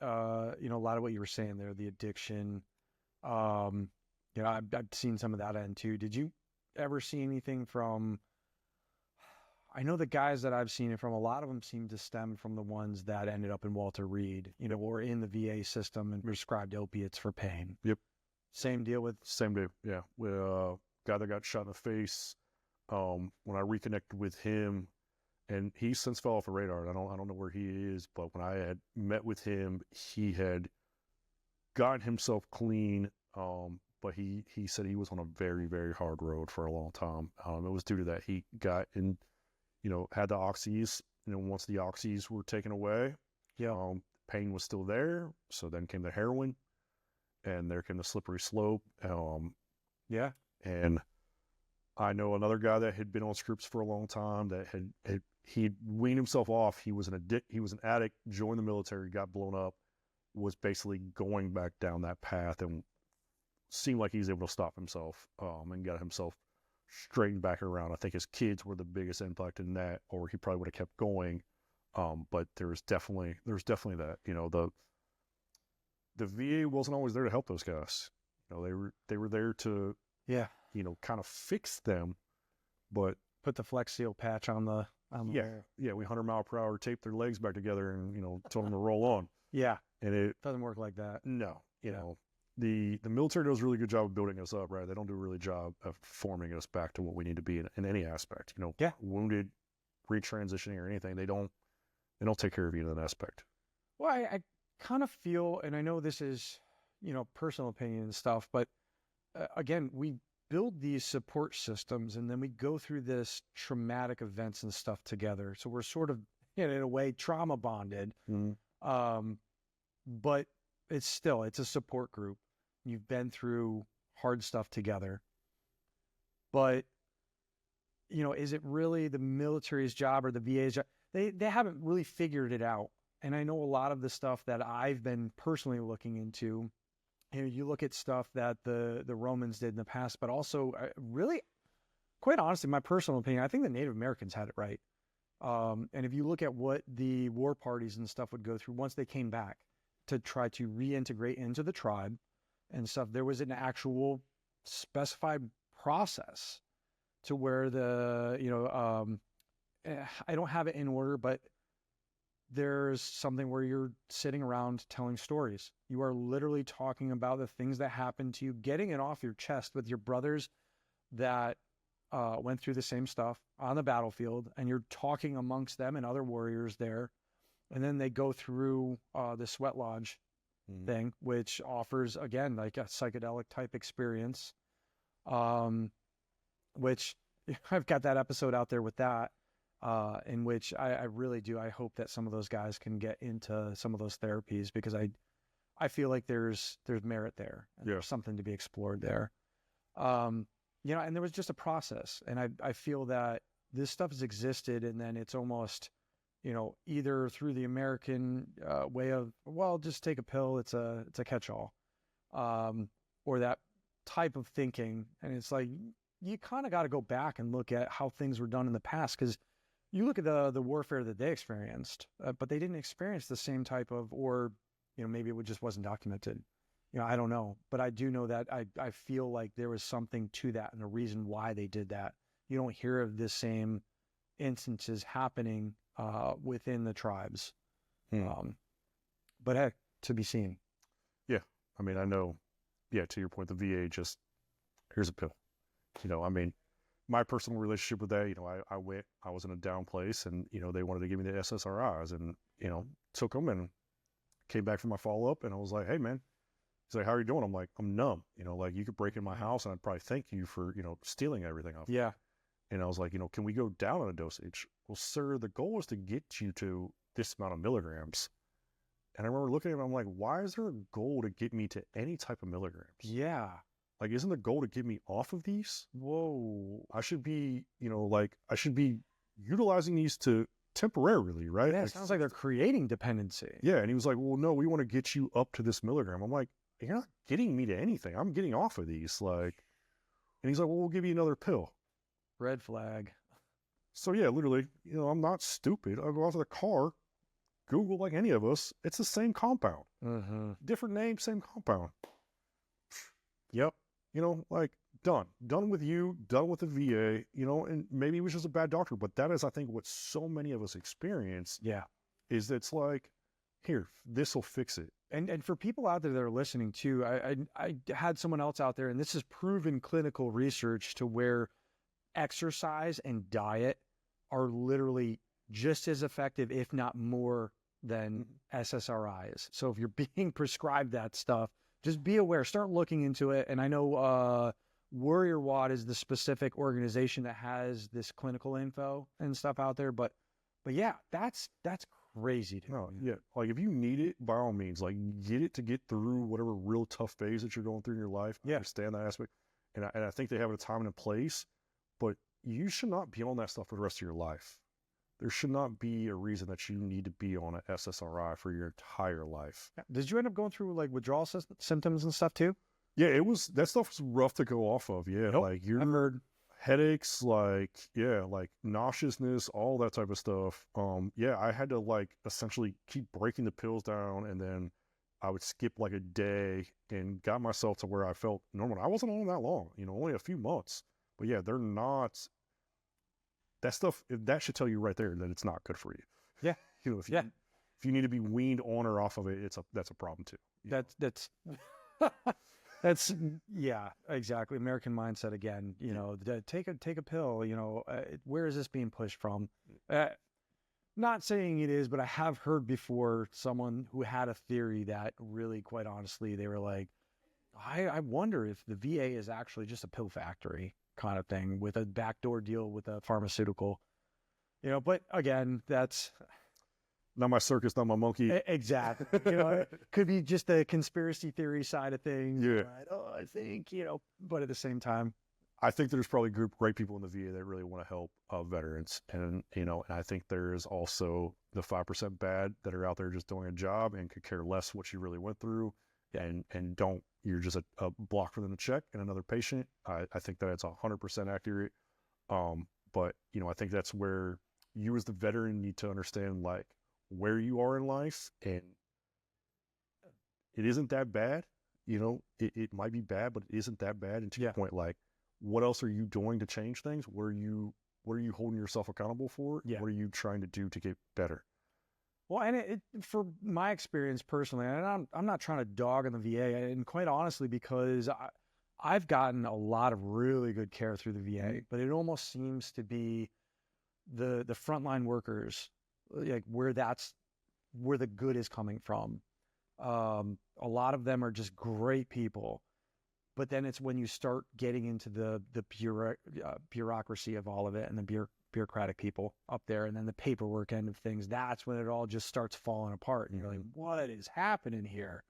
you know, a lot of what you were saying there, the addiction. You know, I've seen some of that end too. Did you ever see anything from? I know the guys that I've seen it from, a lot of them seem to stem from the ones that ended up in Walter Reed, you know, or in the VA system and prescribed opiates for pain. Yep. Same deal with. Same day. Yeah. With guy that got shot in the face. When I reconnected with him, and he since fell off the radar. I don't know where he is, but when I had met with him, he had gotten himself clean. But he said he was on a very, very hard road for a long time. It was due to that. He got in, you know, had the oxys, and then once the oxys were taken away, pain was still there. So then came the heroin, and there came the slippery slope. Yeah. And I know another guy that had been on scripts for a long time that he'd weaned himself off. He was an addict, joined the military, got blown up, was basically going back down that path, and seemed like he was able to stop himself, and got himself straightened back around. I think his kids were the biggest impact in that, or he probably would have kept going. But there's definitely that, you know, the VA wasn't always there to help those guys. You know, they were there to, Yeah. you know, kind of fix them, but Put the Flex Seal patch on the. we 100-mile-per-hour taped their legs back together and, you know, told them to roll on. Yeah. And it Doesn't work like that. no, you know, the military does a really good job of building us up, right? They don't do a really job of forming us back to what we need to be in any aspect. You know, Yeah. wounded, retransitioning or anything, they don't take care of you in that aspect. Well, I kind of feel, and I know this is, personal opinion and stuff, but again, we build these support systems and then we go through this traumatic events and stuff together. So we're sort of, in a way, trauma bonded. But it's a support group. You've been through hard stuff together. But, is it really the military's job or the VA's job? They haven't really figured it out. And I know a lot of the stuff that I've been personally looking into, you look at stuff that the Romans did in the past, but also really, quite honestly, my personal opinion, I think the Native Americans had it right. And if you look at what the war parties and stuff would go through once they came back to try to reintegrate into the tribe and stuff, there was an actual specified process to where I don't have it in order, but there's something where you're sitting around telling stories. You are literally talking about the things that happened to you, getting it off your chest with your brothers that went through the same stuff on the battlefield, and you're talking amongst them and other warriors there. And then they go through the sweat lodge thing, which offers, again, like a psychedelic type experience, which I've got that episode out there with that. In which I really do. I hope that some of those guys can get into some of those therapies, because I feel like there's merit there. And there's something to be explored there. And there was just a process, and I feel that this stuff has existed, and then it's almost, either through the American way of, well, just take a pill, it's a catch-all, or that type of thinking. And it's like, you kind of got to go back and look at how things were done in the past, because you look at the warfare that they experienced, but they didn't experience the same type of, or, maybe it just wasn't documented. I don't know, but I do know that I feel like there was something to that and a reason why they did that. You don't hear of the same instances happening within the tribes. But heck, to be seen. Yeah. I mean, I know, to your point, the VA just, here's a pill. My personal relationship with that, I was in a down place, and, they wanted to give me the SSRIs, and, took them and came back from my follow-up, and I was like, hey, man. He's like, how are you doing? I'm like, I'm numb. Like, you could break in my house and I'd probably thank you for, stealing everything off. Yeah. And I was like, can we go down on a dosage? Well, sir, the goal is to get you to this amount of milligrams. And I remember looking at him, I'm like, why is there a goal to get me to any type of milligrams? Yeah. Like, isn't the goal to get me off of these? Whoa. I should be, I should be utilizing these to temporarily, right? Yeah, it sounds like they're creating dependency. Yeah. And he was like, well, no, we want to get you up to this milligram. I'm like, you're not getting me to anything. I'm getting off of these. And he's like, well, we'll give you another pill. Red flag. So yeah, literally, I'm not stupid. I'll go out to the car, Google like any of us. It's the same compound. Different name, same compound. Yep. Done with you, done with the VA, and maybe he was just a bad doctor, but that is, I think, what so many of us experience. Yeah. Is that it's like, here, this will fix it. And for people out there that are listening too, I had someone else out there, and this is proven clinical research, to where exercise and diet are literally just as effective, if not more, than SSRIs. So if you're being prescribed that stuff, just be aware, start looking into it. And I know Warrior Wad is the specific organization that has this clinical info and stuff out there. But yeah, that's crazy to me. Yeah. Like, if you need it, by all means, get it to get through whatever real tough phase that you're going through in your life. I understand that aspect. And I think they have a time and a place, but you should not be on that stuff for the rest of your life. There should not be a reason that you need to be on an SSRI for your entire life. Did you end up going through withdrawal symptoms and stuff too? Yeah, that stuff was rough to go off of. Yeah. Nope. I've heard headaches, nauseousness, all that type of stuff. I had to essentially keep breaking the pills down, and then I would skip a day and got myself to where I felt normal. I wasn't on that long, only a few months. But yeah, they're not. That stuff, that should tell you right there that it's not good for you. Yeah. If you need to be weaned on or off of it, that's a problem too. That's That's yeah, exactly. American mindset again. You know, take a pill. You know, where is this being pushed from? Not saying it is, but I have heard before someone who had a theory that really, quite honestly, they were like, I wonder if the VA is actually just a pill factory kind of thing with a backdoor deal with a pharmaceutical. You know, but again, that's Not my circus, not my monkey. exactly. You know, it could be just the conspiracy theory side of things. Yeah. Right? Oh, I think, you know, but at the same time, I think there's probably great people in the VA that really want to help veterans, and and I think there's also the 5% bad that are out there just doing a job and could care less what you really went through, and don't you're just a block for them to check and another patient. I think that it's 100% accurate. But I think that's where you as the veteran need to understand like where you are in life, and it isn't that bad. It might be bad, but it isn't that bad. And to your point, like, what else are you doing to change things? What are you holding yourself accountable for? Yeah. What are you trying to do to get better? well, and it for my experience personally, and I'm not trying to dog on the VA, and quite honestly, because I've gotten a lot of really good care through the VA, but it almost seems to be the frontline workers, like where the good is coming from. A lot of them are just great people, but then it's when you start getting into the bureaucracy of all of it and the bureaucratic people up there, and then the paperwork end of things, that's when it all just starts falling apart, and you're like, what is happening here?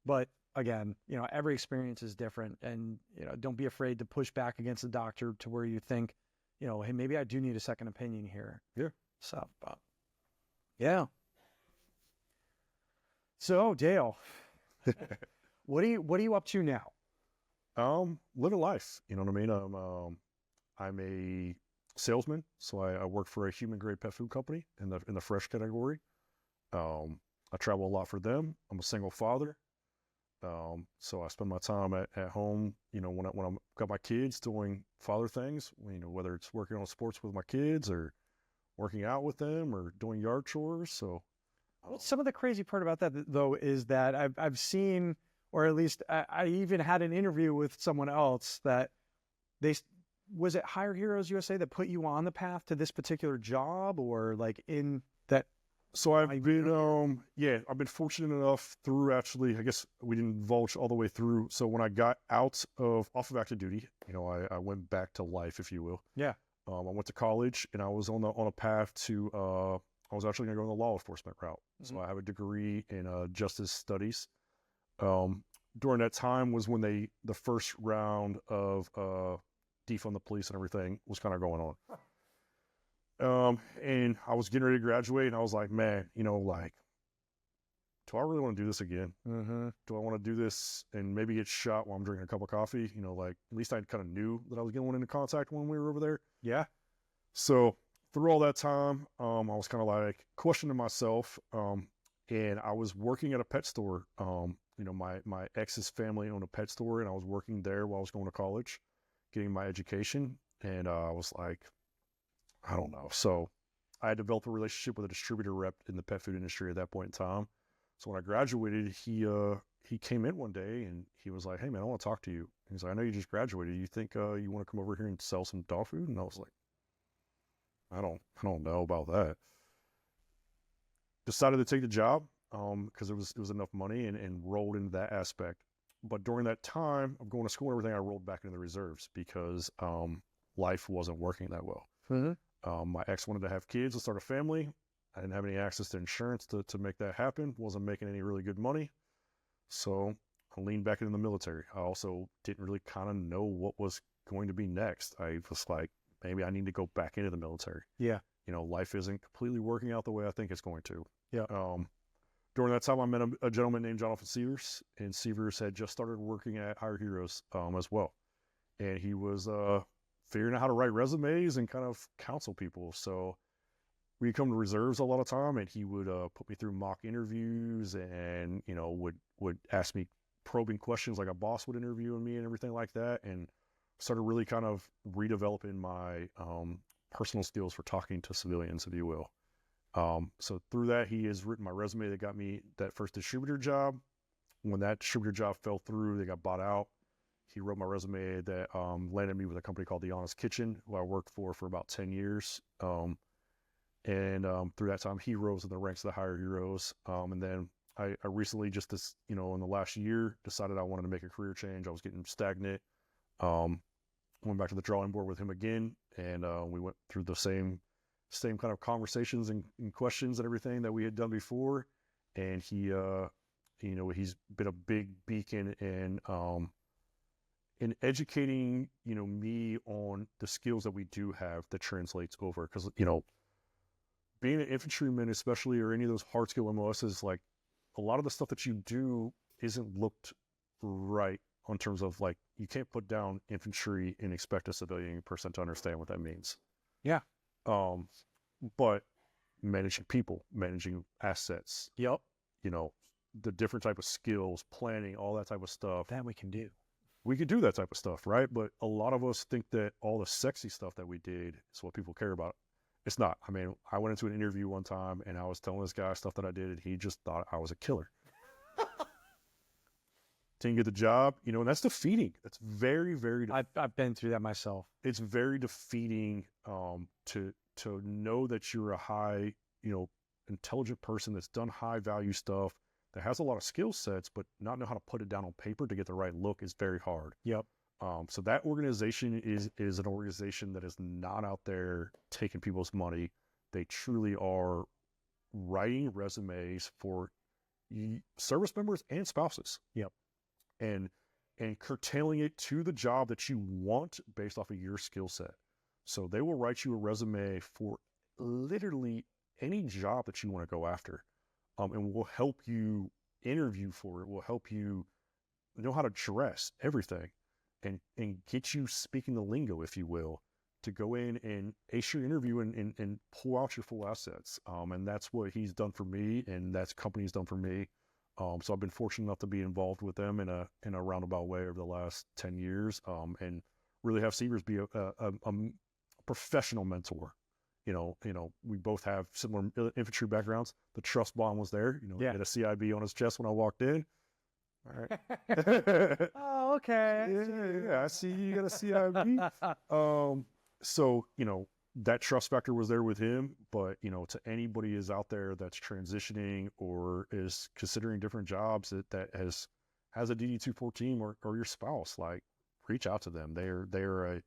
But again, every experience is different, and don't be afraid to push back against the doctor to where you think, hey, maybe I do need a second opinion here. Yeah. So, yeah. So, Dale, what are you up to now? Living life. You know what I mean? I'm a salesman, so I work for a human grade pet food company in the fresh category. I travel a lot for them. I'm a single father. So I spend my time at home, when I'm got my kids doing father things, whether it's working on sports with my kids or working out with them or doing yard chores. So, well, some of the crazy part about that, though, is that I've seen, or at least I even had an interview with someone else that was it Hire Heroes USA that put you on the path to this particular job, or like in that? So I've been fortunate enough through, actually, I guess we didn't divulge all the way through. So when I got off of active duty, I went back to life, if you will. Yeah. I went to college, and I was on a path to, I was actually going to go on the law enforcement route. Mm-hmm. So I have a degree in justice studies. During that time was when the first round of defund the police and everything was kind of going on. And I was getting ready to graduate, and I was like, man, like, do I really want to do this again? Mm-hmm. Do I want to do this and maybe get shot while I'm drinking a cup of coffee? Like, at least I kind of knew that I was going into contact when we were over there. Yeah. So through all that time, I was kind of like questioning myself. And I was working at a pet store. My ex's family owned a pet store, and I was working there while I was going to college, getting my education. And I was like, I don't know. So I developed a relationship with a distributor rep in the pet food industry at that point in time. So when I graduated, he came in one day and he was like, hey man, I want to talk to you. He's like, I know you just graduated. You think you want to come over here and sell some dog food? And I was like, I don't know about that. Decided to take the job because it was enough money, and rolled into that aspect. But during that time of going to school and everything, I rolled back into the reserves because life wasn't working that well. Mm-hmm. My ex wanted to have kids and start a family. I didn't have any access to insurance to make that happen. Wasn't making any really good money. So I leaned back into the military. I also didn't really kind of know what was going to be next. I was like, maybe I need to go back into the military. Yeah. Life isn't completely working out the way I think it's going to. Yeah. During that time, I met a gentleman named Jonathan Severs, and Severs had just started working at Hire Heroes as well. And he was figuring out how to write resumes and kind of counsel people. So we come to reserves a lot of time, and he would put me through mock interviews, and would ask me probing questions like a boss would interview me and everything like that, and started really kind of redeveloping my personal skills for talking to civilians, if you will. So through that, he has written my resume that got me that first distributor job. when that distributor job fell through, they got bought out. He wrote my resume that landed me with a company called The Honest Kitchen, who I worked for about 10 years. And through that time, he rose in the ranks of the higher heroes. And then I recently, just this, in the last year, decided I wanted to make a career change. I was getting stagnant. Went back to the drawing board with him again, and we went through the same kind of conversations and questions and everything that we had done before. And he, he's been a big beacon in educating, me on the skills that we do have that translates over. Because, being an infantryman, especially, or any of those hard skill MOSs, like a lot of the stuff that you do isn't looked right in terms of, like, you can't put down infantry and expect a civilian person to understand what that means. Yeah. But managing people, managing assets, Yep. The different type of skills, planning, all that type of stuff. That we can do. We could do that type of stuff, right? But a lot of us think that all the sexy stuff that we did is what people care about. It's not. I mean, I went into an interview one time and I was telling this guy stuff that I did, and he just thought I was a killer. Didn't get the job, and that's defeating. That's very, very. I've been through that myself. It's very defeating to know that you're a high, intelligent person that's done high value stuff, that has a lot of skill sets, but not know how to put it down on paper to get the right look is very hard. Yep. So that organization is an organization that is not out there taking people's money. They truly are writing resumes for service members and spouses. Yep. And curtailing it to the job that you want based off of your skill set. So they will write you a resume for literally any job that you want to go after. And will help you interview for it, will help you know how to dress, everything, and get you speaking the lingo, if you will, to go in and ace your interview and pull out your full assets. And that's what he's done for me, and that's company's done for me. So I've been fortunate enough to be involved with them in a roundabout way over the last 10 years, and really have Severs be a professional mentor. We both have similar infantry backgrounds. The trust bond was there. He had a CIB on his chest when I walked in. All right. Oh, okay. Yeah, I see you got a CIB. So, that trust factor was there with him, but, to anybody is out there that's transitioning or is considering different jobs that has a DD-214 or your spouse, like, reach out to them. They're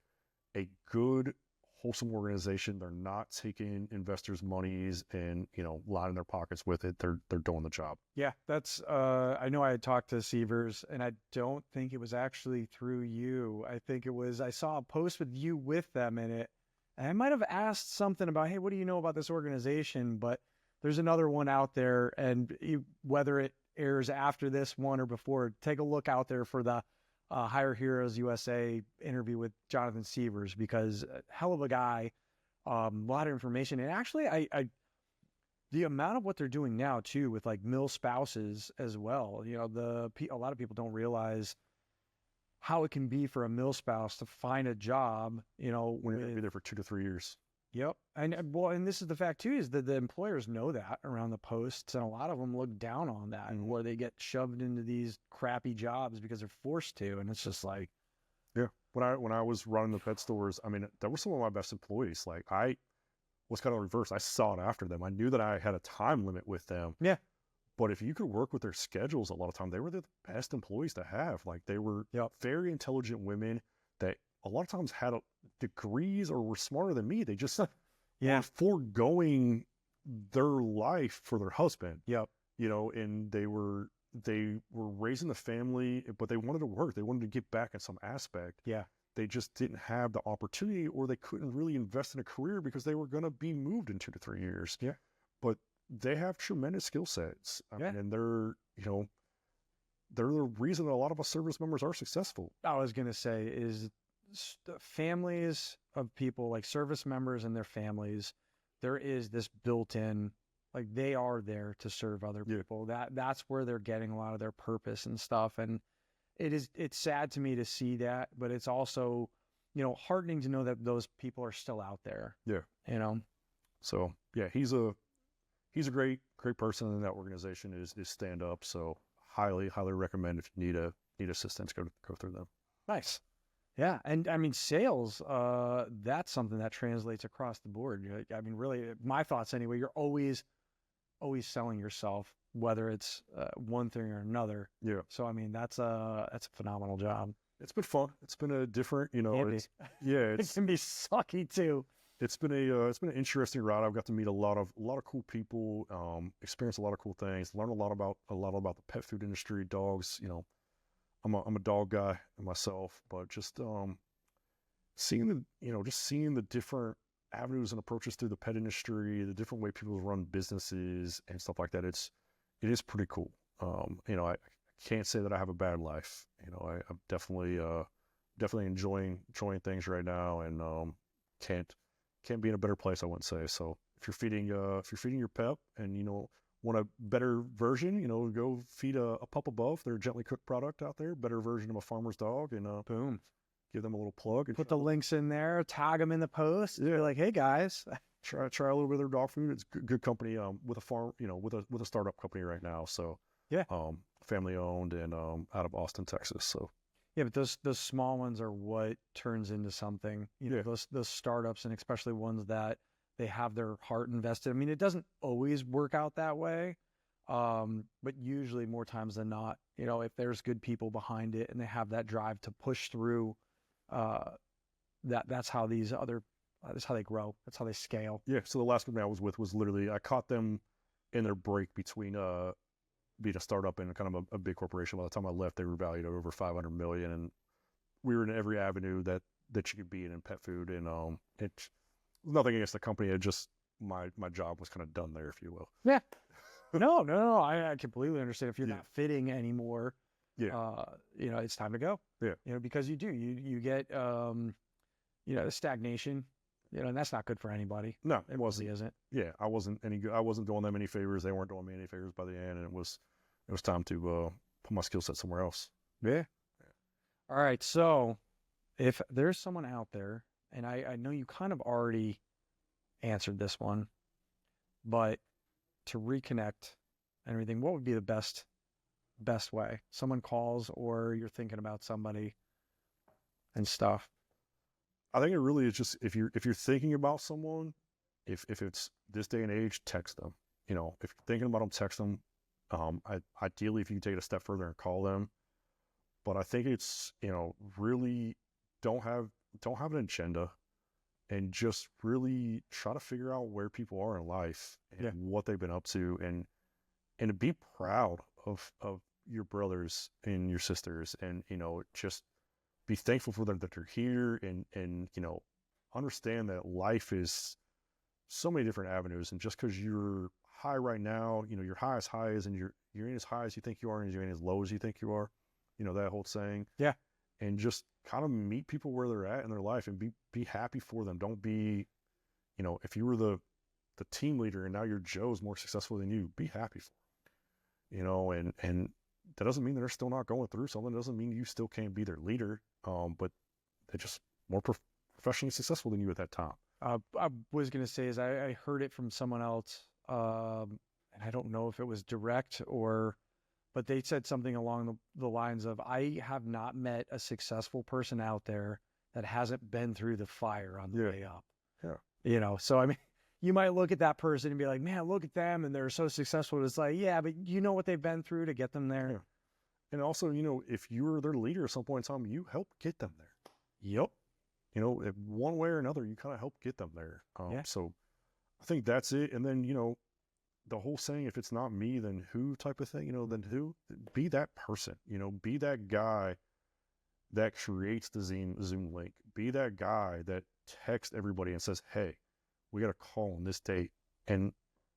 a good, wholesome organization. They're not taking investors' monies and, lining their pockets with it. They're doing the job. Yeah, that's, I know I had talked to Severs, and I don't think it was actually through you. I think it was, I saw a post with you with them in it. And I might have asked something about, hey, what do you know about this organization? But there's another one out there, and whether it airs after this one or before, take a look out there for the Higher Heroes USA interview with Jonathan Severs, because hell of a guy, a lot of information. And actually, I the amount of what they're doing now too with like mill spouses as well. A lot of people don't realize how it can be for a mill spouse to find a job. When you're going to be there for 2 to 3 years. Yep. And this is the fact too, is that the employers know that around the posts, and a lot of them look down on that, and where they get shoved into these crappy jobs because they're forced to. And it's just like, yeah. When I was running the pet stores, I mean, that were some of my best employees. Like, I was kind of reverse. I sought after them. I knew that I had a time limit with them. yeah, But if you could work with their schedules, a lot of time they were the best employees to have. Like, they were very intelligent women that a lot of times had degrees or were smarter than me. They just were foregoing their life for their husband. Yep. And they were raising the family, but they wanted to work. They wanted to get back in some aspect. Yeah. They just didn't have the opportunity, or they couldn't really invest in a career because they were going to be moved in 2 to 3 years. Yeah. But they have tremendous skill sets. I mean, and they're the reason that a lot of us service members are successful. I was going to say is families of people, like service members and their families, there is this built-in, like, they are there to serve other people. That's where they're getting a lot of their purpose and stuff. And it's sad to me to see that, but it's also, heartening to know that those people are still out there. Yeah. So yeah, he's a great person in that organization, is stand up. So highly recommend if you need assistance, go through them. Nice. Yeah. And I mean, sales, that's something that translates across the board. I mean, really, my thoughts anyway, you're always selling yourself, whether it's one thing or another. Yeah. So, I mean, that's a phenomenal job. It's been fun. It's been a different, It can be sucky too. It's been an interesting ride. I've got to meet a lot of cool people, experience a lot of cool things, learn a lot about the pet food industry, dogs. I'm a dog guy myself, but just seeing the different avenues and approaches through the pet industry, the different way people run businesses and stuff like that. It is pretty cool. I can't say that I have a bad life. I'm definitely enjoying things right now, and can't be in a better place, I wouldn't say. So if you're feeding your pet and want a better version, go feed a Pup Above. They're a gently cooked product out there, better version of a farmer's dog, and boom, give them a little plug. And put the links in there, tag them in the post. Yeah, like, hey guys, try a little bit of their dog food. It's good company. With a farm, with a startup company right now. So yeah, family owned and out of Austin, Texas. So yeah, but those small ones are what turns into something. Those startups, and especially ones that they have their heart invested. I mean, it doesn't always work out that way, but usually more times than not, if there's good people behind it and they have that drive to push through, that's how that's how they grow. That's how they scale. Yeah. So the last company I was with was literally, I caught them in their break between being a startup and kind of a big corporation. By the time I left, they were valued at over 500 million, and we were in every avenue that you could be in pet food. And it's nothing against the company. It just my job was kind of done there, if you will. Yeah. No. I completely understand. If you're not fitting anymore, it's time to go. Yeah. Because you get stagnation, and that's not good for anybody. No, it wasn't. Isn't. Yeah, I wasn't any good. I wasn't doing them any favors. They weren't doing me any favors by the end, and it was time to put my skill set somewhere else. Yeah. All right. So if there's someone out there, and I know you kind of already answered this one, but to reconnect and everything, what would be the best way? Someone calls, or you're thinking about somebody and stuff. I think it really is just if you're thinking about someone, if it's this day and age, text them. If you're thinking about them, text them. Ideally, if you can take it a step further and call them. But I think it's really don't have an agenda, and just really try to figure out where people are in life and what they've been up to, and to be proud of your brothers and your sisters, and just be thankful for them that they're here, and understand that life is so many different avenues, and just because you're high right now, you're high as high as, and you ain't as high as you think you are, and you ain't as low as you think you are, that whole saying. Yeah. And just kind of meet people where they're at in their life, and be happy for them. Don't be, if you were the team leader and now your Joe's more successful than you, be happy for them. And that doesn't mean that they're still not going through something. It doesn't mean you still can't be their leader. But they're just more professionally successful than you at that time. I was going to say is I heard it from someone else, and I don't know if it was direct but they said something along the lines of, I have not met a successful person out there that hasn't been through the fire on the way up. Yeah. So I mean, you might look at that person and be like, man, look at them, and they're so successful. It's like, yeah, but you know what they've been through to get them there. Yeah. And also, if you were their leader at some point in time, you help get them there. Yep. If one way or another, you kind of help get them there. So I think that's it. And then, the whole saying, if it's not me, then who type of thing, then who? Be that person, be that guy that creates the Zoom link. Be that guy that texts everybody and says, hey, we got a call on this date. And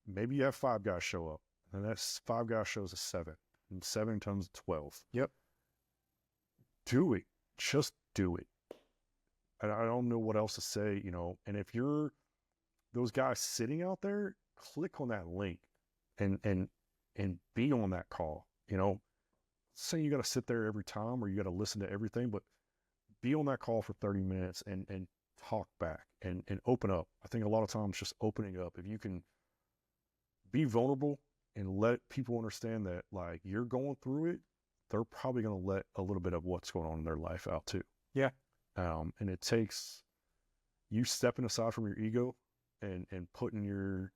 maybe you have 5 guys show up, and that 5 guys shows a 7. And 7 times 12. Yep. Do it. Just do it. I don't know what else to say, and if you're those guys sitting out there, click on that link and be on that call. Say you got to sit there every time, or you got to listen to everything, but be on that call for 30 minutes and talk back and open up. I think a lot of times just opening up, if you can be vulnerable and let people understand that, like, you're going through it, they're probably going to let a little bit of what's going on in their life out too. Yeah. And it takes you stepping aside from your ego and putting your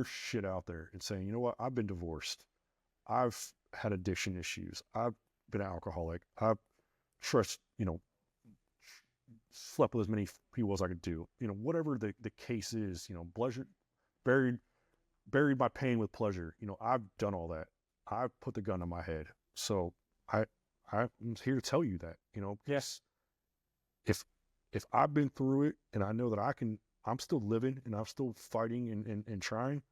shit out there and saying, you know what, I've been divorced, I've had addiction issues, I've been an alcoholic, I've slept with as many people as I could do, whatever the case is, pleasure, buried my pain with pleasure. I've done all that. I've put the gun to my head. So I'm here to tell you that, Yes. If I've been through it and I know that I'm still living and I'm still fighting and trying,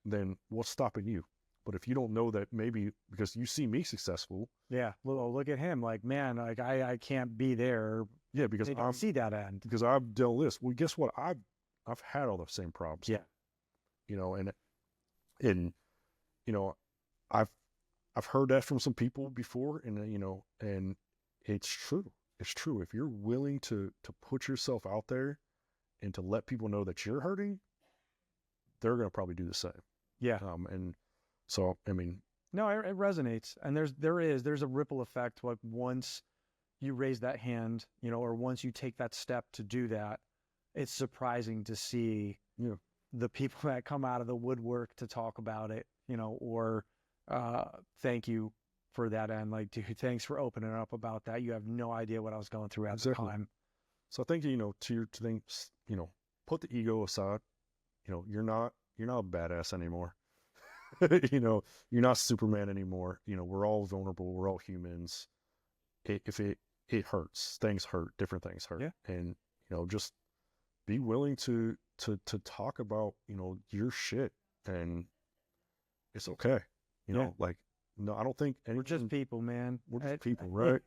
then what's stopping you? But if you don't know that, maybe because you see me successful. Yeah. Well, look at him. Like, man, like I can't be there. Yeah. Because I don't see that end. Because I've dealt with this. Well, guess what? I've had all the same problems. Yeah. And I've heard that from some people before, and and it's true. It's true. If you're willing to put yourself out there and to let people know that you're hurting, they're going to probably do the same. Yeah. And so, I mean, no, it resonates. And there's a ripple effect. Like once you raise that hand, or once you take that step to do that, it's surprising to see the people that come out of the woodwork to talk about it, or thank you for that end. Like, dude, thanks for opening up about that. You have no idea what I was going through at the time. So I think, to your things, put the ego aside. You're not a badass anymore. You're not Superman anymore. We're all vulnerable. We're all humans. If it hurts, things hurt, different things hurt. Yeah. And, just be willing to talk about, your shit, and it's okay. Like, no, I don't think we're just people, man. We're just people, right?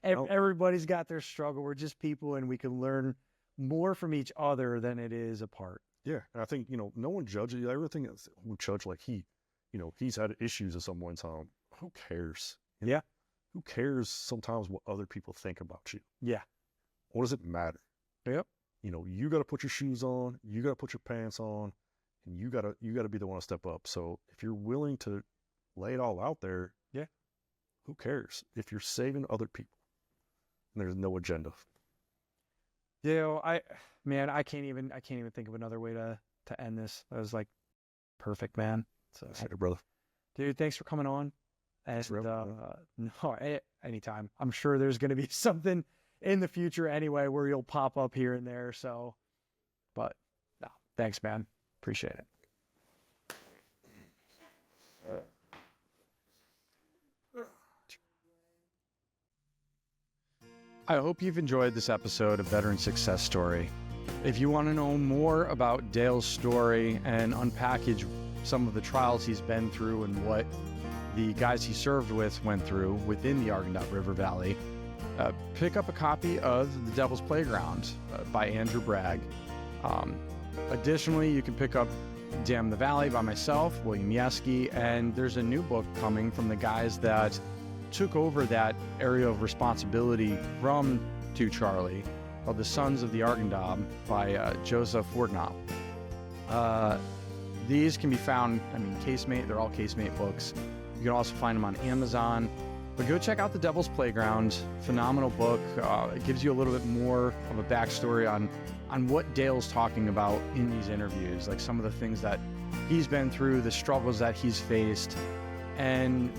Everybody's got their struggle. We're just people, and we can learn more from each other than it is apart. Yeah. And I think, no one judges everything. We judge like he's had issues at some one time. Who cares? Yeah. Who cares sometimes what other people think about you? Yeah. What does it matter? Yep. You got to put your shoes on, you got to put your pants on, and you got to be the one to step up. So if you're willing to lay it all out there, yeah, who cares if you're saving other people and there's no agenda? Yeah, I can't even think of another way to end this. That was like perfect, man. So, hey, brother, dude, thanks for coming on. And no, anytime. I'm sure there's going to be something in the future anyway where you'll pop up here and there. So, but no, thanks, man. Appreciate it. I hope you've enjoyed this episode of Veteran Success Story. If you want to know more about Dale's story and unpackage some of the trials he's been through and what the guys he served with went through within the Argandab River Valley, pick up a copy of The Devil's Playground by Andrew Bragg. Additionally, you can pick up Damn the Valley by myself, William Yeske, and there's a new book coming from the guys that took over that area of responsibility from To Charlie, called The Sons of the Argandab by Joseph Wardnop. These can be found, Casemate, they're all Casemate books. You can also find them on Amazon. But go check out The Devil's Playground. Phenomenal book. It gives you a little bit more of a backstory on what Dale's talking about in these interviews, like some of the things that he's been through, the struggles that he's faced. And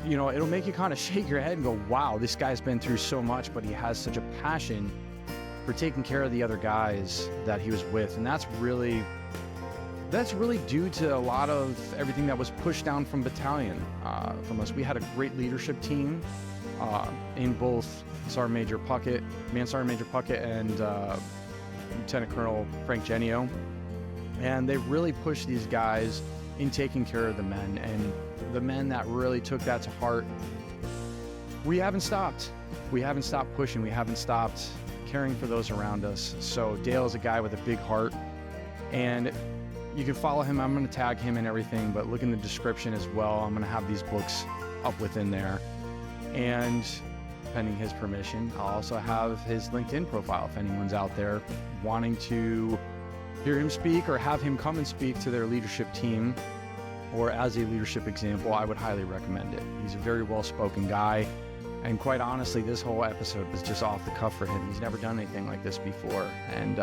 it'll make you kind of shake your head and go, wow, this guy's been through so much, but he has such a passion for taking care of the other guys that he was with. And that's really due to a lot of everything that was pushed down from battalion, from us. We had a great leadership team in both Sergeant Major Puckett and Lieutenant Colonel Frank Genio. And they really pushed these guys in taking care of the men, and the men that really took that to heart. We haven't stopped. We haven't stopped pushing. We haven't stopped caring for those around us. So Dale is a guy with a big heart, and you can follow him. I'm going to tag him and everything, but look in the description as well. I'm going to have these books up within there. And pending his permission, I'll also have his LinkedIn profile if anyone's out there wanting to hear him speak or have him come and speak to their leadership team or as a leadership example, I would highly recommend it. He's a very well-spoken guy. And quite honestly, this whole episode was just off the cuff for him. He's never done anything like this before. And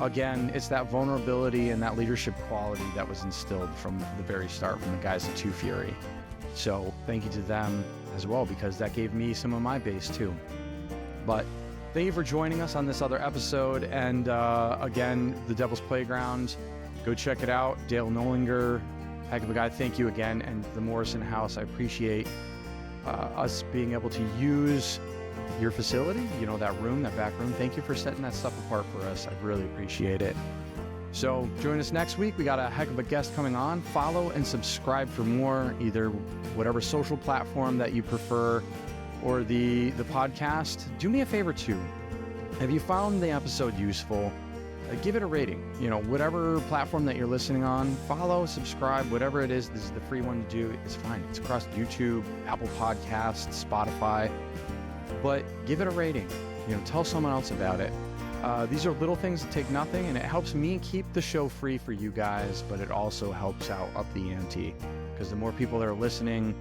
again, it's that vulnerability and that leadership quality that was instilled from the very start from the guys at Two Fury. So thank you to them as well, because that gave me some of my base too. But thank you for joining us on this other episode. And again, The Devil's Playground, go check it out. Dale Knollinger, heck of a guy. Thank you again. And the Morrison House, I appreciate us being able to use your facility, you know, that room, that back room. Thank you for setting that stuff apart for us. I really appreciate it. So join us next week. We got a heck of a guest coming on. Follow and subscribe for more, either whatever social platform that you prefer or the podcast. Do me a favor too. If you found the episode useful, give it a rating. You know, whatever platform that you're listening on, follow, subscribe, whatever it is. This is the free one to do. It's fine. It's across YouTube, Apple Podcasts, Spotify. But give it a rating. You know, tell someone else about it. These are little things that take nothing, and it helps me keep the show free for you guys, but it also helps out up the ante, because the more people that are listening,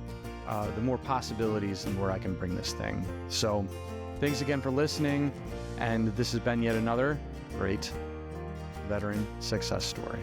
the more possibilities and where I can bring this thing. So thanks again for listening, and this has been yet another great veteran success story.